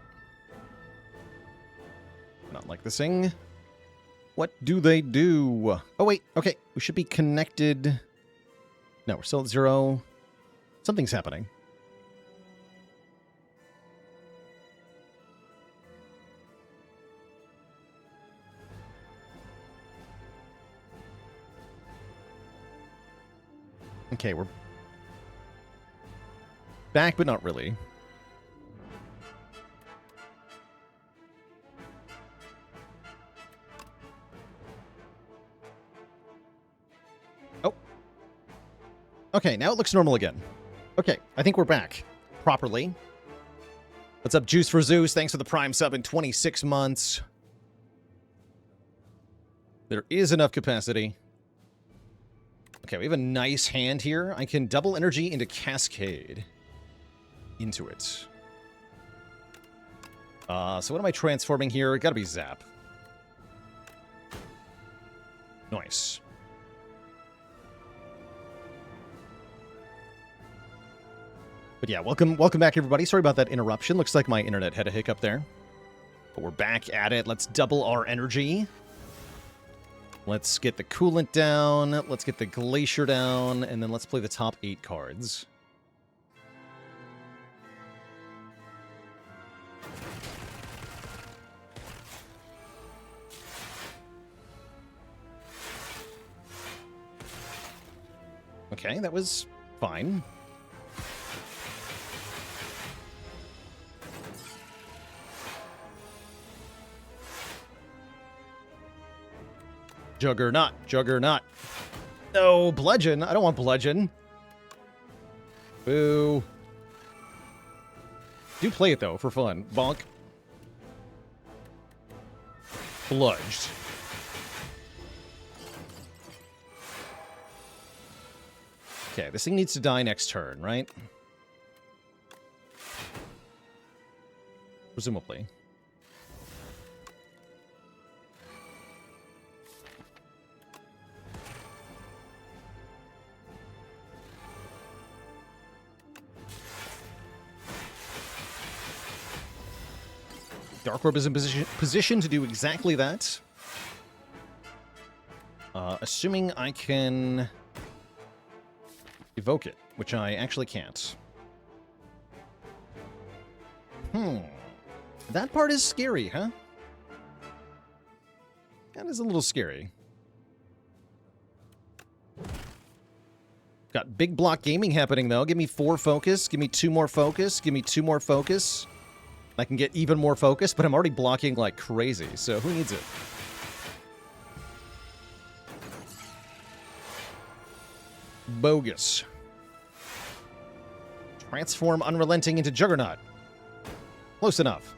Not like this thing. What do they do? Oh, wait. Okay. We should be connected. No, we're still at 0. Something's happening. Okay, we're back, but not really. Oh. Okay, now it looks normal again. Okay, I think we're back properly. What's up, Juice for Zeus? Thanks for the Prime sub in 26 months. There is enough capacity. Okay, we have a nice hand here. I can double energy into Cascade. Into it. So what am I transforming here? Gotta be Zap. Nice. But yeah, welcome back, everybody. Sorry about that interruption. Looks like my internet had a hiccup there. But we're back at it. Let's double our energy. Let's get the Coolant down. Let's get the Glacier down. And then let's play the top 8 cards. Okay, that was fine. Juggernaut. Juggernaut. No, Bludgeon. I don't want Bludgeon. Boo. Do play it, though, for fun. Bonk. Bludged. Okay, this thing needs to die next turn, right? Presumably. Dark Orb is in position to do exactly that. Assuming I can evoke it, which I actually can't. That part is scary, huh? That is a little scary. Got big block gaming happening, though. Give me 4 focus. Give me 2 more focus. Give me 2 more focus. I can get even more focus, but I'm already blocking like crazy, so who needs it? Bogus. Transform Unrelenting into Juggernaut. Close enough.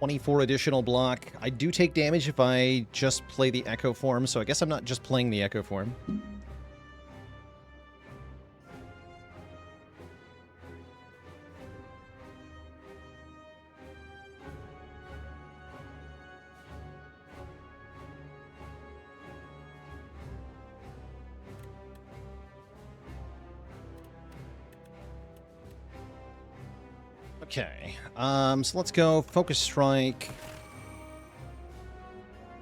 .24 additional block. I do take damage if I just play the Echo form, so I guess I'm not just playing the Echo form. Okay, so let's go Focus Strike.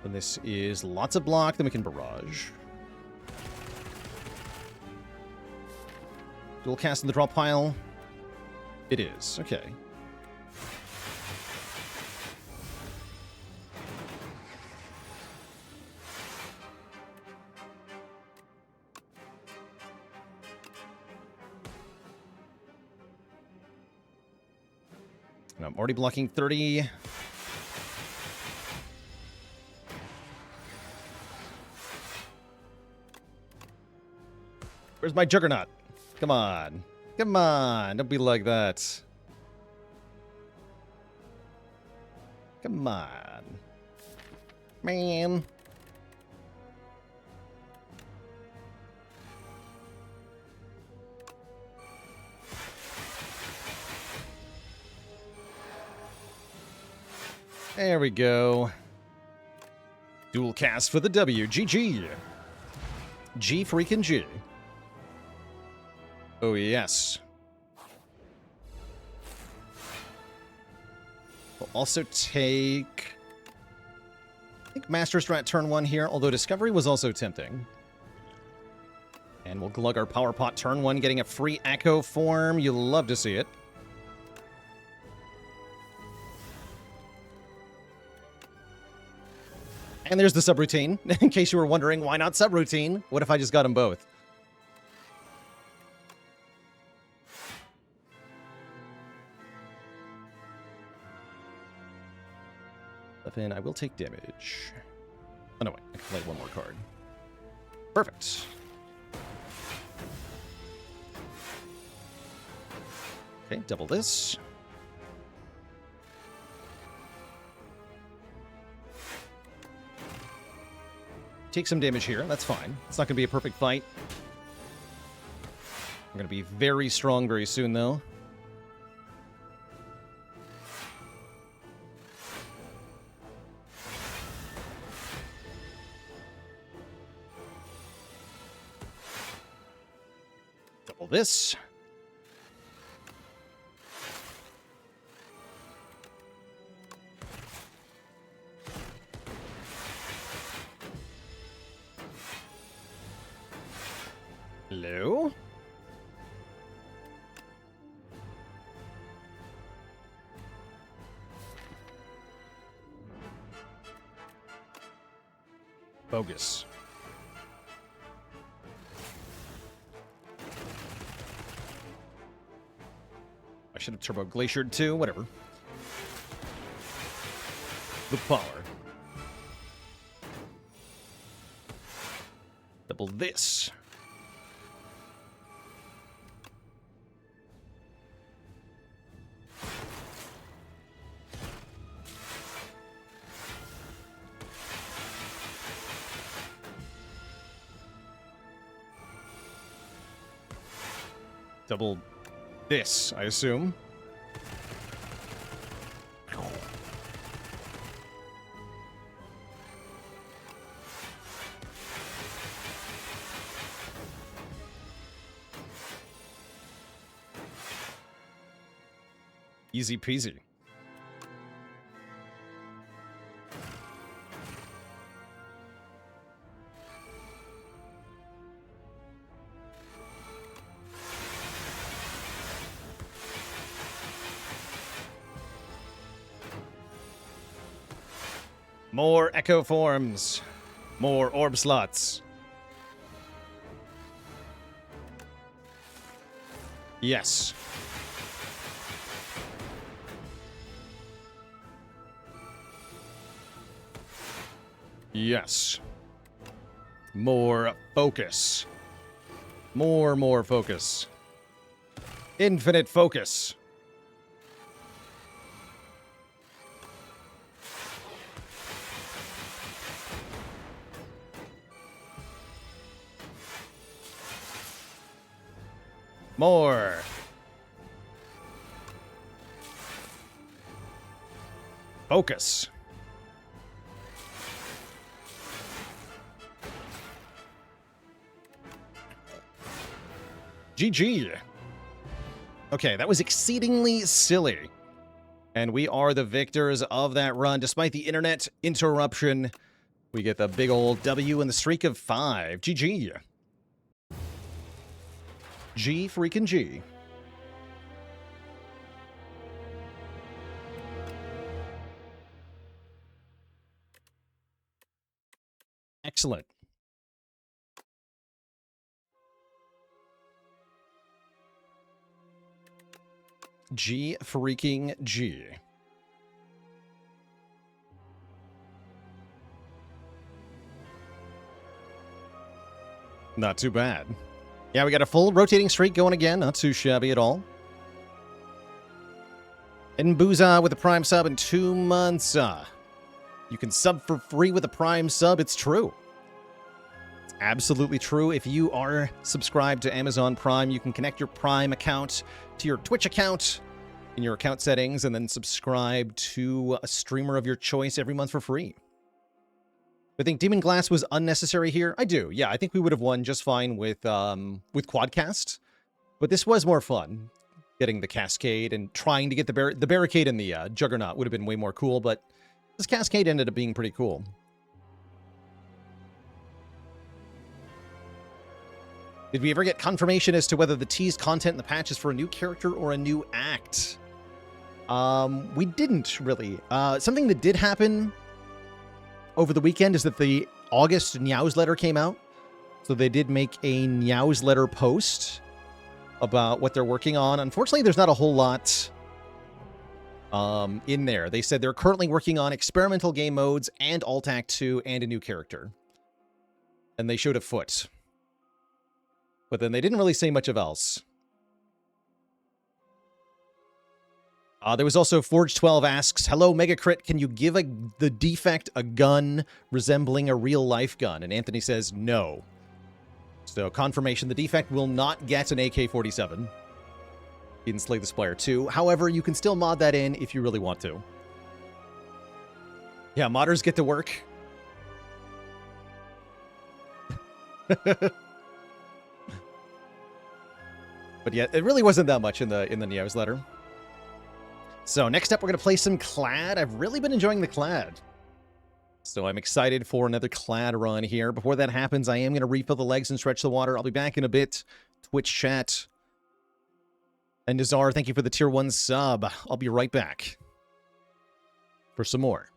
And this is lots of block, then we can Barrage. Dual cast in the draw pile. It is. Okay. And I'm already blocking 30. Where's my Juggernaut? Come on. Come on. Don't be like that. Come on. Man. There we go. Dual cast for the W. GG. G freaking G. Oh, yes. We'll also take... I think Master Strat turn 1 here, although Discovery was also tempting. And we'll glug our Power Pot turn 1, getting a free Echo form. You'll love to see it. And there's the subroutine. In case you were wondering, why not subroutine? What if I just got them both? Then I will take damage. Oh, no, wait. I can play one more card. Perfect. Okay, double this. Take some damage here. That's fine. It's not going to be a perfect fight. I'm going to be very strong very soon, though. Double this. Hello? Bogus. I should have Turbo Glaciered too, whatever. The power. Double this. Double this, I assume. Easy peasy. More Echo forms. More orb slots. Yes. Yes. More focus. More focus. Infinite focus. More. Focus. GG. Okay, that was exceedingly silly. And we are the victors of that run. Despite the internet interruption, we get the big old W and the streak of 5. GG. G freaking G. Excellent. G freaking G. Not too bad. Yeah, we got a full rotating streak going again. Not too shabby at all. And Booza with a Prime sub in 2 months. You can sub for free with a Prime sub. It's true. It's absolutely true. If you are subscribed to Amazon Prime, you can connect your Prime account to your Twitch account in your account settings and then subscribe to a streamer of your choice every month for free. I think Demon Glass was unnecessary here. I do. Yeah, I think we would have won just fine with Quadcast. But this was more fun. Getting the Cascade and trying to get the Barricade and the Juggernaut would have been way more cool, but this Cascade ended up being pretty cool. Did we ever get confirmation as to whether the teased content in the patch is for a new character or a new act? We didn't, really. Something that did happen over the weekend is that the August newsletter came out. So they did make a newsletter post about what they're working on. Unfortunately, there's not a whole lot in there. They said they're currently working on experimental game modes and Alt Act 2 and a new character. And they showed a foot. But then they didn't really say much of else. There was also Forge12 asks, hello, Megacrit, can you give the Defect a gun resembling a real-life gun? And Anthony says no. So, confirmation, the Defect will not get an AK-47 in Slay the Spire 2. However, you can still mod that in if you really want to. Yeah, modders get to work. But yeah, it really wasn't that much in the newsletter. So next up, we're going to play some Clad. I've really been enjoying the Clad. So I'm excited for another Clad run here. Before that happens, I am going to refill the legs and stretch the water. I'll be back in a bit. Twitch chat. And Nazar, thank you for the tier 1 sub. I'll be right back for some more.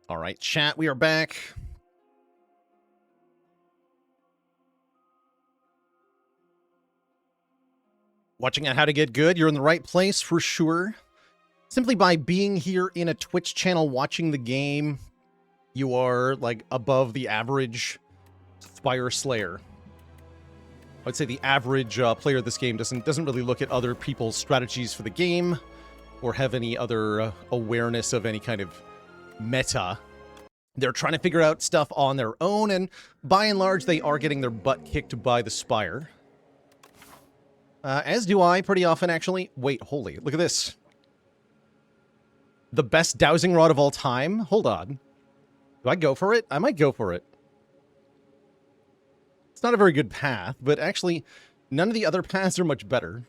All right, chat, we are back. Watching on How to Get Good, you're in the right place for sure. Simply by being here in a Twitch channel watching the game, you are, like, above the average Spire Slayer. I'd say the average player of this game doesn't really look at other people's strategies for the game or have any other awareness of any kind of meta. They're trying to figure out stuff on their own, and by and large, they are getting their butt kicked by the Spire. As do I, pretty often, actually. Wait, holy, look at this. The best dowsing rod of all time? Hold on. Do I go for it? I might go for it. It's not a very good path, but actually, none of the other paths are much better.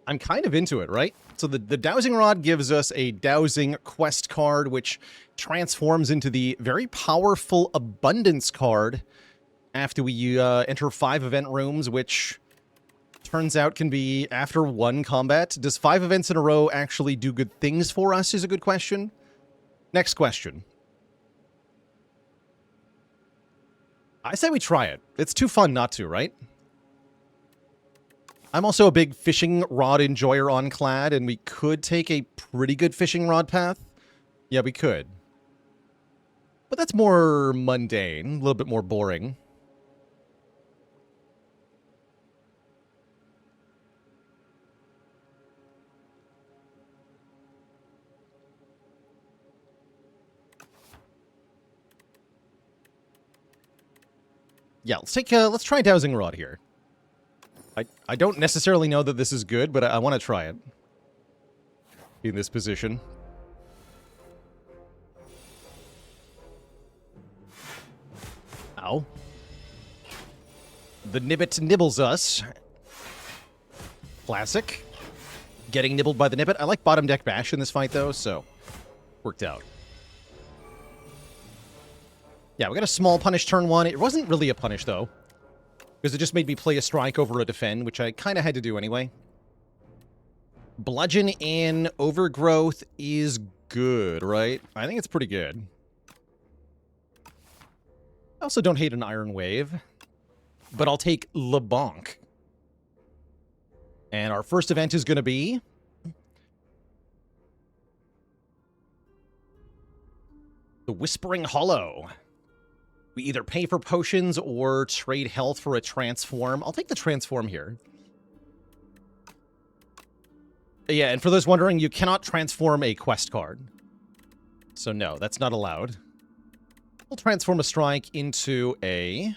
I'm kind of into it, right? So the dowsing rod gives us a dowsing quest card, which transforms into the very powerful abundance card after we enter 5 event rooms, which turns out can be after 1 combat. Does 5 events in a row actually do good things for us is a good question. Next question. I say we try it. It's too fun not to, right? I'm also a big fishing rod enjoyer on Clad, and we could take a pretty good fishing rod path. Yeah, we could. But that's more mundane, a little bit more boring. Yeah, let's try dowsing rod here. I don't necessarily know that this is good, but I want to try it. In this position. Ow. The Nibbit nibbles us. Classic. Getting nibbled by the Nibbit. I like bottom deck bash in this fight, though, so worked out. Yeah, we got a small punish turn 1. It wasn't really a punish, though, because it just made me play a strike over a defend, which I kind of had to do anyway. Bludgeon and Overgrowth is good, right? I think it's pretty good. I also don't hate an Iron Wave, but I'll take LeBonk. And our first event is going to be the Whispering Hollow. We either pay for potions or trade health for a transform. I'll take the transform here. Yeah, and for those wondering, you cannot transform a quest card. So no, that's not allowed. We'll transform a strike into a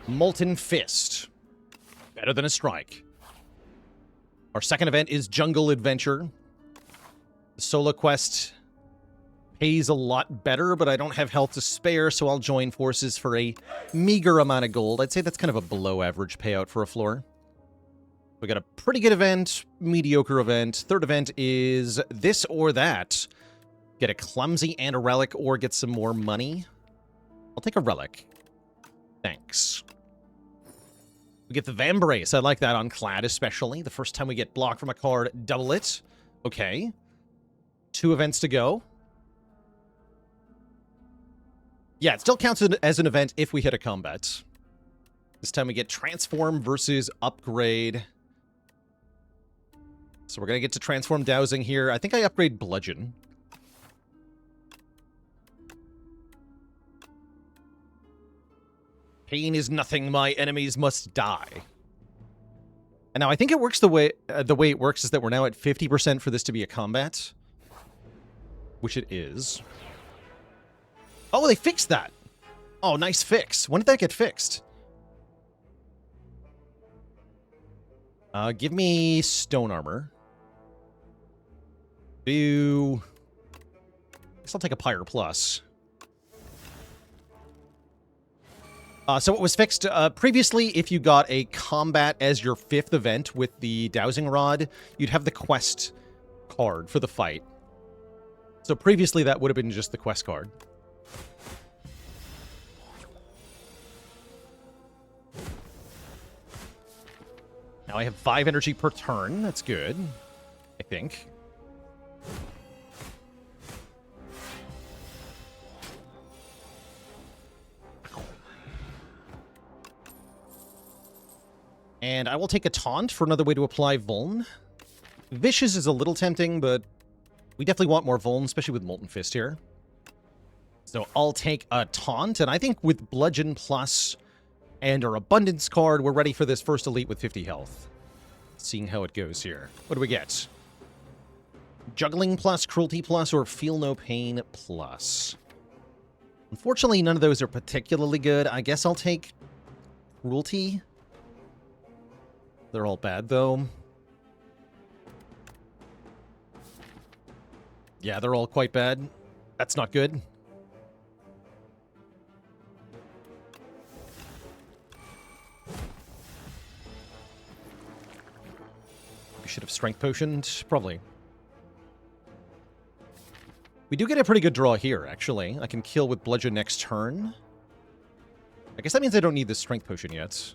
Molten Fist. Better than a strike. Our second event is Jungle Adventure. The solo quest pays a lot better, but I don't have health to spare, so I'll join forces for a meager amount of gold. I'd say that's kind of a below-average payout for a floor. We got a pretty good event, mediocre event. Third event is this or that. Get a Clumsy and a Relic, or get some more money. I'll take a Relic. Thanks. We get the Vambrace. I like that on Clad, especially. The first time we get blocked from a card, double it. Okay. 2 events to go. Yeah, it still counts as an event if we hit a combat. This time we get Transform versus Upgrade. So we're going to get to Transform Dowsing here. I think I upgrade Bludgeon. Pain is nothing, my enemies must die. And now I think it works the way it works is that we're now at 50% for this to be a combat. Which it is. Oh, they fixed that. Oh, nice fix. When did that get fixed? Give me stone armor. I guess I'll take a Pyre Plus. So what was fixed previously, if you got a combat as your 5th event with the dowsing rod, you'd have the quest card for the fight. So previously that would have been just the quest card. Now I have 5 energy per turn. That's good, I think. And I will take a taunt for another way to apply Vuln. Vicious is a little tempting, but we definitely want more Vuln, especially with Molten Fist here. So I'll take a taunt, and I think with Bludgeon Plus and our Abundance card, we're ready for this first elite with 50 health. Seeing how it goes here. What do we get? Juggling Plus, Cruelty Plus, or Feel No Pain Plus. Unfortunately, none of those are particularly good. I guess I'll take Cruelty. They're all bad, though. Yeah, they're all quite bad. That's not good. We should have Strength Potioned, probably. We do get a pretty good draw here, actually. I can kill with Bludgeon next turn. I guess that means I don't need this Strength Potion yet.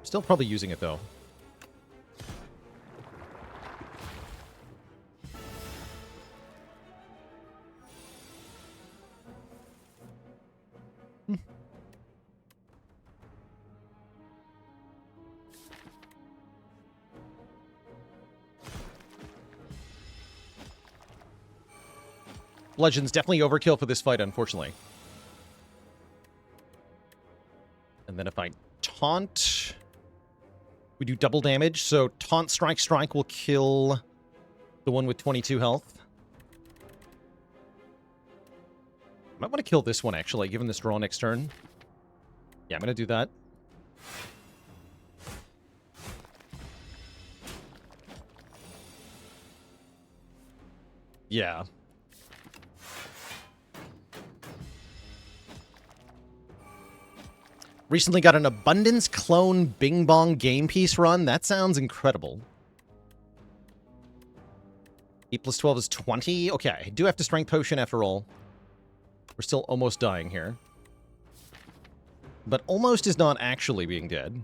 Still probably using it, though. Bludgeon's definitely overkill for this fight, unfortunately. And then if I taunt, we do double damage. So taunt, strike, strike will kill the one with 22 health. I might want to kill this one, actually, given this draw next turn. Yeah, I'm going to do that. Yeah. Recently got an Abundance Clone Bing Bong game piece run. That sounds incredible. 8 plus 12 is 20. Okay, I do have to Strength Potion after all. We're still almost dying here. But almost is not actually being dead.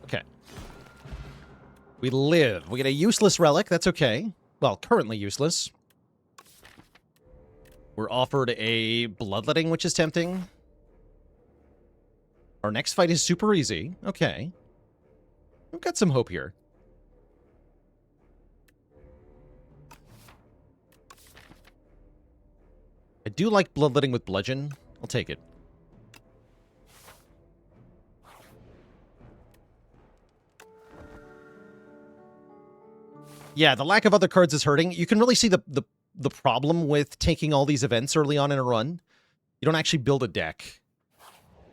Okay. We live. We get a useless relic. That's okay. Well, currently useless. We're offered a Bloodletting, which is tempting. Our next fight is super easy. Okay. We've got some hope here. I do like Bloodletting with Bludgeon. I'll take it. Yeah, the lack of other cards is hurting. You can really see the problem with taking all these events early on in a run. You don't actually build a deck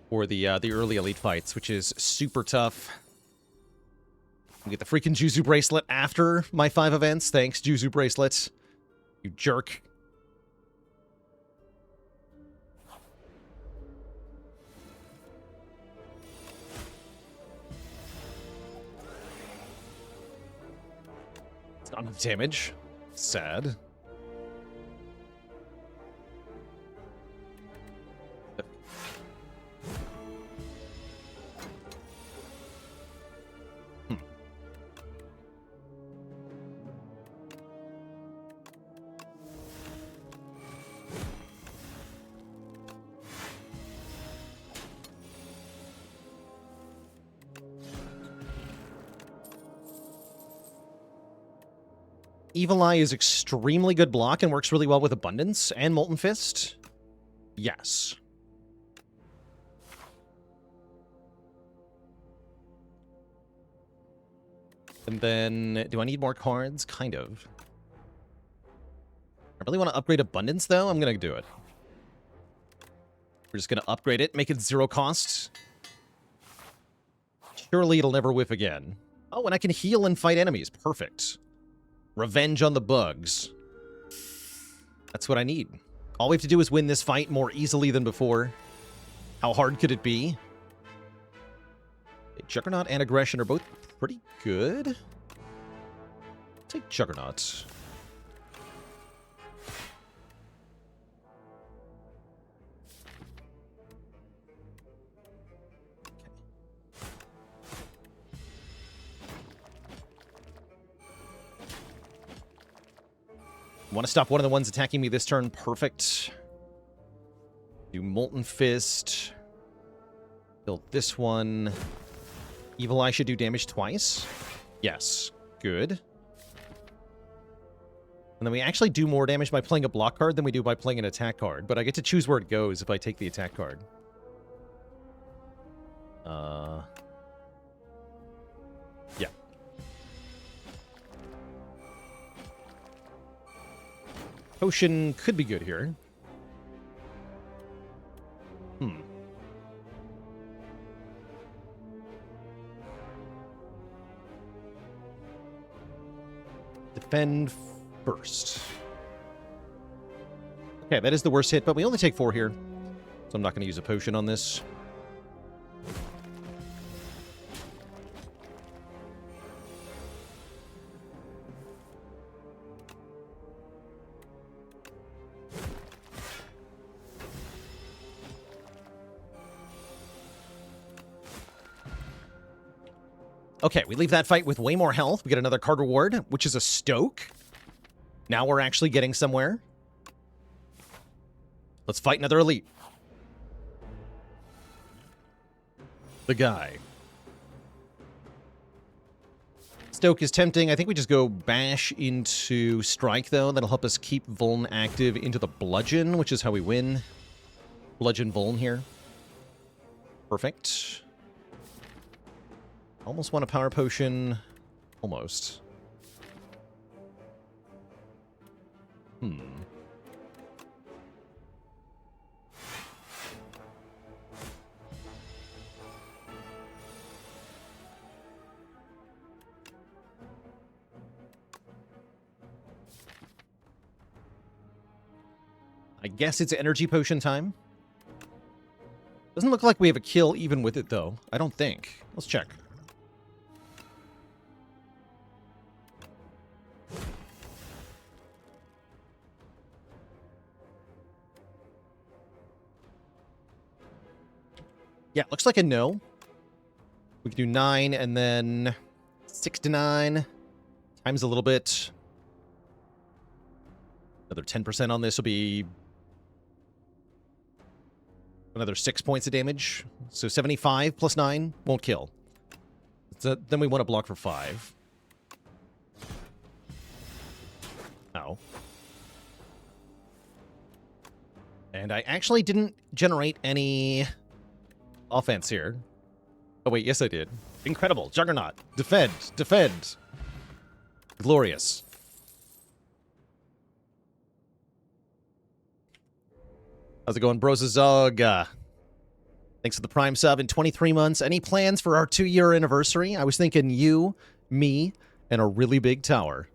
for the early elite fights, which is super tough. I get the freaking Juzu Bracelet after my 5 events. Thanks, Juzu Bracelet. You jerk. It's not enough damage. Sad. Evil Eye is extremely good block and works really well with Abundance and Molten Fist. Yes. And then, do I need more cards? Kind of. I really want to upgrade Abundance, though. I'm going to do it. We're just going to upgrade it, make it 0 cost. Surely it'll never whiff again. Oh, and I can heal and fight enemies. Perfect. Revenge on the bugs. That's what I need. All we have to do is win this fight more easily than before. How hard could it be? Juggernaut and Aggression are both pretty good. Take Juggernaut. Want to stop one of the ones attacking me this turn? Perfect. Do Molten Fist. Kill this one. Evil Eye should do damage twice. Yes. Good. And then we actually do more damage by playing a block card than we do by playing an attack card. But I get to choose where it goes if I take the attack card. Yeah. Potion could be good here. Defend first. Okay, that is the worst hit, but we only take 4 here. So I'm not going to use a potion on this. Okay, we leave that fight with way more health. We get another card reward, which is a Stoke. Now we're actually getting somewhere. Let's fight another elite. The guy. Stoke is tempting. I think we just go bash into Strike, though. That'll help us keep Vuln active into the Bludgeon, which is how we win. Bludgeon Vuln here. Perfect. Almost want a power potion. Almost. I guess it's energy potion time. Doesn't look like we have a kill even with it, though. I don't think. Let's check. Yeah, looks like a no. We can do 9 and then 6 to 9. Times a little bit. Another 10% on this will be another 6 points of damage. So 75 plus 9 won't kill. So then we want to block for 5. Oh. And I actually didn't generate any offense here. Oh wait, yes I did. Incredible. Juggernaut. Defend. Defend. Glorious. How's it going, Brosazog? Thanks for the Prime sub in 23 months. Any plans for our 2-year anniversary? I was thinking you, me, and a really big tower.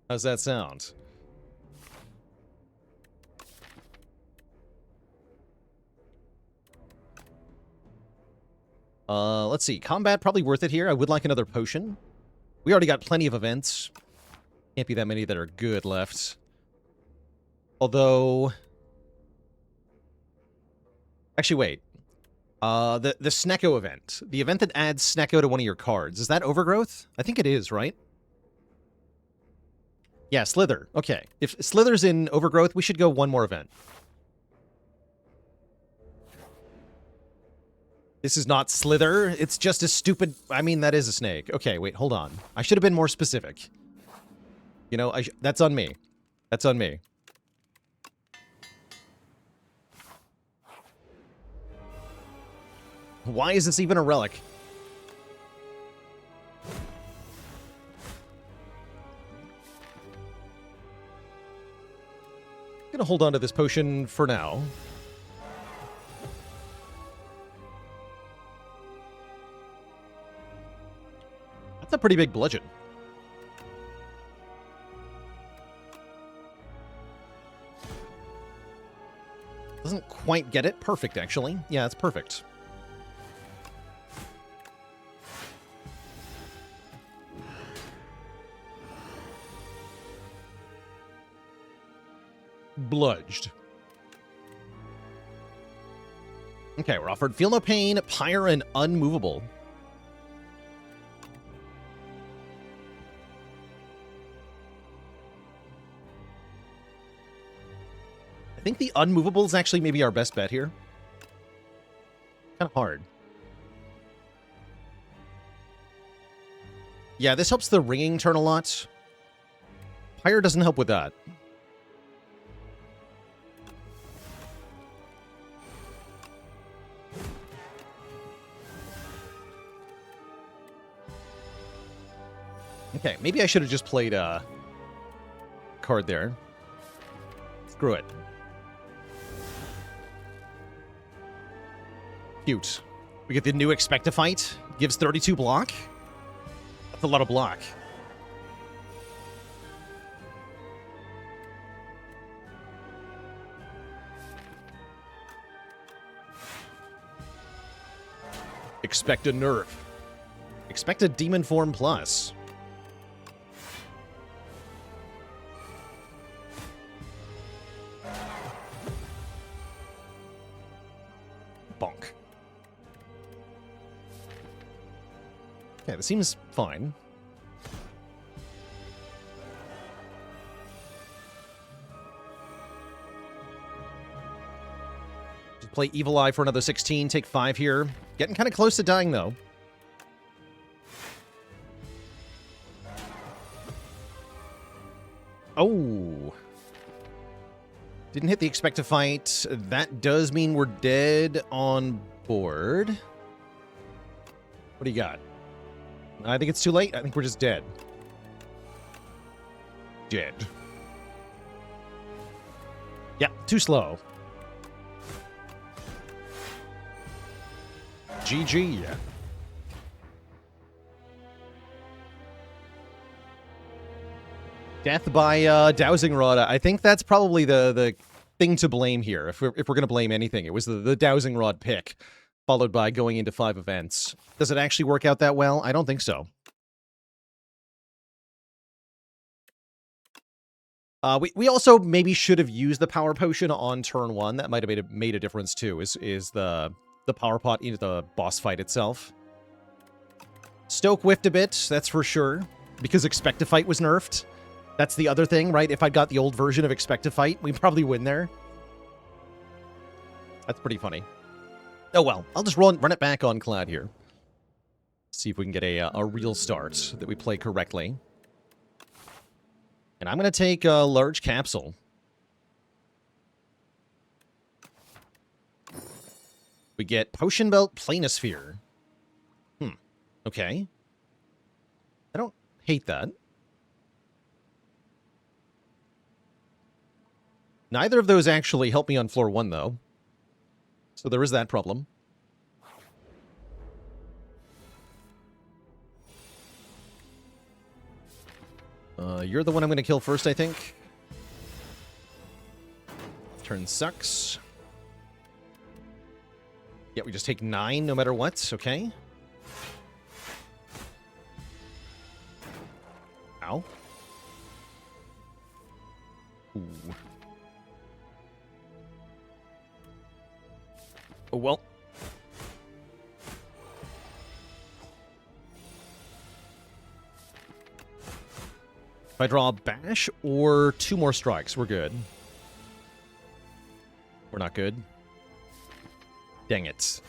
How's that sound? Let's see. Combat, probably worth it here. I would like another potion. We already got plenty of events. Can't be that many that are good left. Although... Actually, wait. The Snecko event. The event that adds Snecko to one of your cards. Is that Overgrowth? I think it is, right? Yeah, Slither. Okay. If Slither's in Overgrowth, we should go one more event. This is not Slither. It's just a stupid... I mean, that is a snake. Okay, wait, hold on. I should have been more specific. You know, that's on me. That's on me. Why is this even a relic? I'm gonna hold on to this potion for now. That's a pretty big bludgeon. Doesn't quite get it. Perfect, actually. Yeah, it's perfect. Bludged. Okay, we're offered Feel No Pain, Pyre, and Unmovable. I think the unmovable is actually maybe our best bet here. Kind of hard. Yeah, this helps the ringing turn a lot. Pyre doesn't help with that. Okay, maybe I should have just played a card there. Screw it. Cute. We get the new Expect to Fight. Gives 32 block. That's a lot of block. Expect a nerf. Expect a Demon Form Plus. Bonk. Okay, this seems fine. Just play Evil Eye for another 16, take 5 here. Getting kind of close to dying, though. Oh. Didn't hit the Expect to Fight. That does mean we're dead on board. What do you got? I think it's too late. I think we're just dead. Dead. Yep, too slow. GG. Death by dowsing rod. I think that's probably the thing to blame here. If we're going to blame anything, it was the dowsing rod pick, followed by going into 5 events. Does it actually work out that well? I don't think so. We also maybe should have used the power potion on turn 1. That might have made a difference too. Is the power pot into the boss fight itself? Stoke whiffed a bit, that's for sure, because Expect to Fight was nerfed. That's the other thing, right? If I got the old version of Expect to Fight, we'd probably win there. That's pretty funny. Oh well, I'll just run it back on Clad here. See if we can get a real start that we play correctly. And I'm going to take a large capsule. We get Potion Belt Planisphere. Okay. I don't hate that. Neither of those actually help me on floor 1, though. So there is that problem. You're the one I'm going to kill first, I think. Turn sucks. Yeah, we just take 9 no matter what. Okay. Ow. Ooh. Oh, well. If I draw a bash or 2 more strikes, we're good. We're not good. Dang it.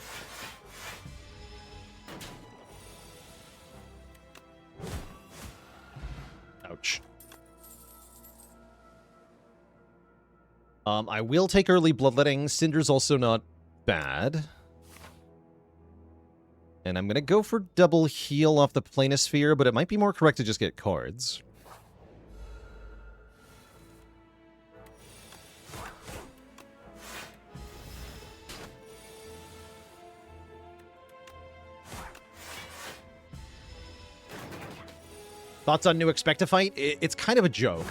Ouch. I will take early bloodletting. Cinder's also not bad. And I'm going to go for double heal off the Planisphere, but it might be more correct to just get cards. Thoughts on new Expect to Fight? It's kind of a joke.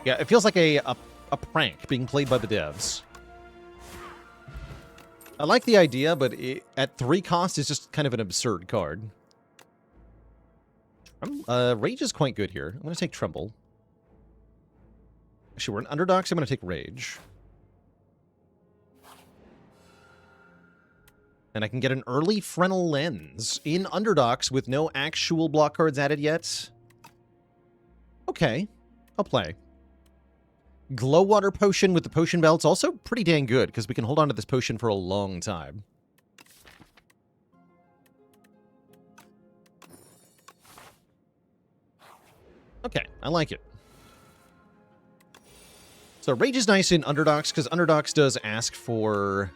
Yeah, it feels like a prank being played by the devs. I like the idea, but at 3 cost, it's just kind of an absurd card. Rage is quite good here. I'm going to take Tremble. Actually, we're in Underdog, so I'm going to take Rage. And I can get an early Fresnel Lens in Underdogs with no actual block cards added yet. Okay, I'll play. Glow Water Potion with the Potion Belt's also pretty dang good, because we can hold on to this potion for a long time. Okay, I like it. So Rage is nice in Underdogs, because Underdogs does ask for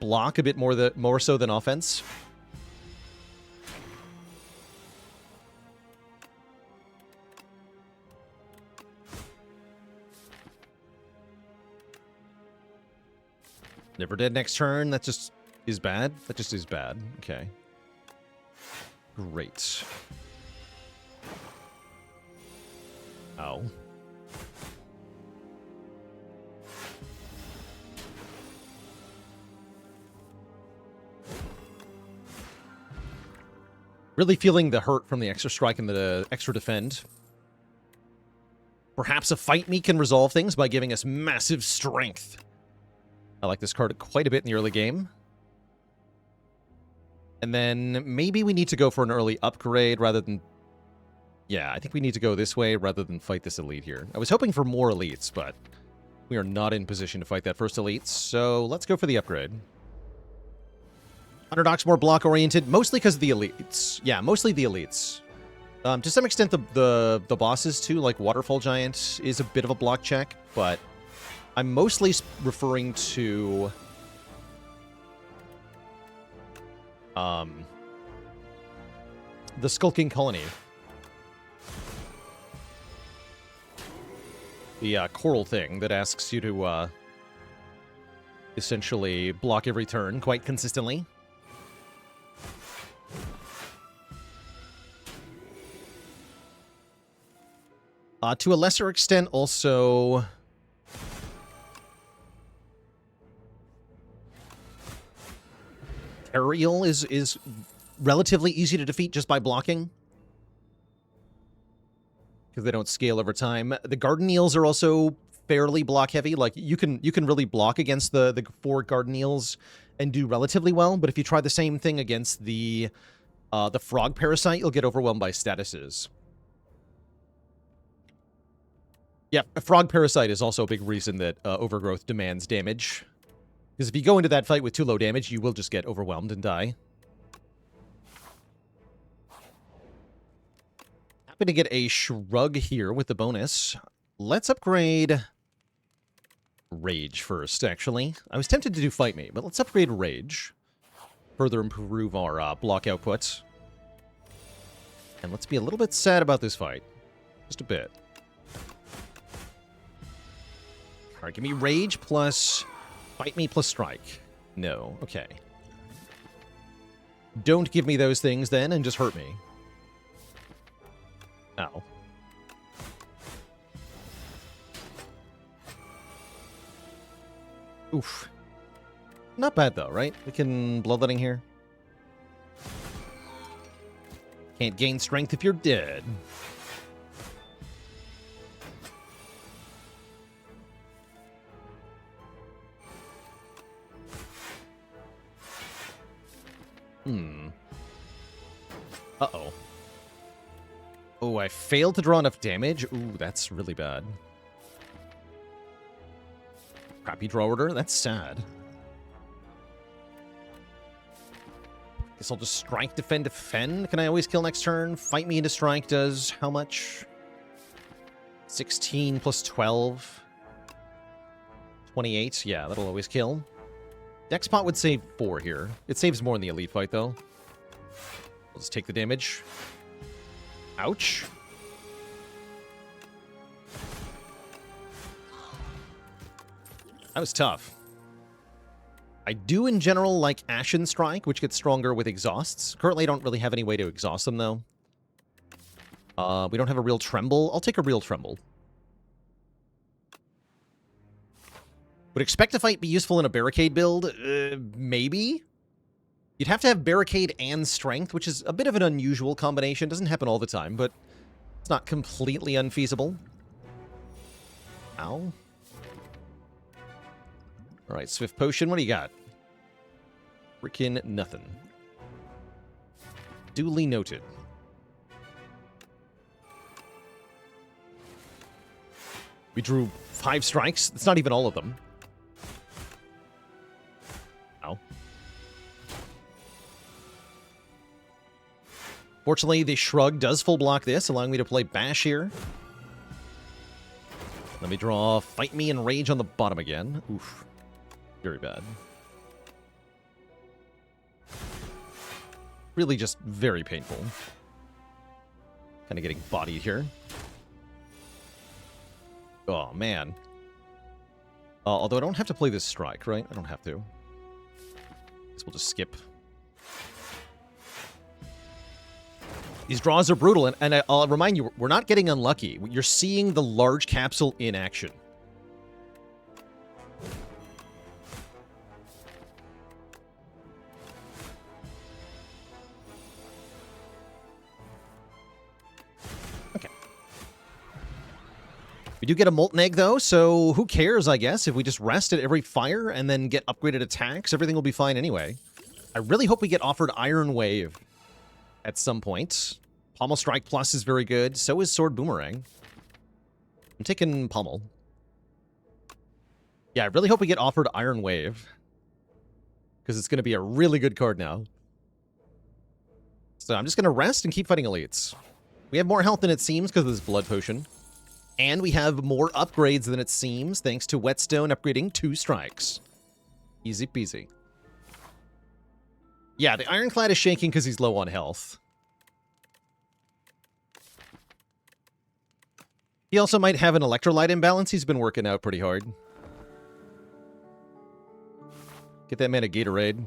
block a bit more so than offense. Never dead next turn. That just is bad. That just is bad. Okay. Great. Oh. Really feeling the hurt from the extra strike and the extra defend. Perhaps a Fight Me can resolve things by giving us massive strength. I like this card quite a bit in the early game. And then maybe we need to go for an early upgrade rather than... Yeah, I think we need to go this way rather than fight this elite here. I was hoping for more elites, but we are not in position to fight that first elite, so let's go for the upgrade. Underdog's more block-oriented, mostly because of the elites. Yeah, mostly the elites. To some extent, the bosses, too, like Waterfall Giant, is a bit of a block check, but I'm mostly referring to... the Skulking Colony. The coral thing that asks you to essentially block every turn quite consistently. To a lesser extent, also... Ariel is relatively easy to defeat just by blocking. Because they don't scale over time. The Garden Eels are also fairly block heavy. Like, you can really block against the 4 Garden Eels and do relatively well, but if you try the same thing against the Frog Parasite, you'll get overwhelmed by statuses. Yeah, a Frog Parasite is also a big reason that Overgrowth demands damage. Because if you go into that fight with too low damage, you will just get overwhelmed and die. Happy to get a Shrug here with the bonus. Let's upgrade Rage first, actually. I was tempted to do Fight Me, but let's upgrade Rage. Further improve our block output. And let's be a little bit sad about this fight. Just a bit. Alright, give me Rage plus... Fight Me plus Strike. No. Okay. Don't give me those things then and just hurt me. Ow. Oof. Not bad though, right? We can Bloodletting here. Can't gain strength if you're dead. Uh-oh. Oh, I failed to draw enough damage? Ooh, that's really bad. Crappy draw order? That's sad. Guess I'll just strike, defend, defend. Can I always kill next turn? Fight Me into strike does how much? 16 plus 12. 28. Yeah, that'll always kill. Dex Pot would save 4 here. It saves more in the elite fight, though. I'll just take the damage. Ouch. That was tough. I do, in general, like Ashen Strike, which gets stronger with exhausts. Currently, I don't really have any way to exhaust them, though. We don't have a real Tremble. I'll take a real Tremble. Would Expect a Fight be useful in a Barricade build? Maybe. You'd have to have Barricade and Strength, which is a bit of an unusual combination. Doesn't happen all the time, but it's not completely unfeasible. Ow. Alright, Swift Potion, what do you got? Frickin' nothing. Duly noted. We drew 5 strikes. That's not even all of them. Ow. Fortunately, the Shrug does full block this, allowing me to play Bash here. Let me draw Fight Me and Rage on the bottom again. Oof. Very bad. Really just very painful. Kind of getting bodied here. Oh, man. Although I don't have to play this strike, right? I don't have to. Guess we'll just skip. These draws are brutal, and I'll remind you, we're not getting unlucky. You're seeing the large capsule in action. Okay. We do get a Molten Egg, though, so who cares, I guess? If we just rest at every fire and then get upgraded attacks, everything will be fine anyway. I really hope we get offered Iron Wave at some point. Pommel Strike Plus is very good. So is Sword Boomerang. I'm taking Pommel. Yeah, I really hope we get offered Iron Wave, because it's going to be a really good card now. So I'm just going to rest and keep fighting elites. We have more health than it seems because of this Blood Potion. And we have more upgrades than it seems, thanks to Whetstone upgrading 2 strikes. Easy peasy. Yeah, the Ironclad is shaking because he's low on health. He also might have an electrolyte imbalance. He's been working out pretty hard. Get that man a Gatorade.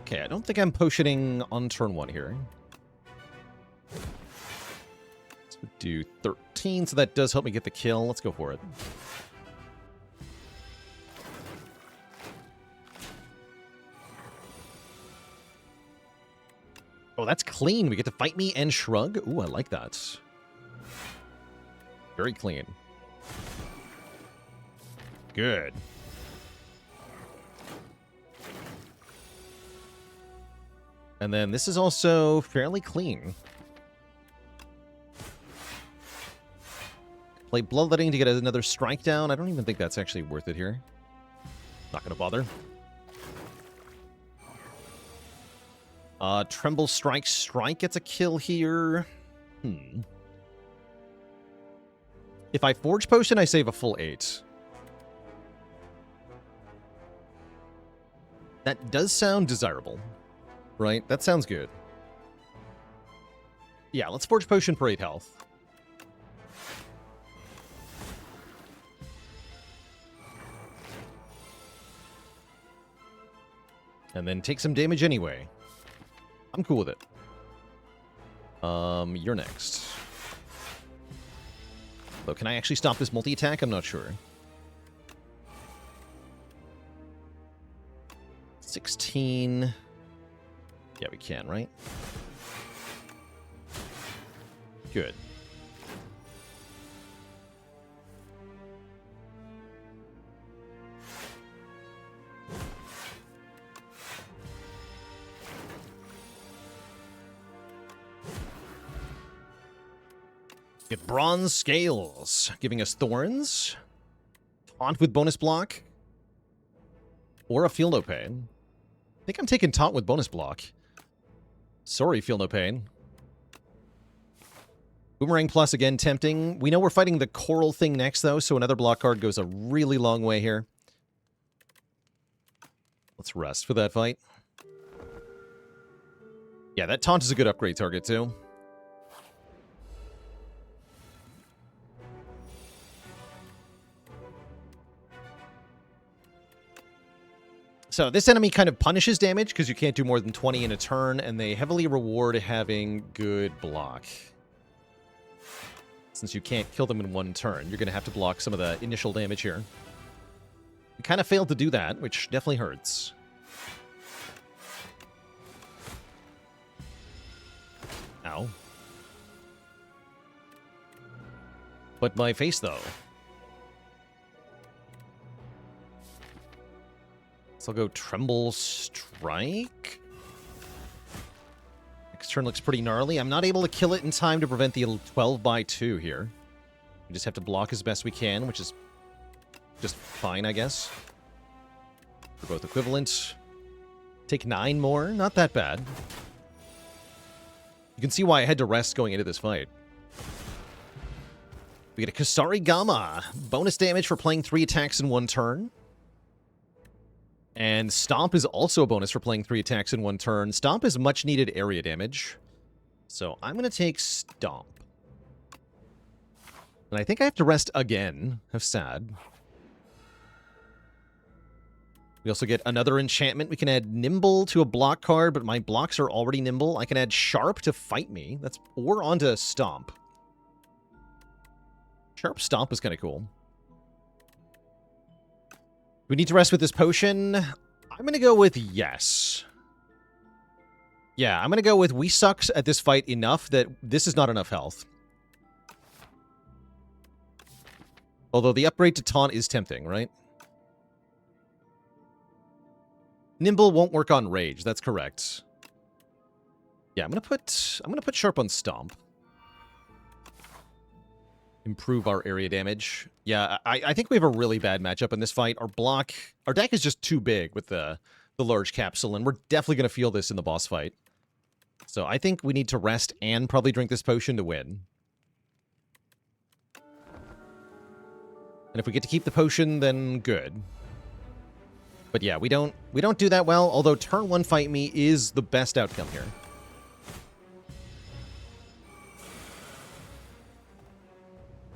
Okay, I don't think I'm potioning on turn 1 here. So do 13, so that does help me get the kill. Let's go for it. Oh, that's clean. We get to Fight Me and Shrug. Ooh, I like that. Very clean. Good. And then this is also fairly clean. Play Bloodletting to get another strike down. I don't even think that's actually worth it here. Not going to bother. Tremble Strike gets a kill here. If I Forge Potion, I save a full 8. That does sound desirable. Right? That sounds good. Yeah, let's Forge Potion for 8 health. And then take some damage anyway. I'm cool with it. You're next. Though, can I actually stop this multi-attack? I'm not sure. 16... Yeah, we can, right? Good. Get Bronze Scales, giving us Thorns, Taunt with bonus block, or a Feel No Pain. I think I'm taking Taunt with bonus block. Sorry, Feel No Pain. Boomerang Plus, again, tempting. We know we're fighting the Coral thing next, though, so another block card goes a really long way here. Let's rest for that fight. Yeah, that Taunt is a good upgrade target, too. So this enemy kind of punishes damage because you can't do more than 20 in a turn, and they heavily reward having good block. Since you can't kill them in one turn, you're going to have to block some of the initial damage here. You kind of failed to do that, which definitely hurts. Ow. But my face, though. I'll go Tremble Strike. Next turn looks pretty gnarly. I'm not able to kill it in time to prevent the 12/2 here. We just have to block as best we can, which is just fine, I guess. They're both equivalent. Take 9 more. Not that bad. You can see why I had to rest going into this fight. We get a Kasari Gamma. Bonus damage for playing 3 attacks in 1 turn. And Stomp is also a bonus for playing 3 attacks in 1 turn. Stomp is much needed area damage. So I'm going to take Stomp. And I think I have to rest again. How sad. We also get another enchantment. We can add Nimble to a block card, but my blocks are already Nimble. I can add Sharp to fight me. That's or onto Stomp. Sharp Stomp is kind of cool. We need to rest with this potion. I'm going to go with yes. Yeah, I'm going to go with we suck at this fight enough that this is not enough health. Although the upgrade to Taunt is tempting, right? Nimble won't work on Rage, that's correct. Yeah, I'm gonna put Sharp on Stomp. Improve our area damage. Yeah, I think we have a really bad matchup in this fight. Our deck is just too big with the large capsule, and we're definitely gonna feel this in the boss fight. So I think we need to rest and probably drink this potion to win. And if we get to keep the potion, then good. But yeah, we don't do that well, although turn 1 fight me is the best outcome here.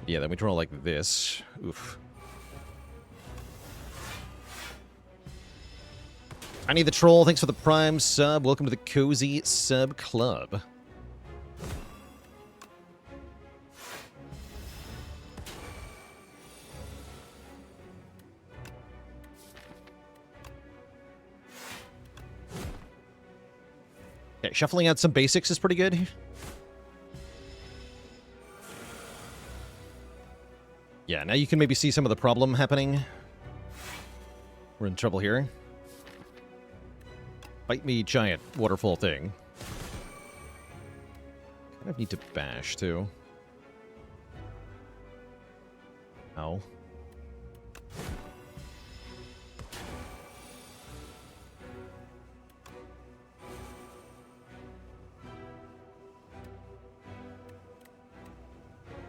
Yeah, then we draw like this. Oof. I need the troll. Thanks for the Prime sub. Welcome to the Cozy Sub Club. Okay, shuffling out some basics is pretty good. Yeah, now you can maybe see some of the problem happening. We're in trouble here. Fight me, giant waterfall thing. Kind of need to bash, too. Ow.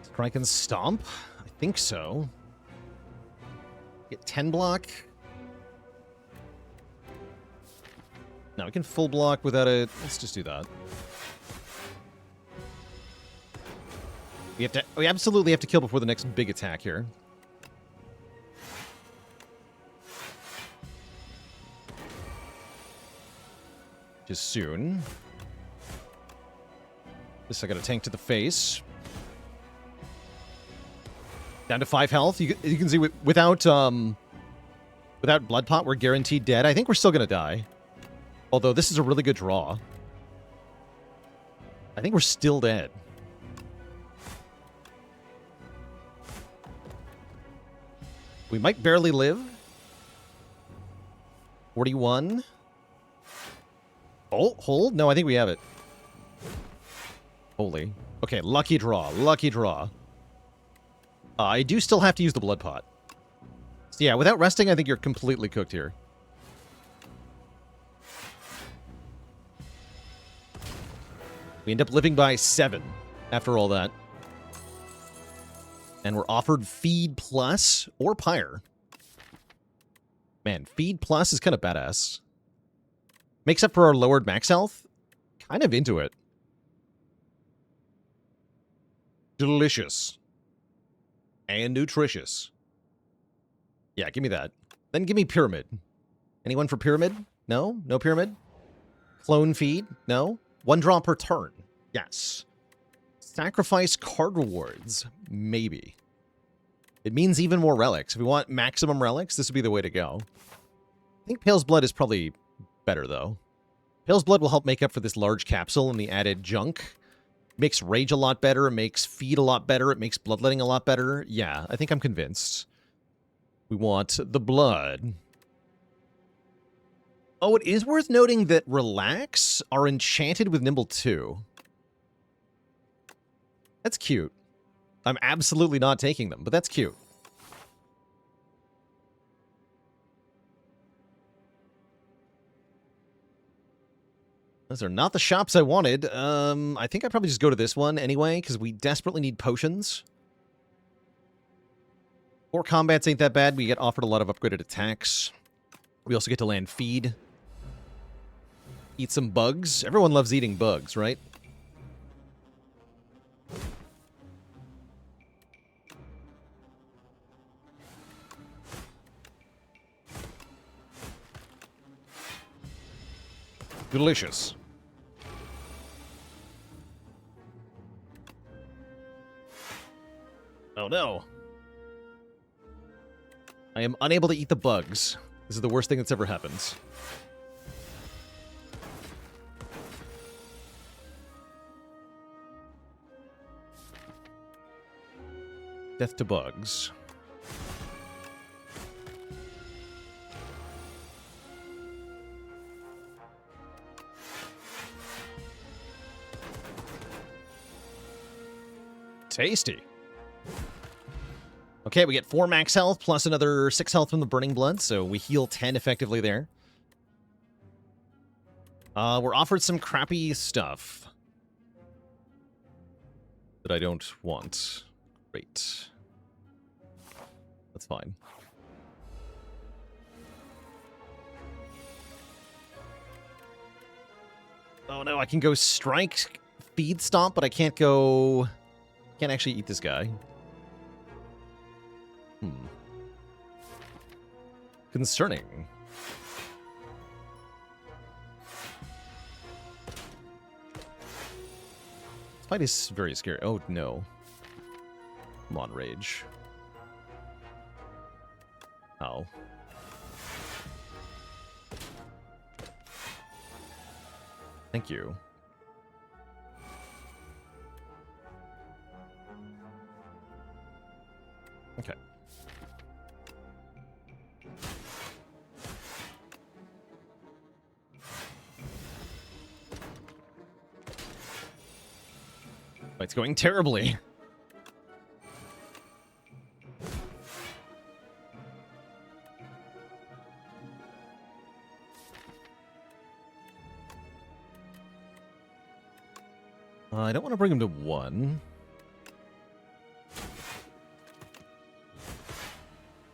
Strike and Stomp? I think so. Get 10 block. No, we can full block without it. Let's just do that. We absolutely have to kill before the next big attack here. Just soon. This I got a tank to the face. Down to 5 health. You can see without Blood Pot, we're guaranteed dead. I think we're still gonna die. Although this is a really good draw. I think we're still dead. We might barely live. 41. Oh, hold? No, I think we have it. Holy. Okay, lucky draw. Lucky draw. I do still have to use the Blood Pot. So yeah, without resting, I think you're completely cooked here. We end up living by 7 after all that. And we're offered Feed Plus or Pyre. Man, Feed Plus is kind of badass. Makes up for our lowered max health. Kind of into it. Delicious. And nutritious. Yeah, give me that. Then give me Pyramid. Anyone for Pyramid? No? No Pyramid? Clone Feed? No? 1 draw per turn. Yes. Sacrifice card rewards. Maybe. It means even more relics. If we want maximum relics, this would be the way to go. I think Pale's Blood is probably better, though. Pale's Blood will help make up for this large capsule and the added junk. Makes Rage a lot better. It makes Feed a lot better. It makes Bloodletting a lot better. Yeah, I think I'm convinced. We want the blood. Oh, it is worth noting that Relax are enchanted with Nimble 2. That's cute. I'm absolutely not taking them, but that's cute. Those are not the shops I wanted. I think I'd probably just go to this one anyway, because we desperately need potions. 4 combats ain't that bad. We get offered a lot of upgraded attacks. We also get to land feed. Eat some bugs. Everyone loves eating bugs, right? Delicious. Oh no. I am unable to eat the bugs. This is the worst thing that's ever happened. Death to bugs. Tasty. Okay, we get 4 max health plus another 6 health from the Burning Blood, so we heal 10 effectively there. We're offered some crappy stuff that I don't want. Great. That's fine. Oh no, I can go strike, feed stomp, but I can't go... Can't actually eat this guy. Concerning. This fight is very scary. Oh no. Come on, Rage. Oh. Thank you. Okay. It's going terribly. I don't want to bring him to 1.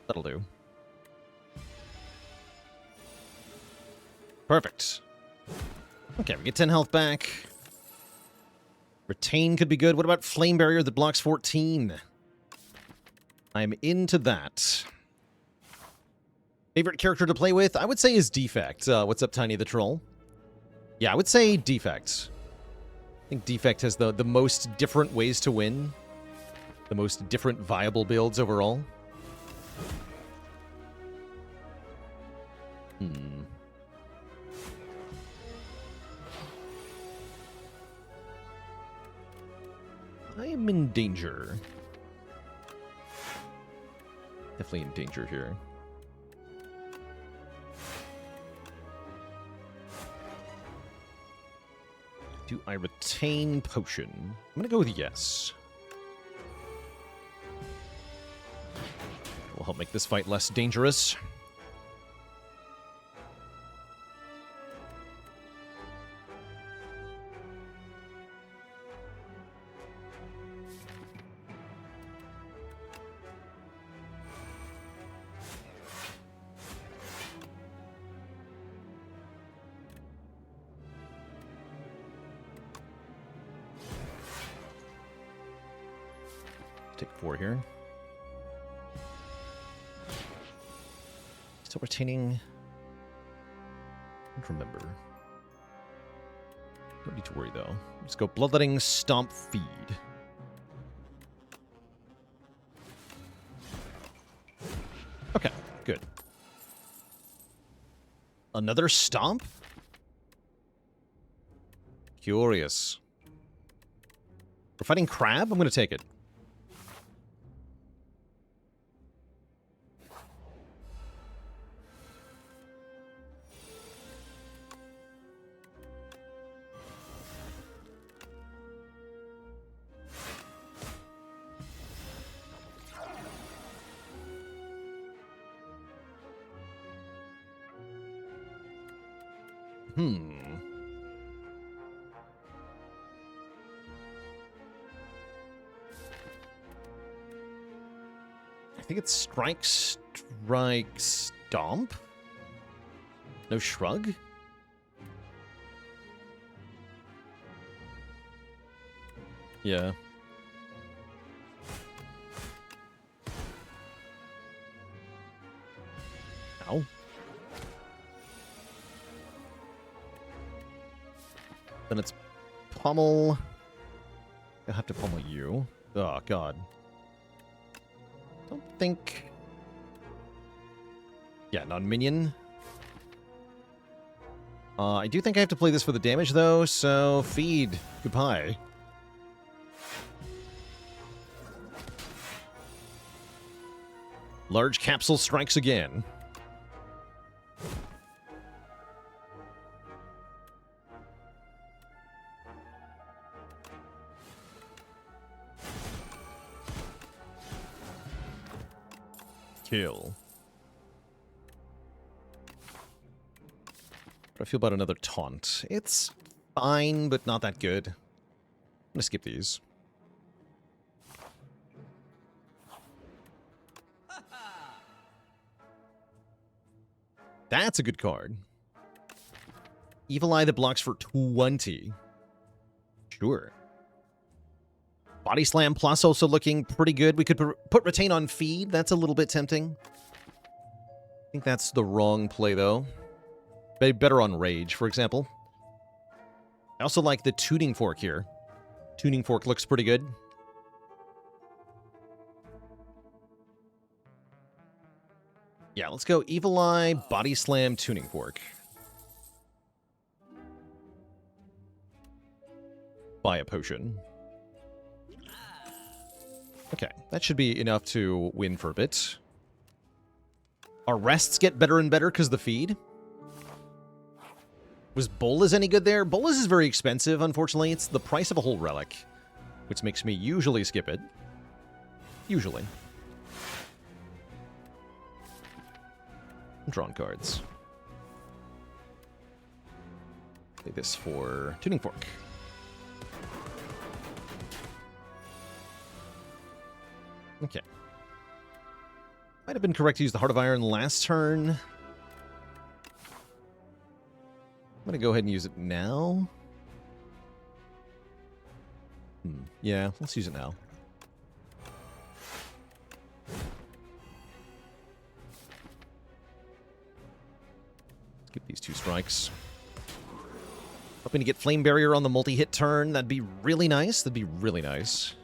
That'll do. Perfect. Okay, we get 10 health back. Retain could be good. What about Flame Barrier that blocks 14? I'm into that. Favorite character to play with? I would say is Defect. What's up, Tiny the Troll? Yeah, I would say Defect. I think Defect has the most different ways to win. The most different viable builds overall. I am in danger. Definitely in danger here. Do I retain potion? I'm gonna go with yes. Will help make this fight less dangerous. Take 4 here. Still retaining. I don't remember. Don't need to worry though. Just go Bloodletting, Stomp, Feed. Okay, good. Another Stomp? Curious. We're fighting Crab? I'm gonna take it. I think it's strike, stomp? No shrug? Yeah. Ow. Then it's pummel. I have to pummel you. Oh, God. Don't think... Yeah, non-minion. I do think I have to play this for the damage, though, so feed. Goodbye. Large capsule strikes again. Kill. What do I feel about another taunt? It's fine, but not that good. I'm gonna skip these. That's a good card. Evil Eye that blocks for 20. Sure. Body Slam Plus also looking pretty good. We could put Retain on feed. That's a little bit tempting. I think that's the wrong play, though. Better on Rage, for example. I also like the Tuning Fork here. Tuning Fork looks pretty good. Yeah, let's go Evil Eye, Body Slam, Tuning Fork. Buy a potion. Okay, that should be enough to win for a bit. Our rests get better and better because of the feed. Was Bolas any good there? Bolas is very expensive, unfortunately. It's the price of a whole relic, which makes me usually skip it. Usually. Drawn cards. Play this for Tuning Fork. Okay. Might have been correct to use the Heart of Iron last turn. I'm going to go ahead and use it now. Yeah, let's use it now. Skip these 2 strikes. Hoping to get Flame Barrier on the multi-hit turn. That'd be really nice. That'd be really nice.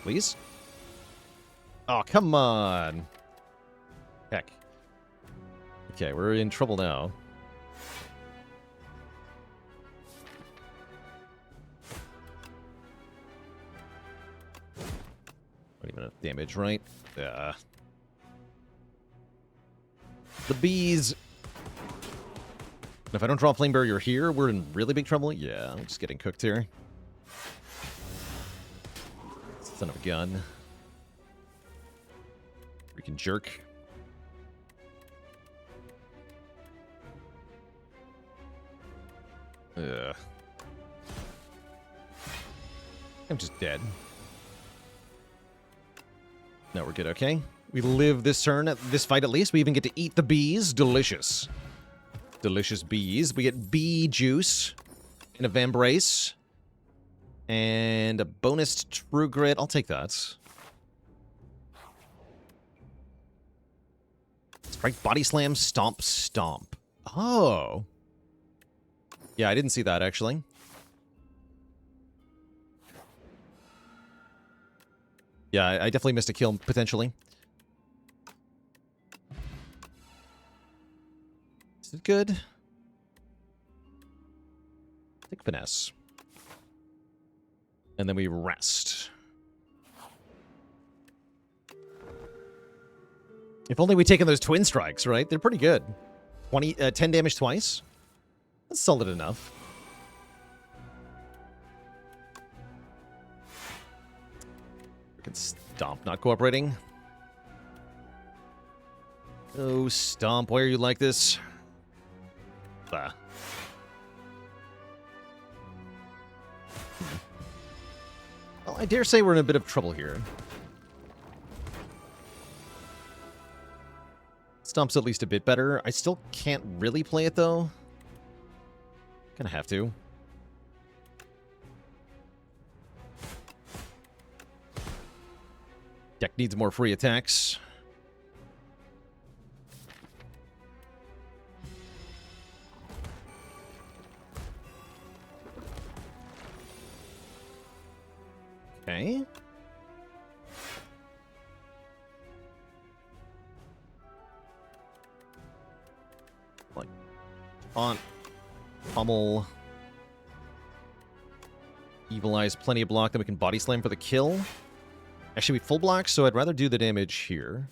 Please? Oh, come on. Heck. Okay, we're in trouble now. Not even enough damage, right? The bees. And if I don't draw Flame Barrier here, we're in really big trouble. Yeah, I'm just getting cooked here. Son of a gun. Freaking jerk. Ugh. I'm just dead. No, we're good, okay? We live this turn, this fight at least. We even get to eat the bees. Delicious. Delicious bees. We get bee juice and a Vambrace. And a bonus True Grit. I'll take that. Strike, Body Slam, Stomp, Stomp. Oh. Yeah, I didn't see that, actually. Yeah, I definitely missed a kill, potentially. Is it good? Take Finesse. And then we rest. If only we'd taken those twin strikes, right? They're pretty good. 10 damage twice. That's solid enough. We can Stomp not cooperating. Oh, Stomp, why are you like this? Ah. Well, I dare say we're in a bit of trouble here. Stomp's at least a bit better. I still can't really play it, though. Gonna have to. Deck needs more free attacks. Okay. Like, pummel. Evil Eye's plenty of block, then we can body slam for the kill. Actually, we full block, so I'd rather do the damage here.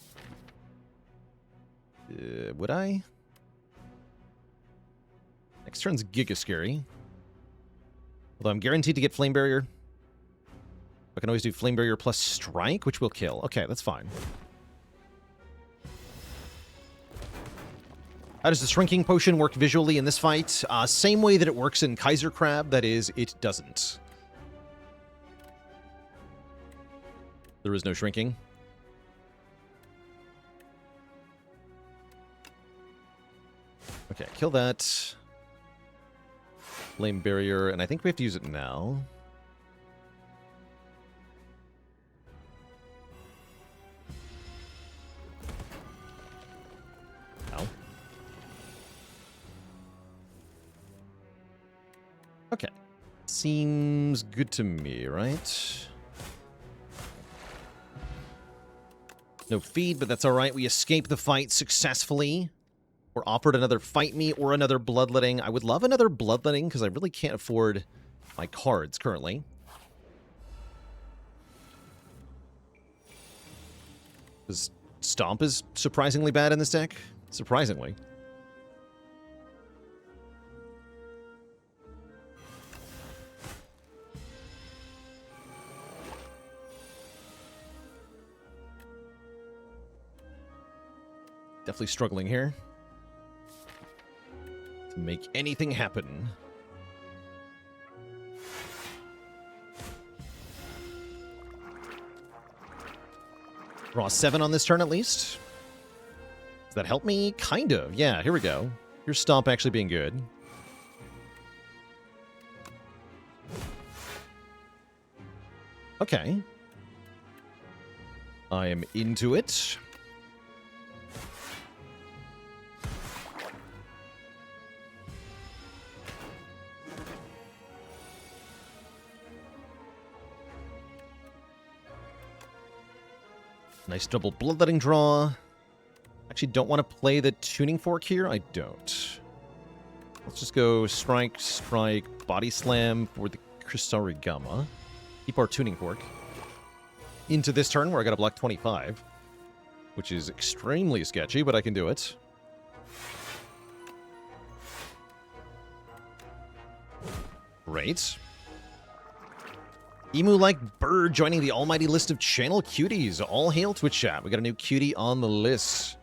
Would I? Next turn's Giga Scary. Although I'm guaranteed to get Flame Barrier. I can always do Flame Barrier plus Strike, which will kill. Okay, that's fine. How does the Shrinking Potion work visually in this fight? Same way that it works in Kaiser Crab, that is, it doesn't. There is no shrinking. Okay, kill that. Flame Barrier, and I think we have to use it now. Ow. Okay. Seems good to me, right? No feed, but that's alright. We escaped the fight successfully. We're offered another Fight Me or another Bloodletting. I would love another Bloodletting because I really can't afford my cards currently. Because Stomp is surprisingly bad in this deck. Surprisingly. Definitely struggling here to make anything happen. Draw 7 on this turn at least. Does that help me? Kind of. Yeah, here we go. Here's Stomp actually being good. Okay. I am into it. Nice double Bloodletting draw. Actually, don't want to play the Tuning Fork here. I don't. Let's just go Strike, Strike, Body Slam for the Kusarigama. Keep our Tuning Fork. Into this turn where I got to block 25. Which is extremely sketchy, but I can do it. Great. Emu-like bird joining the almighty list of channel cuties. All hail Twitch chat. We got a new cutie on the list.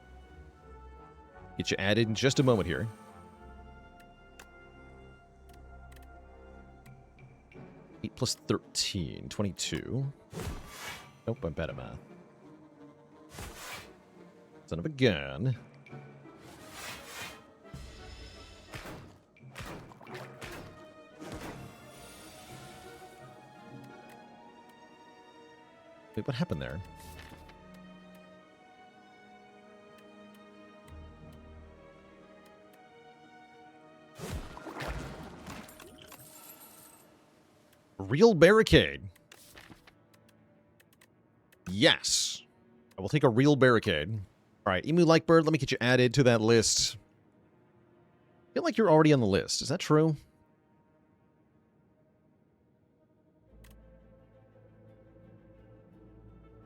Get you added in just a moment here. Eight plus 13, 22. Nope, I'm bad at math. Son of a gun. Wait, what happened there? Real barricade. Yes. I will take a real barricade. All right, Emu-like bird, let me get you added to that list. I feel like you're already on the list. Is that true?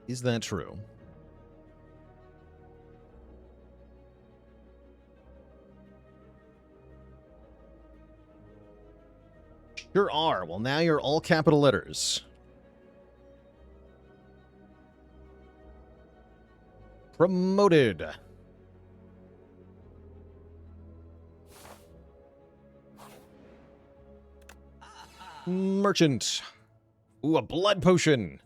Is that true? Sure are. Well, now you're all capital letters. Promoted. Merchant. Ooh, a blood potion.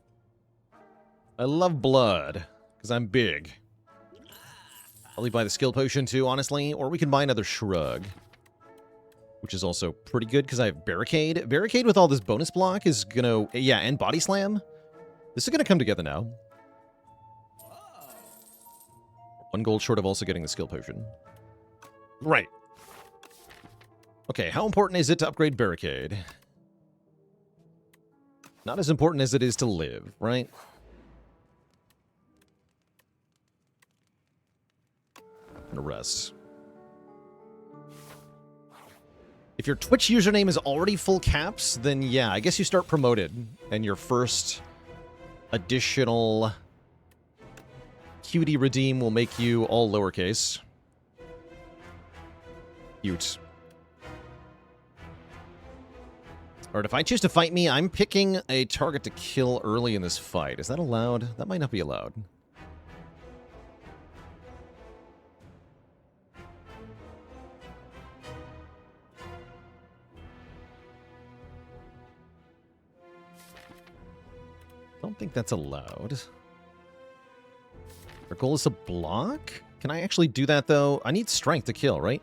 I love blood, because I'm big. Probably buy the skill potion too, honestly, or we can buy another shrug, which is also pretty good because I have barricade. Barricade with all this bonus block is gonna, yeah, and body slam. This is gonna come together now. 1 gold short of also getting the skill potion. Right. Okay, how important is it to upgrade barricade? Not as important as it is to live, right? I'm gonna rest. If your Twitch username is already full caps, then yeah, I guess you start promoted, and your first additional cutie redeem will make you all lowercase. Cute. Alright, if I choose to fight me, I'm picking a target to kill early in this fight. Is that allowed? That might not be allowed. Don't think that's allowed. Our goal is to block? Can I actually do that, though? I need strength to kill, right?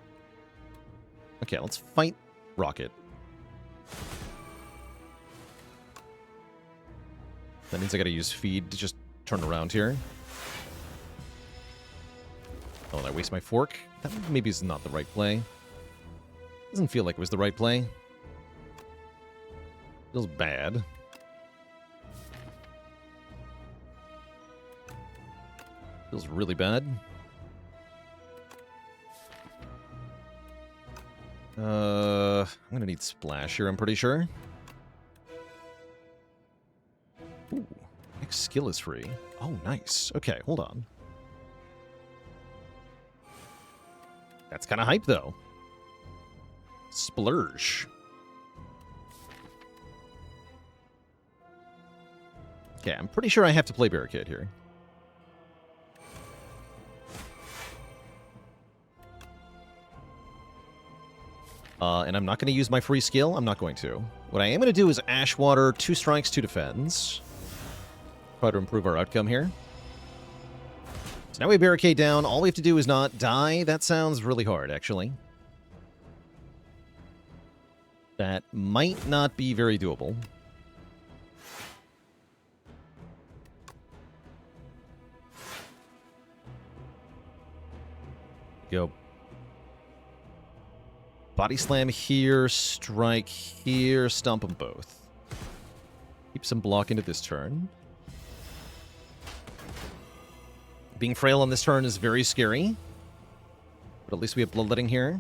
Okay, let's fight Rocket. That means I gotta use feed to just turn around here. Oh, and I waste my fork? That maybe is not the right play. Doesn't feel like it was the right play. Feels bad. Feels really bad. I'm gonna need splash here, I'm pretty sure. Ooh, next skill is free. Oh, nice. Okay, hold on. That's kind of hype, though. Splurge. Okay, I'm pretty sure I have to play Barricade here. And I'm not going to use my free skill. I'm not going to. What I am going to do is Ash Water, 2 strikes, 2 defends. Try to improve our outcome here. So now we barricade down. All we have to do is not die. That sounds really hard, actually. That might not be very doable. Go. Body slam here, strike here, stomp them both. Keep some block into this turn. Being frail on this turn is very scary. But at least we have bloodletting here.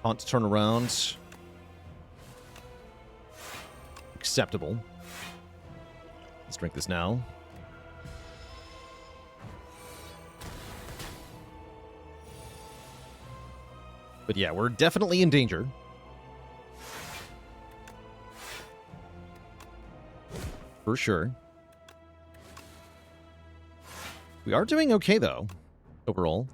Taunt to turn around. Acceptable. Let's drink this now. But yeah, we're definitely in danger. For sure. We are doing okay, though, overall.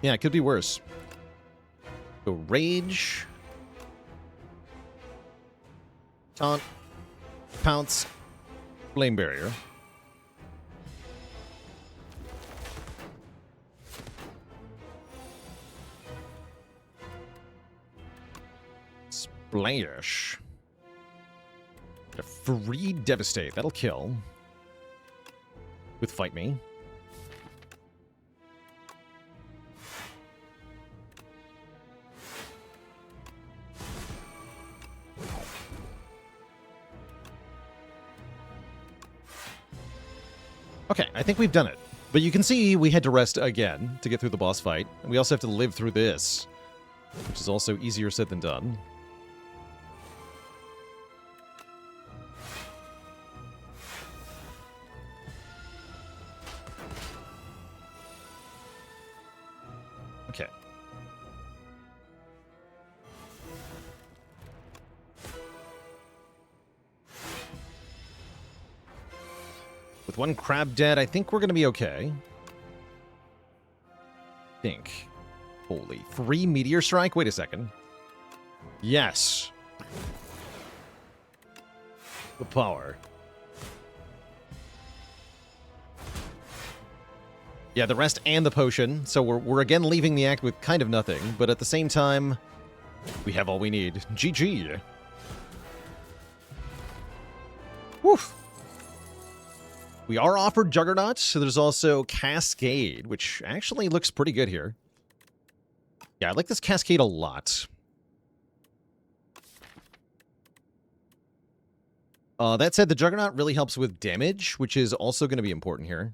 Yeah, it could be worse. So Rage... Taunt, Pounce, Flame Barrier. Splash. A free Devastate. That'll kill. With Fight Me. Okay, I think we've done it. But you can see we had to rest again to get through the boss fight. And we also have to live through this, which is also easier said than done. Okay. With one crab dead, I think we're going to be okay. Think. Holy. 3 Meteor Strike? Wait a second. Yes. The power. Yeah, the rest and the potion. So we're again leaving the act with kind of nothing, but at the same time, we have all we need. GG. Woof. We are offered Juggernaut, so there's also Cascade, which actually looks pretty good here. Yeah, I like this Cascade a lot. That said, the Juggernaut really helps with damage, which is also going to be important here.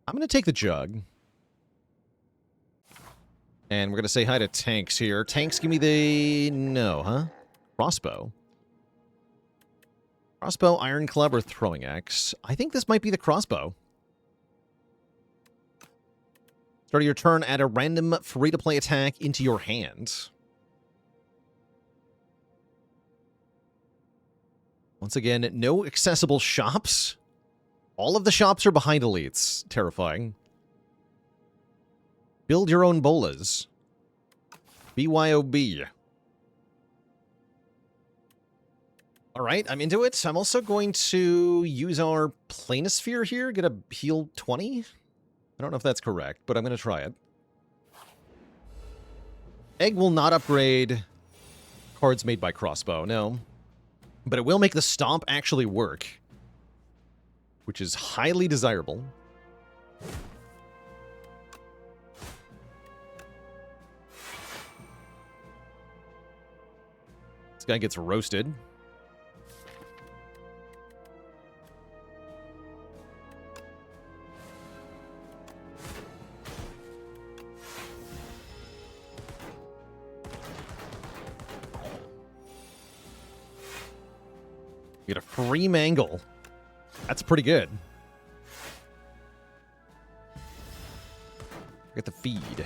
I'm going to take the Jug. And we're going to say hi to Tanks here. Tanks, give me the... No, huh? Crossbow. Crossbow, Ironclad, or Throwing Axe. I think this might be the Crossbow. Start of your turn, add a random free-to-play attack into your hand. Once again, no accessible shops. All of the shops are behind elites. Terrifying. Build your own bolas. BYOB. Alright, I'm into it. I'm also going to use our Planisphere here. Get a heal 20. I don't know if that's correct, but I'm going to try it. Egg will not upgrade cards made by Crossbow, no. But it will make the Stomp actually work, which is highly desirable. This guy gets roasted. We get a free Mangle. That's pretty good. Get the feed.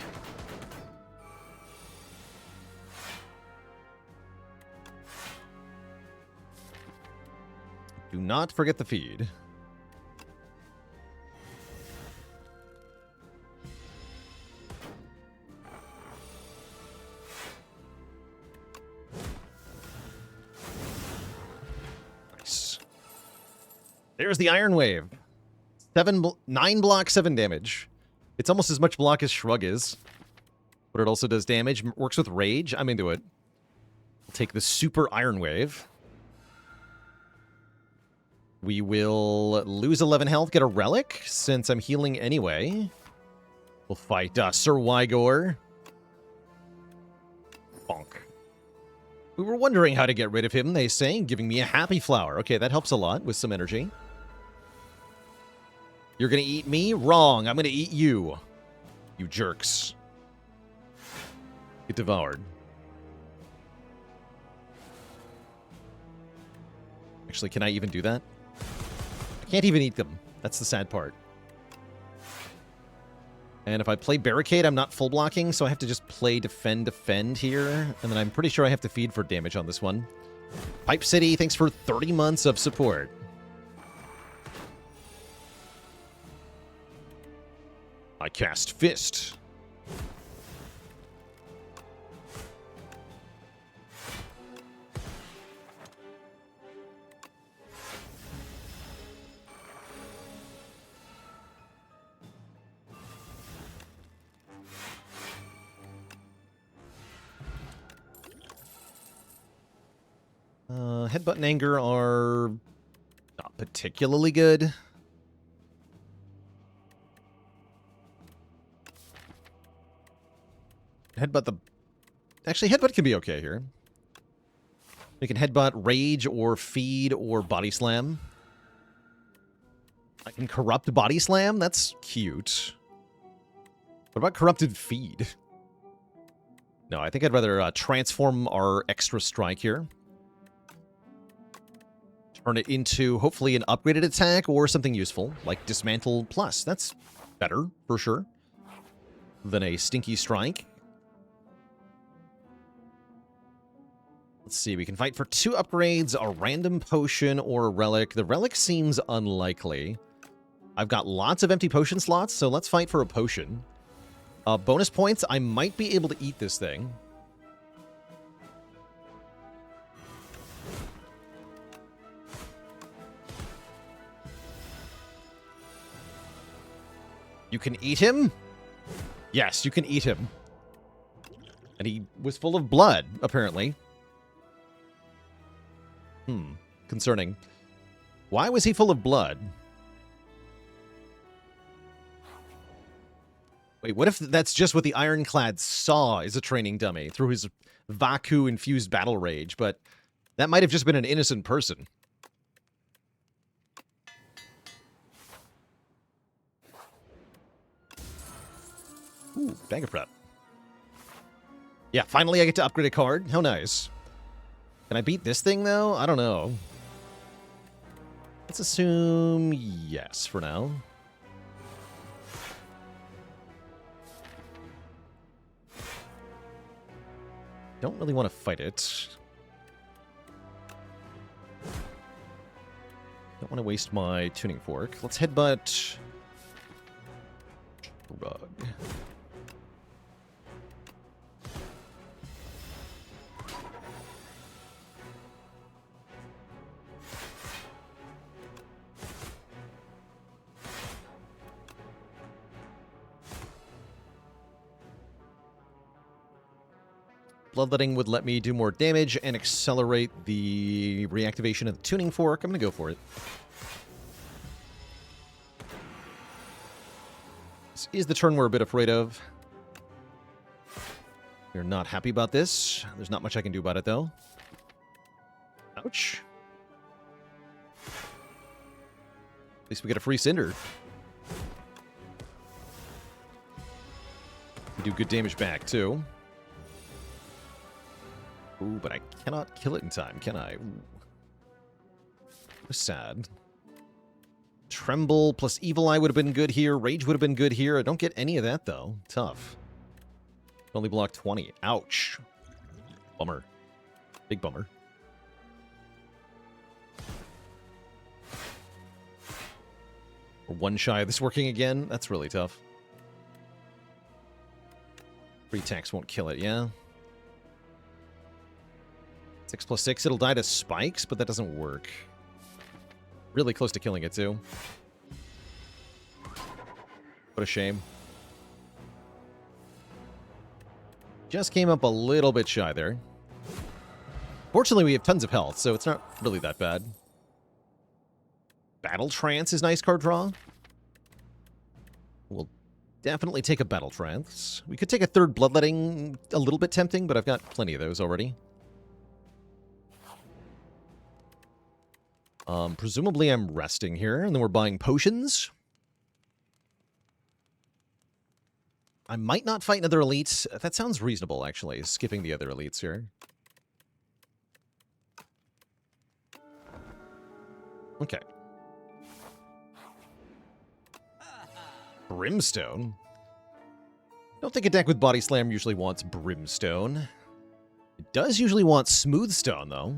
Do not forget the feed. There's the Iron Wave. 9 block, 7 damage. It's almost as much block as Shrug is. But it also does damage. Works with Rage. I'm into it. We'll take the Super Iron Wave. We will lose 11 health, get a Relic, since I'm healing anyway. We'll fight Sir Wygor. Bonk. We were wondering how to get rid of him, they say, giving me a Happy Flower. Okay, that helps a lot with some energy. You're gonna eat me? Wrong. I'm gonna eat you. You jerks. Get devoured. Actually, can I even do that? I can't even eat them. That's the sad part. And if I play Barricade, I'm not full blocking, so I have to just play Defend here. And then I'm pretty sure I have to feed for damage on this one. Pipe City, thanks for 30 months of support. I cast Fist. Headbutt and Anger are not particularly good. Headbutt the... Actually, Headbutt can be okay here. We can Headbutt Rage or Feed or Body Slam. I can Corrupt Body Slam? That's cute. What about Corrupted Feed? No, I think I'd rather transform our Extra Strike here. Turn it into, hopefully, an upgraded attack or something useful, like Dismantle Plus. That's better, for sure, than a Stinky Strike. Let's see, we can fight for 2 upgrades, a random potion, or a relic. The relic seems unlikely. I've got lots of empty potion slots, so let's fight for a potion. Bonus points, I might be able to eat this thing. You can eat him? Yes, you can eat him. And he was full of blood, apparently. Concerning. Why was he full of blood? Wait, what if that's just what the Ironclad saw as a training dummy through his Vaku-infused battle rage, but that might have just been an innocent person. Ooh, Bag of Prep. Yeah, finally I get to upgrade a card. How nice. Can I beat this thing, though? I don't know. Let's assume yes for now. Don't really want to fight it. Don't want to waste my tuning fork. Let's headbutt Rug. Bloodletting would let me do more damage and accelerate the reactivation of the tuning fork. I'm going to go for it. This is the turn we're a bit afraid of. We're not happy about this. There's not much I can do about it, though. Ouch. At least we get a free Cinder. We do good damage back, too. Ooh, but I cannot kill it in time, can I? Ooh. Sad. Tremble plus Evil Eye would have been good here. Rage would have been good here. I don't get any of that, though. Tough. Only block 20. Ouch. Bummer. Big bummer. We're one shy of this working again. That's really tough. Free tax won't kill it, yeah? 6 plus 6, it'll die to spikes, but that doesn't work. Really close to killing it, too. What a shame. Just came up a little bit shy there. Fortunately, we have tons of health, so it's not really that bad. Battle Trance is nice card draw. We'll definitely take a Battle Trance. We could take a third Bloodletting, a little bit tempting, but I've got plenty of those already. Presumably I'm resting here, and then we're buying potions. I might not fight another elite. That sounds reasonable, actually, skipping the other elites here. Okay. Brimstone? Don't think a deck with Body Slam usually wants Brimstone. It does usually want Smooth Stone, though.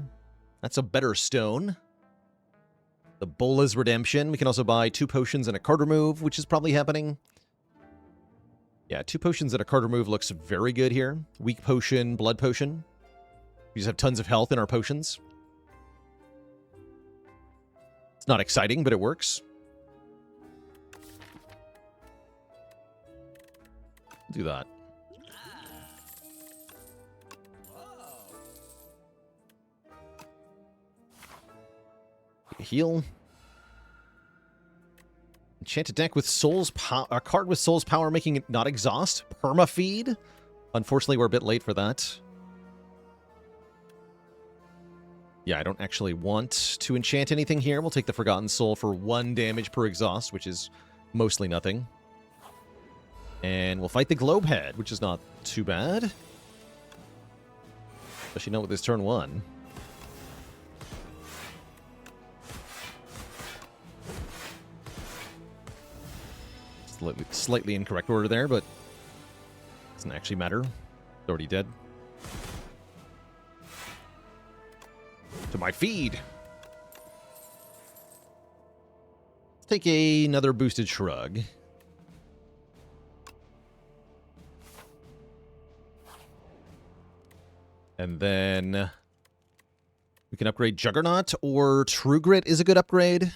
That's a better stone. The Bola's Redemption. We can also buy 2 potions and a card remove, which is probably happening. Yeah, 2 potions and a card remove looks very good here. Weak potion, blood potion. We just have tons of health in our potions. It's not exciting, but it works. Do that. Heal. Enchant a deck with Soul's Power. A card with Soul's Power, making it not exhaust. Permafeed. Unfortunately, we're a bit late for that. Yeah, I don't actually want to enchant anything here. We'll take the Forgotten Soul for 1 damage per exhaust, which is mostly nothing. And we'll fight the Globehead, which is not too bad. Especially not with this turn 1. Slightly incorrect order there, but doesn't actually matter. It's already dead. my feed. Let's take another boosted shrug. And then we can upgrade Juggernaut, or True Grit is a good upgrade.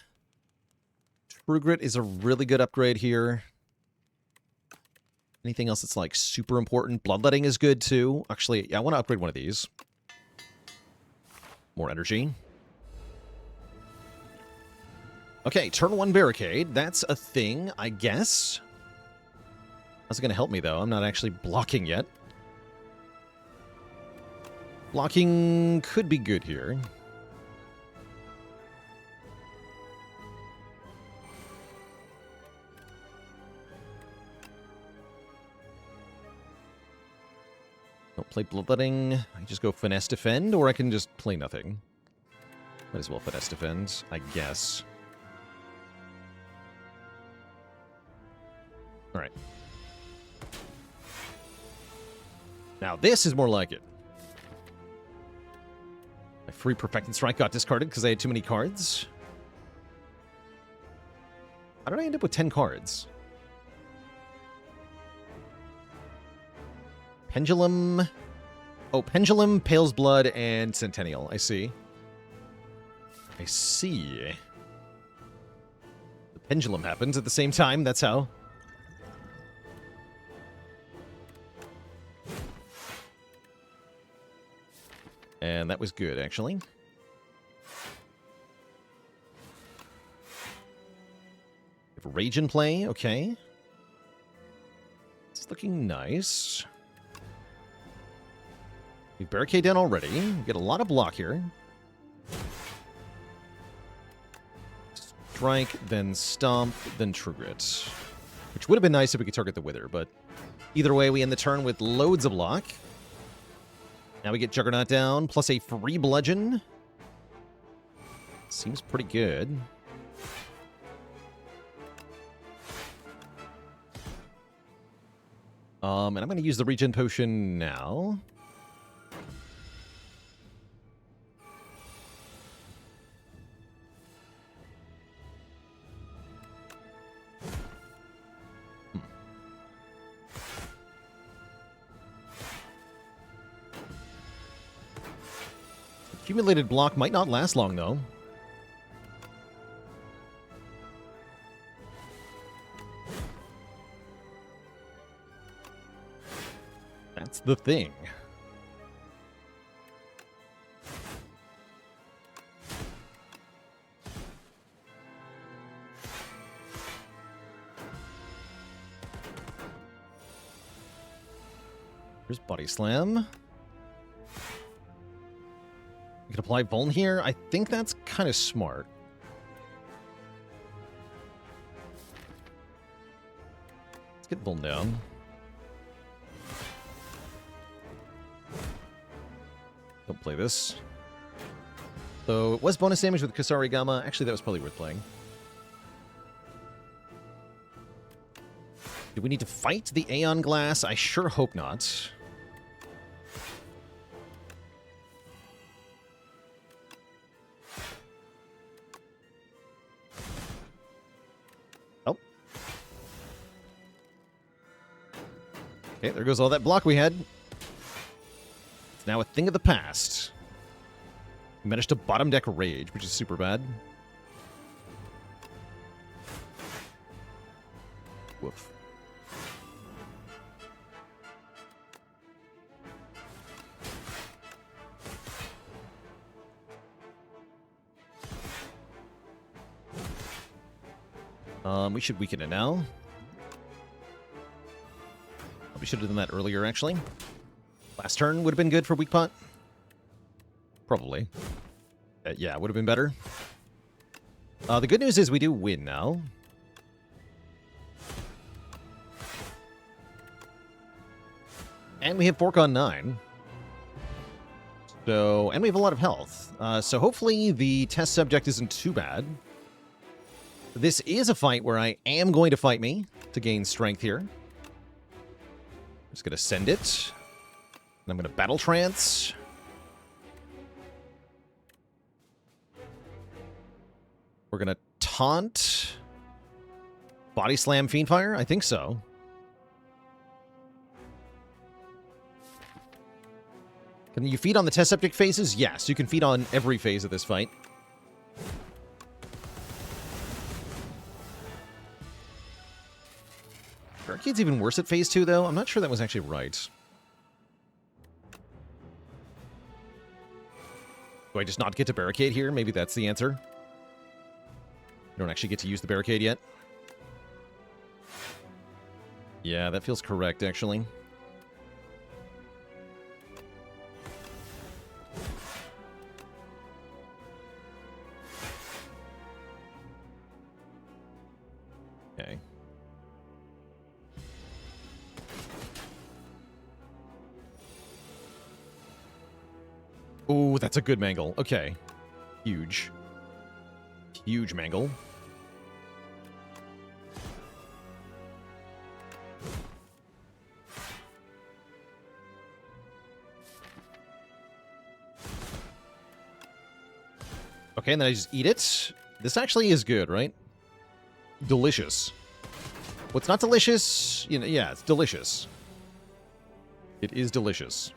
True Grit is a really good upgrade here. Anything else that's like super important? Bloodletting is good too. Actually, yeah, I want to upgrade one of these. More energy. Okay, turn 1 barricade. That's a thing, I guess. How's it going to help me, though? I'm not actually blocking yet. Blocking could be good here. Don't play Bloodletting. I can just go Finesse Defend, or I can just play nothing. Might as well Finesse Defend, I guess. Alright. Now this is more like it. My free Perfected Strike got discarded because I had too many cards. How did I end up with 10 cards? Pendulum. Oh, Pendulum, Pale's Blood, and Centennial. I see. I see. The Pendulum happens at the same time. That's how. And that was good, actually. Rage in play. Okay. It's looking nice. We barricade down already. We get a lot of block here. Strike, then Stomp, then True Grit. Which would have been nice if we could target the Wither, but either way, we end the turn with loads of block. Now we get Juggernaut down, plus a free Bludgeon. Seems pretty good. And I'm going to use the Regen Potion now. Accumulated block might not last long, though. That's the thing. Here's Body Slam. We can apply Vuln here. I think that's kind of smart. Let's get Vuln down. Don't play this. So it was bonus damage with Kasari Gamma. Actually, that was probably worth playing. Do we need to fight the Aeon Glass? I sure hope not. Okay, there goes all that block we had. It's now a thing of the past. We managed to bottom deck Rage, which is super bad. Woof. We should weaken it now. We should have done that earlier, actually. Last turn would have been good for weak pot. Probably. Yeah, would have been better. The good news is we do win now. And we have Fork on 9. So, and we have a lot of health. So hopefully the test subject isn't too bad. This is a fight where I am going to fight me to gain strength here. Just going to send it. And I'm going to Battle Trance. We're going to taunt. Body slam Fiendfire? I think so. Can you feed on the test subject phases? Yes, you can feed on every phase of this fight. Barricade's even worse at phase 2, though. I'm not sure that was actually right. Do I just not get to barricade here? Maybe that's the answer. You don't actually get to use the barricade yet. Yeah, that feels correct, actually. Okay. Oh, that's a good mangle. Okay. Huge. Huge mangle. Okay, and then I just eat it. This actually is good, right? Delicious. What's not delicious? You know, yeah, it's delicious. It is delicious.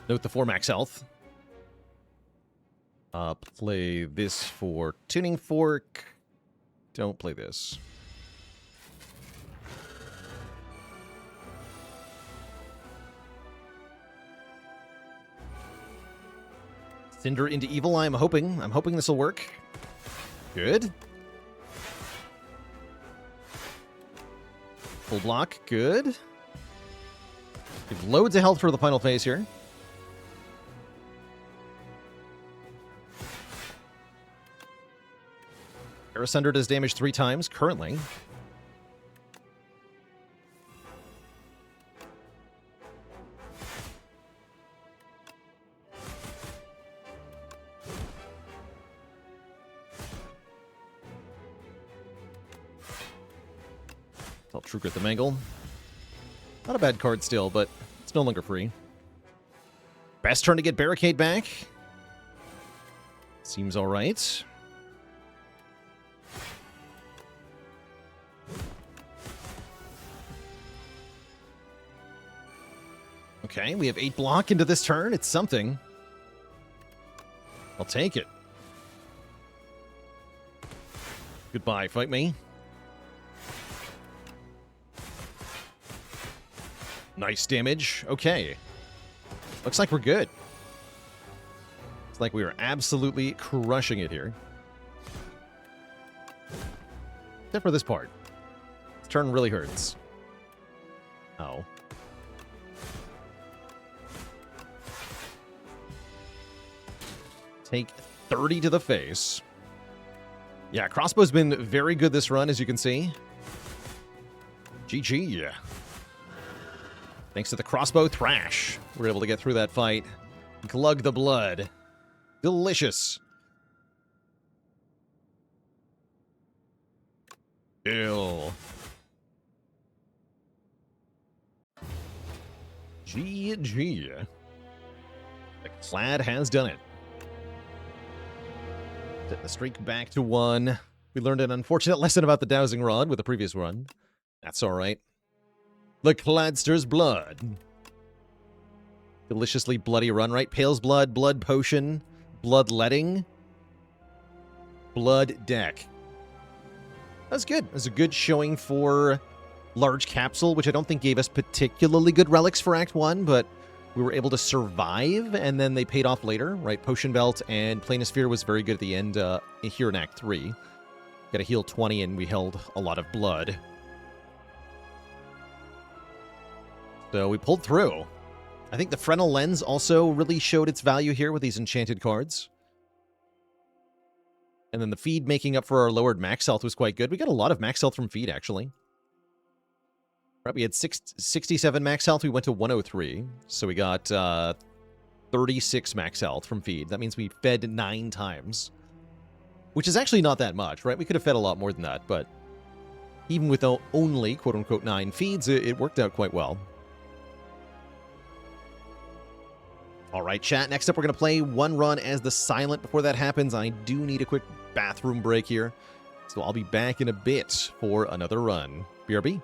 Note the 4 max health. Play this for tuning fork. Don't play this. Cinder into Evil Eye, I'm hoping this will work. Good. Full block, good. We have loads of health for the final phase here. Arasunder does damage 3 times, currently. I'll True Grit the Mangle. Not a bad card still, but it's no longer free. Best turn to get Barricade back. Seems alright. Okay, we have 8 block into this turn. It's something. I'll take it. Goodbye, fight me. Nice damage. Okay. Looks like we're good. It's like we are absolutely crushing it here. Except for this part. This turn really hurts. Oh. Take 30 to the face. Yeah, crossbow's been very good this run, as you can see. GG. Thanks to the crossbow thrash, we're able to get through that fight. Glug the blood. Delicious. Ew. GG. The Clad has done it. Set the streak back to 1. We learned an unfortunate lesson about the dowsing rod with the previous run. That's alright. The Cladster's blood. Deliciously bloody run, right? Pale's blood, blood potion, bloodletting, blood deck. That's good. That's a good showing for large capsule, which I don't think gave us particularly good relics for Act 1, but we were able to survive, and then they paid off later, right? Potion Belt and Planisphere was very good at the end here in Act 3. Got a heal 20, and we held a lot of blood. So we pulled through. I think the Fresnel Lens also really showed its value here with these enchanted cards. And then the feed making up for our lowered max health was quite good. We got a lot of max health from feed, actually. Right, we had 67 max health. We went to 103. So we got 36 max health from feed. That means we fed 9 times. Which is actually not that much, right? We could have fed a lot more than that, but even with only, quote-unquote, 9 feeds, it worked out quite well. All right, chat. Next up, we're going to play one run as the Silent. Before that happens, I do need a quick bathroom break here. So I'll be back in a bit for another run. BRB.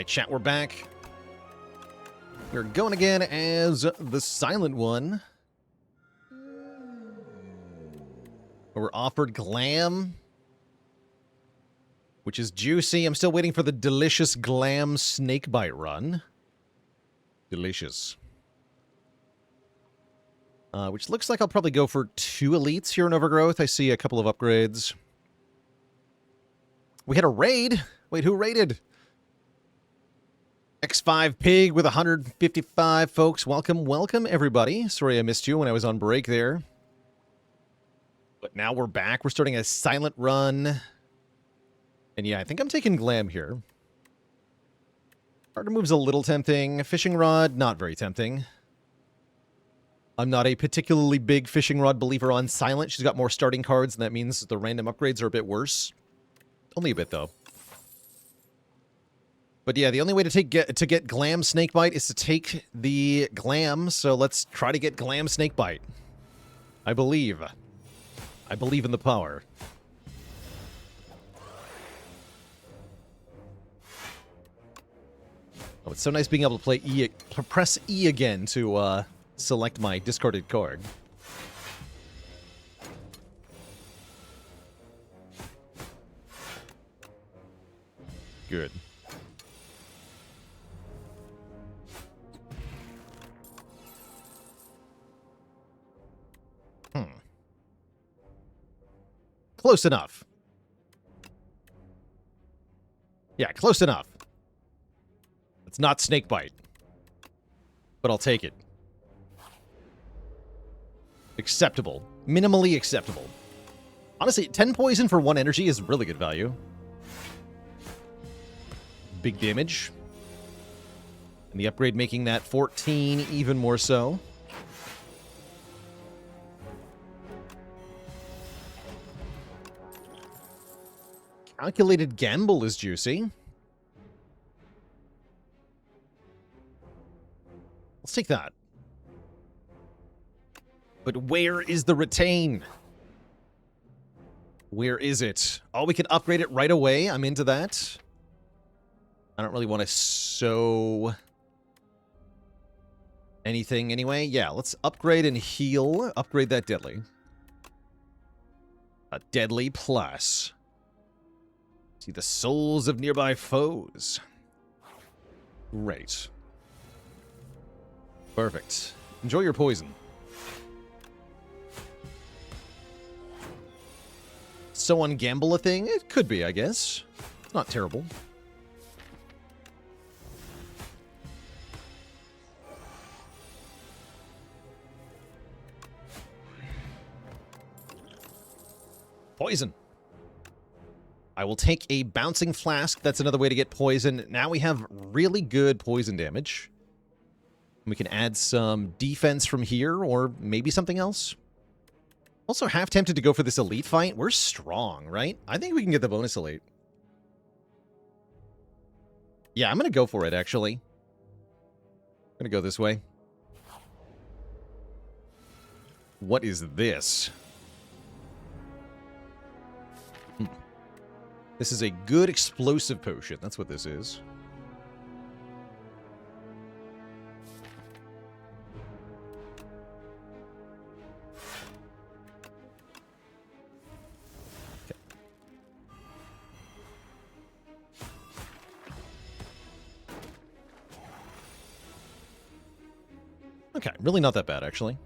Alright, chat, we're back. We're going again as the Silent One. We're offered Glam, which is juicy. I'm still waiting for the delicious Glam Snakebite run. Delicious. Which looks like I'll probably go for 2 elites here in Overgrowth. I see a couple of upgrades. We had a raid. Wait, who raided? X5 Pig with 155 folks. Welcome, welcome, everybody. Sorry I missed you when I was on break there. But now we're back. We're starting a silent run. And yeah, I think I'm taking Glam here. Starter move's a little tempting. Fishing Rod, not very tempting. I'm not a particularly big Fishing Rod believer on Silent. She's got more starting cards, and that means the random upgrades are a bit worse. Only a bit, though. But yeah, the only way to get Glam Snakebite is to take the Glam, so let's try to get Glam Snakebite. I believe. I believe in the power. Oh, it's so nice being able to play press E again to select my discarded card. Good. Close enough. Yeah, close enough. It's not Snakebite. But I'll take it. Acceptable. Minimally acceptable. Honestly, 10 poison for 1 energy is really good value. Big damage. And the upgrade making that 14 even more so. Calculated Gamble is juicy. Let's take that. But where is the Retain? Where is it? Oh, we can upgrade it right away. I'm into that. I don't really want to sow anything anyway. Yeah, let's upgrade and heal. Upgrade that Deadly. A Deadly Plus. See the souls of nearby foes. Great. Perfect. Enjoy your poison. So on Gamble a thing? It could be, I guess. Not terrible. Poison. I will take a Bouncing Flask. That's another way to get poison. Now we have really good poison damage. We can add some defense from here, or maybe something else. Also half tempted to go for this elite fight. We're strong, right? I think we can get the bonus elite. Yeah, I'm going to go for it, actually. I'm going to go this way. What is this? This is a good explosive potion. That's what this is. Okay, really not that bad, actually.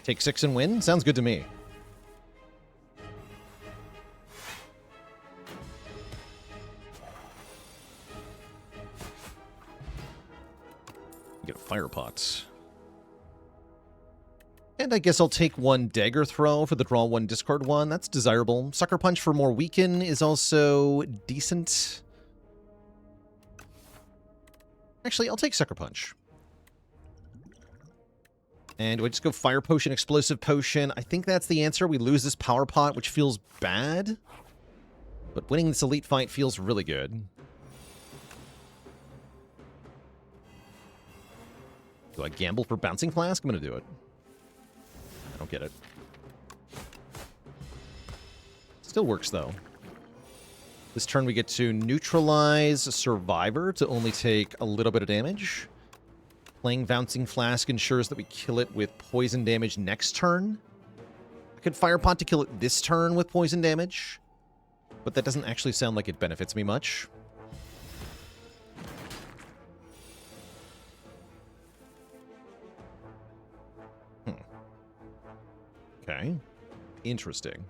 Take 6 and win? Sounds good to me. Get a fire pot. And I guess I'll take 1 dagger throw for the draw 1, discard 1. That's desirable. Sucker Punch for more weaken is also decent. Actually, I'll take Sucker Punch. And do I just go Fire Potion, Explosive Potion? I think that's the answer. We lose this Power Pot, which feels bad. But winning this elite fight feels really good. Do I gamble for Bouncing Flask? I'm going to do it. I don't get it. Still works, though. This turn we get to neutralize Survivor to only take a little bit of damage. Playing Bouncing Flask ensures that we kill it with poison damage next turn. I could Fire Pot to kill it this turn with poison damage, but that doesn't actually sound like it benefits me much. Okay. Interesting.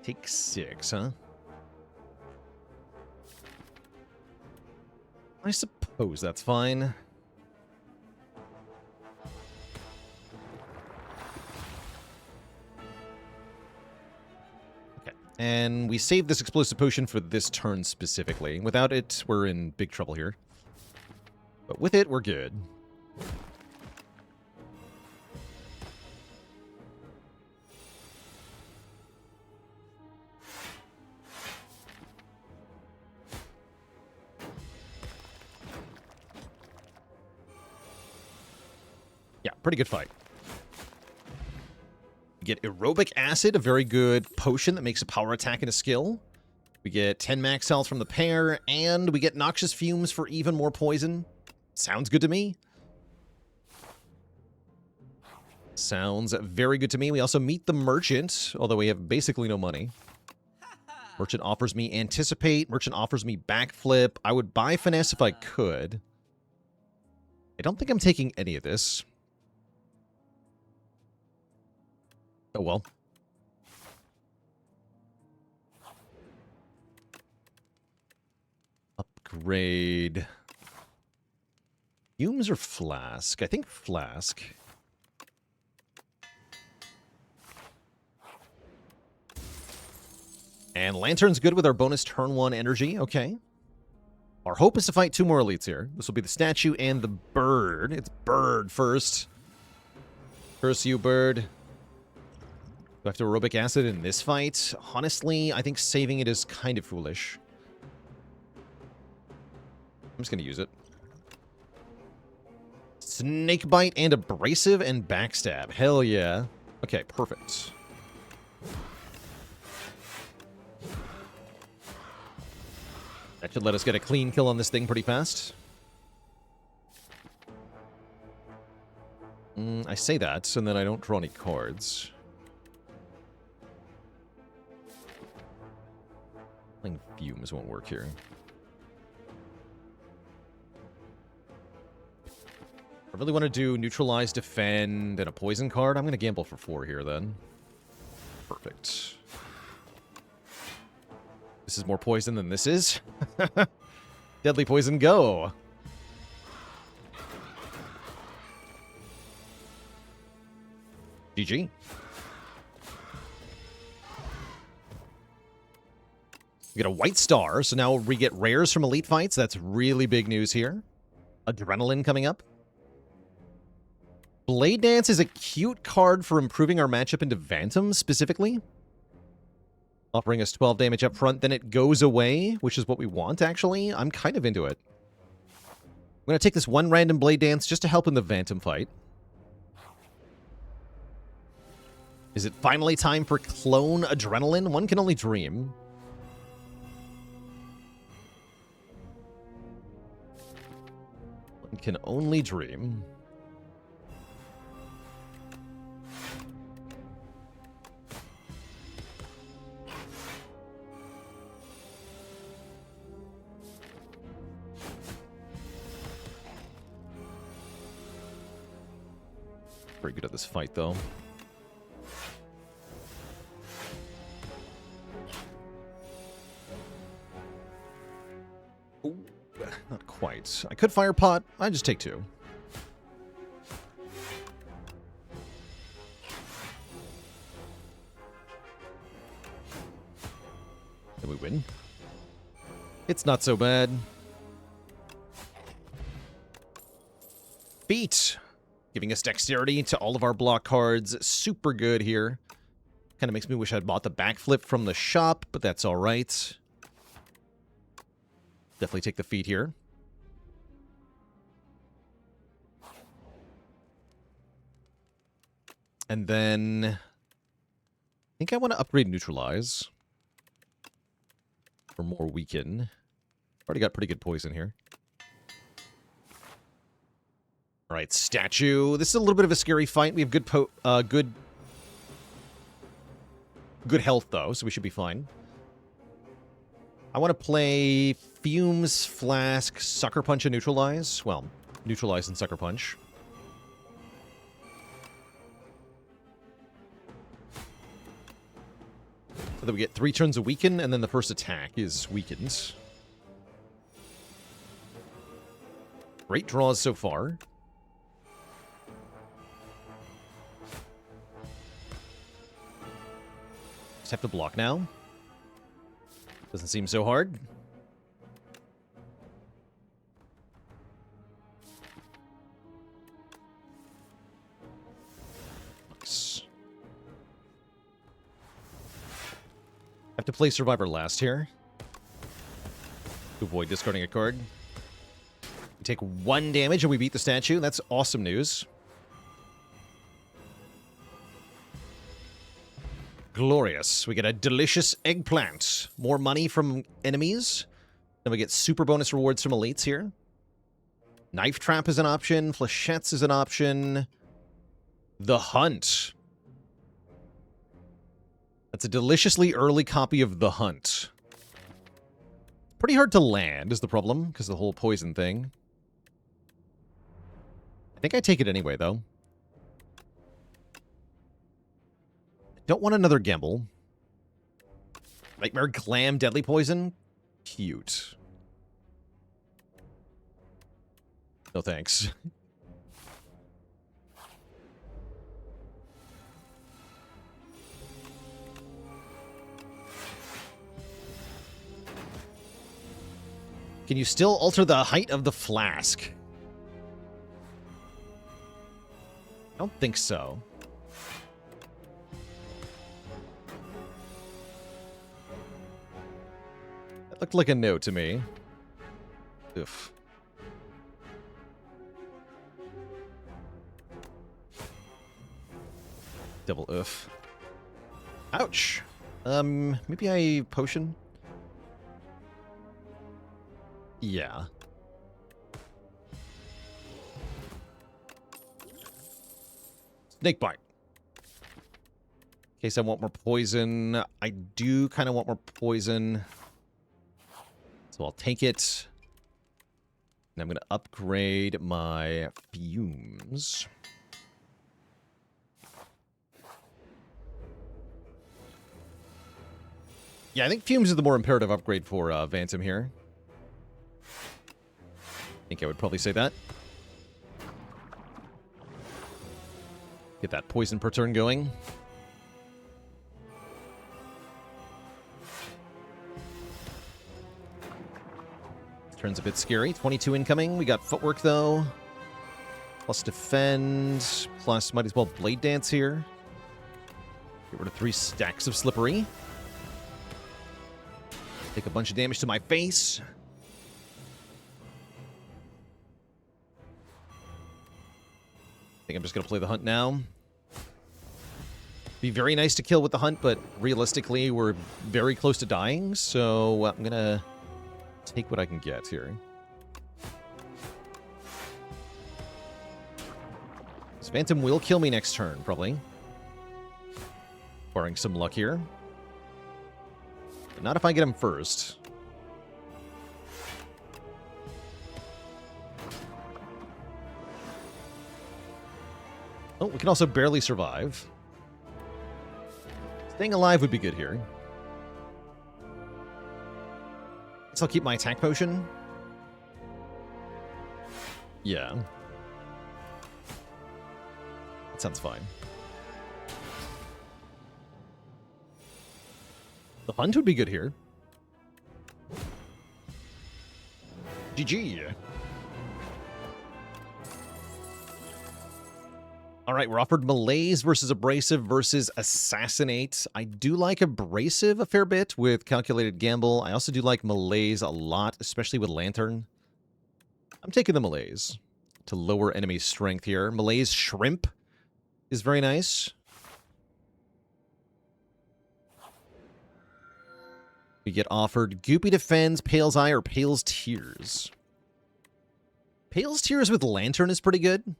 Take 6, huh? I suppose that's fine. Okay. And we save this explosive potion for this turn specifically. Without it, we're in big trouble here. But with it, we're good. Yeah, pretty good fight. We get Aerobic Acid, a very good potion that makes a power attack and a skill. We get 10 max health from the pair, and we get Noxious Fumes for even more poison. Sounds good to me. Sounds very good to me. We also meet the Merchant, although we have basically no money. Merchant offers me Anticipate. Merchant offers me Backflip. I would buy Finesse if I could. I don't think I'm taking any of this. Oh, well. Upgrade. Fumes or Flask? I think Flask. And Lantern's good with our bonus turn 1 energy. Okay. Our hope is to fight 2 more elites here. This will be the statue and the bird. It's bird first. Curse you, bird. Do I have to Aerobic Acid in this fight? Honestly, I think saving it is kind of foolish. I'm just going to use it. Snakebite and Abrasive and Backstab. Hell yeah. Okay, perfect. That should let us get a clean kill on this thing pretty fast. I say that, and then I don't draw any cards. Playing Fumes won't work here. I really want to do Neutralize, Defend, and a Poison card. I'm going to gamble for 4 here, then. Perfect. This is more poison than this is. Deadly Poison, go! GG. We get a white star, so now we get rares from elite fights. That's really big news here. Adrenaline coming up. Blade Dance is a cute card for improving our matchup into Phantom, specifically. Offering us 12 damage up front, then it goes away, which is what we want, actually. I'm kind of into it. I'm going to take this 1 random Blade Dance just to help in the Phantom fight. Is it finally time for Clone Adrenaline? One can only dream. One can only dream. Very good at this fight, though. Ooh, not quite. I could Fire Pot. I just take 2. Then we win. It's not so bad. Feat. Giving us dexterity to all of our block cards. Super good here. Kind of makes me wish I'd bought the Backflip from the shop, but that's all right. Definitely take the feat here. And then I think I want to upgrade Neutralize. For more weaken. Already got pretty good poison here. All right, statue. This is a little bit of a scary fight. We have good good health, though, so we should be fine. I want to play Fumes, Flask, Sucker Punch, and Neutralize. Well, Neutralize and Sucker Punch. So that we get 3 turns of weaken, and then the first attack is weakened. Great draws so far. Just have to block now. Doesn't seem so hard. Nice. Have to play Survivor last here. To avoid discarding a card. We take 1 damage and we beat the statue. That's awesome news. Glorious. We get a delicious eggplant. More money from enemies. Then we get super bonus rewards from elites here. Knife Trap is an option. Flechettes is an option. The Hunt. That's a deliciously early copy of The Hunt. Pretty hard to land is the problem, because of the whole poison thing. I think I take it anyway, though. Don't want another gamble. Nightmare Glam Deadly Poison? Cute. No thanks. Can you still alter the height of the flask? I don't think so. That looked like a no to me. Oof. Double oof. Ouch. Maybe I potion? Yeah. Snake bite. In case I want more poison. I do kind of want more poison. So I'll take it. And I'm going to upgrade my fumes. Yeah, I think fumes is the more imperative upgrade for Vantum here. I think I would probably say that. Get that poison per turn going. Turn's a bit scary. 22 incoming. We got footwork, though. Plus defend. Plus might as well blade dance here. Get rid of 3 stacks of slippery. Take a bunch of damage to my face. I think I'm just going to play the hunt now. Be very nice to kill with the hunt, but realistically, we're very close to dying, so I'm going to take what I can get here. This Phantom will kill me next turn, probably. Barring some luck here. But not if I get him first. Oh, we can also barely survive. Staying alive would be good here. Guess I'll keep my attack potion. Yeah. That sounds fine. The hunt would be good here. GG. All right, we're offered Malaise versus Abrasive versus Assassinate. I do like Abrasive a fair bit with Calculated Gamble. I also do like Malaise a lot, especially with Lantern. I'm taking the Malaise to lower enemy strength here. Malaise Shrimp is very nice. We get offered Goopy Defends, Pale's Eye, or Pale's Tears. Pale's Tears with Lantern is pretty good.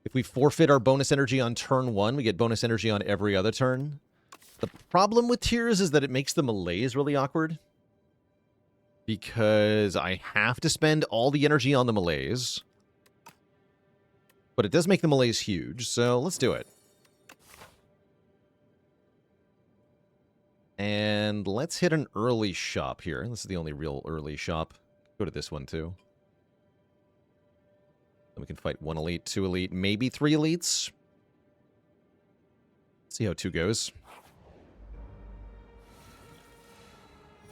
If we forfeit our bonus energy on turn 1, we get bonus energy on every other turn. The problem with Tears is that it makes the melees really awkward. Because I have to spend all the energy on the melees. But it does make the melees huge, so let's do it. And let's hit an early shop here. This is the only real early shop. Go to this one, too. Then we can fight 1 elite, 2 elite, maybe 3 elites. See how 2 goes.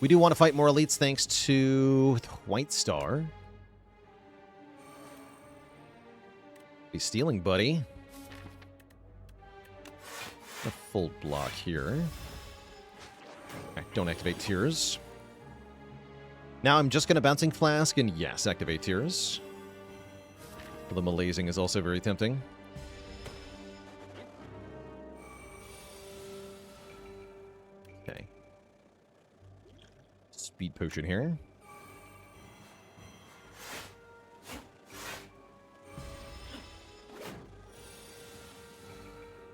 We do want to fight more elites thanks to White Star. He's stealing, buddy. A full block here. Don't activate Tears. Now I'm just going to Bouncing Flask, and yes, activate Tears. The Malazing is also very tempting. Okay. Speed Potion here.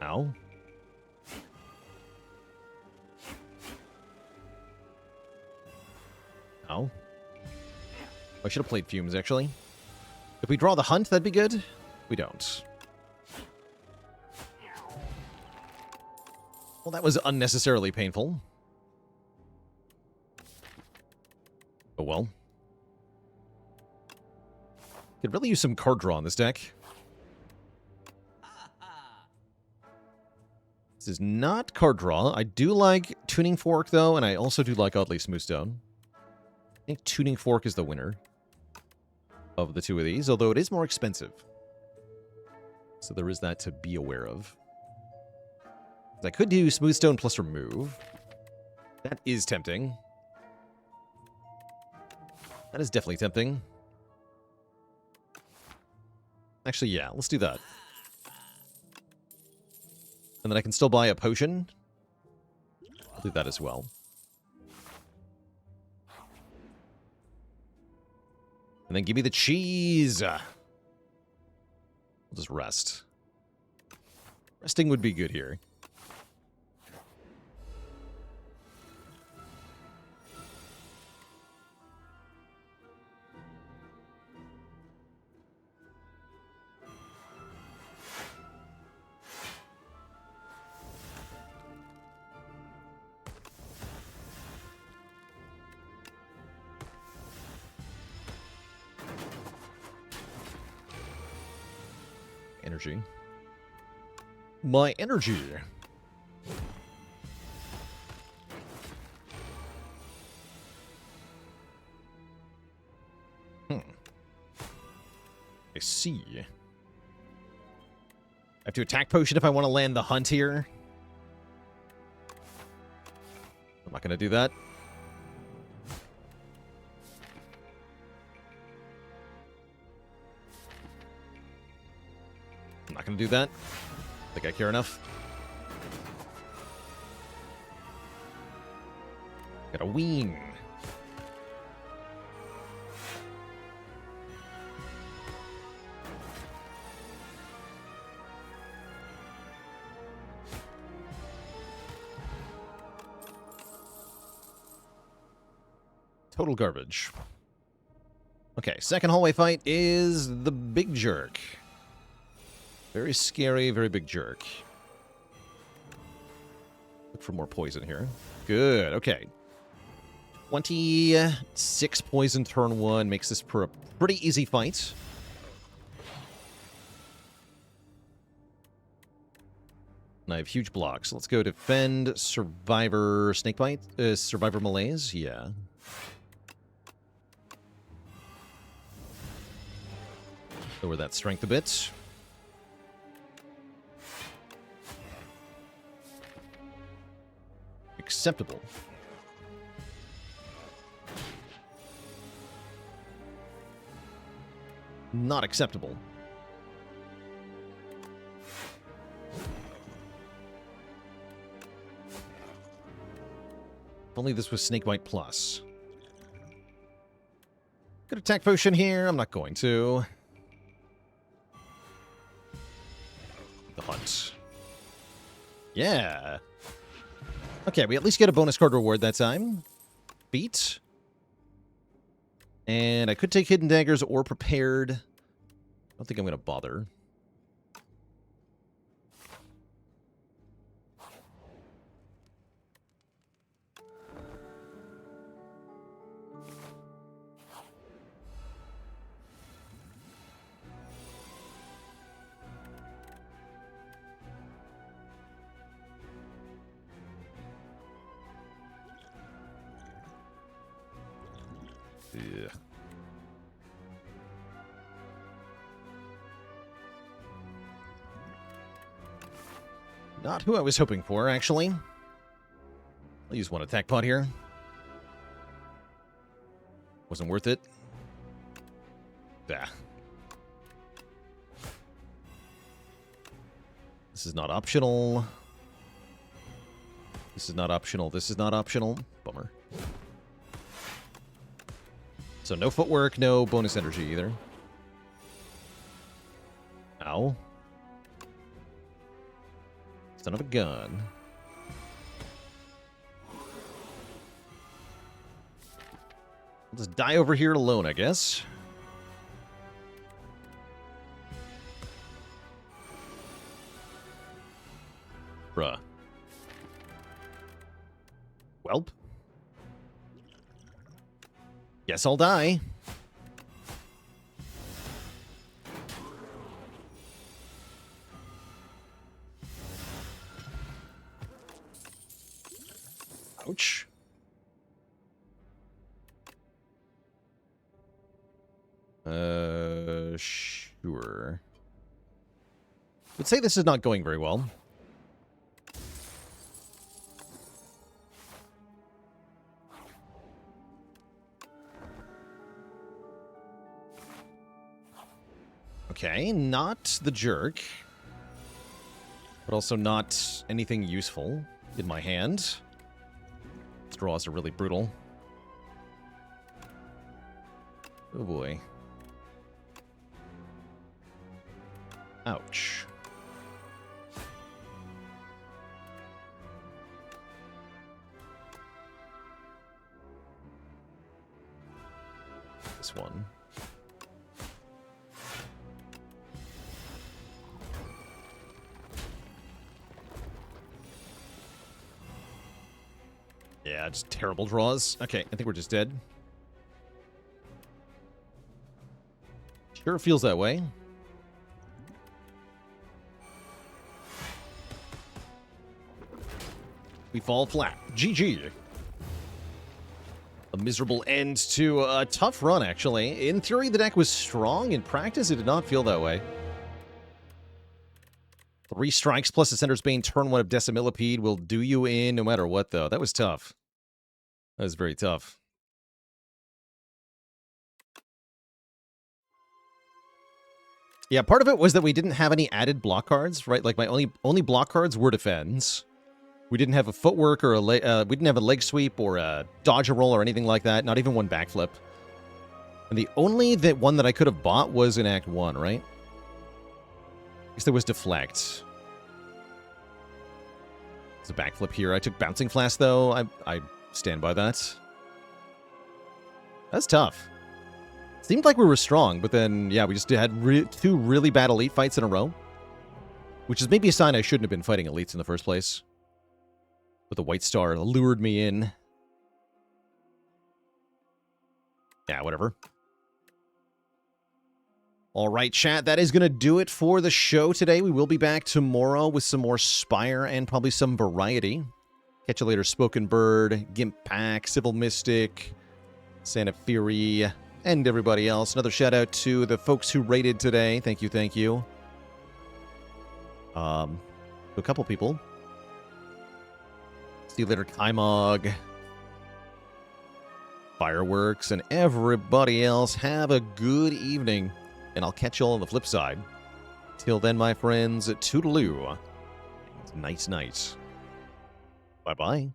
Ow. Ow. I should have played Fumes, actually. If we draw the Hunt, that'd be good. We don't. Well, that was unnecessarily painful. Oh well. Could really use some card draw in this deck. This is not card draw. I do like Tuning Fork, though, and I also do like Oddly Smoothstone. I think Tuning Fork is the winner of the two of these, although it is more expensive. So there is that to be aware of. I could do Smoothstone plus Remove. That is tempting. That is definitely tempting. Actually, yeah, let's do that. And then I can still buy a potion. I'll do that as well. And then give me the cheese. We'll just rest. Resting would be good here. Energy. My energy. I see. I have to attack potion if I want to land the Hunt here. I'm not going to do that. I'm not going to do that. I think I care enough. Got a wing. Total garbage. Okay, second hallway fight is the Big Jerk. Very scary, very big jerk. Look for more poison here. Good, okay. 26 poison turn 1 makes this for a pretty easy fight. And I have huge blocks. Let's go defend, survivor, snakebite, survivor malaise, yeah. Lower that strength a bit. Acceptable. Not acceptable. only this was Snakebite Plus. Good attack potion here. I'm not going to. The hunt. Yeah. Okay, we at least get a bonus card reward that time. Beat. And I could take Hidden Daggers or Prepared. I don't think I'm going to bother. Yeah. Not who I was hoping for, actually. I'll use one attack pot here. Wasn't worth it. Ah. This is not optional. This is not optional. This is not optional. Bummer. So no footwork, no bonus energy either. Ow. Son of a gun. I'll just die over here alone, I guess. Bruh. Welp. Guess I'll die. Ouch. Sure. Would say this is not going very well. Okay, not the jerk. But also not anything useful in my hand. These draws are really brutal. Oh boy. Ouch. This one. Yeah, just terrible draws. Okay, I think we're just dead. Sure feels that way. We fall flat. GG. A miserable end to a tough run, actually. In theory, the deck was strong. In practice, it did not feel that way. 3 strikes plus the Sender's Bane, turn 1 of Decimillipede will do you in no matter what, though. That was tough. That was very tough. Yeah, part of it was that we didn't have any added block cards, right? Like, my only block cards were defends. We didn't have a footwork or we didn't have a leg sweep or a dodge a roll or anything like that. Not even one backflip. And the only one that I could have bought was in Act 1, right? I guess there was Deflect. There's a backflip here. I took Bouncing Flask, though. I stand by that. That's tough. Seemed like we were strong, but then, yeah, we just had 2 really bad elite fights in a row. Which is maybe a sign I shouldn't have been fighting elites in the first place. But the White Star lured me in. Yeah, whatever. All right, chat, that is going to do it for the show today. We will be back tomorrow with some more Spire and probably some variety. Catch you later, Spoken Bird, Gimp Pack, Civil Mystic, Santa Fury, and everybody else. Another shout out to the folks who rated today. Thank you, thank you. To a couple people. See you later, Kaimog, Fireworks, and everybody else. Have a good evening, and I'll catch you all on the flip side. Till then, my friends, toodaloo. Nice night. Bye-bye.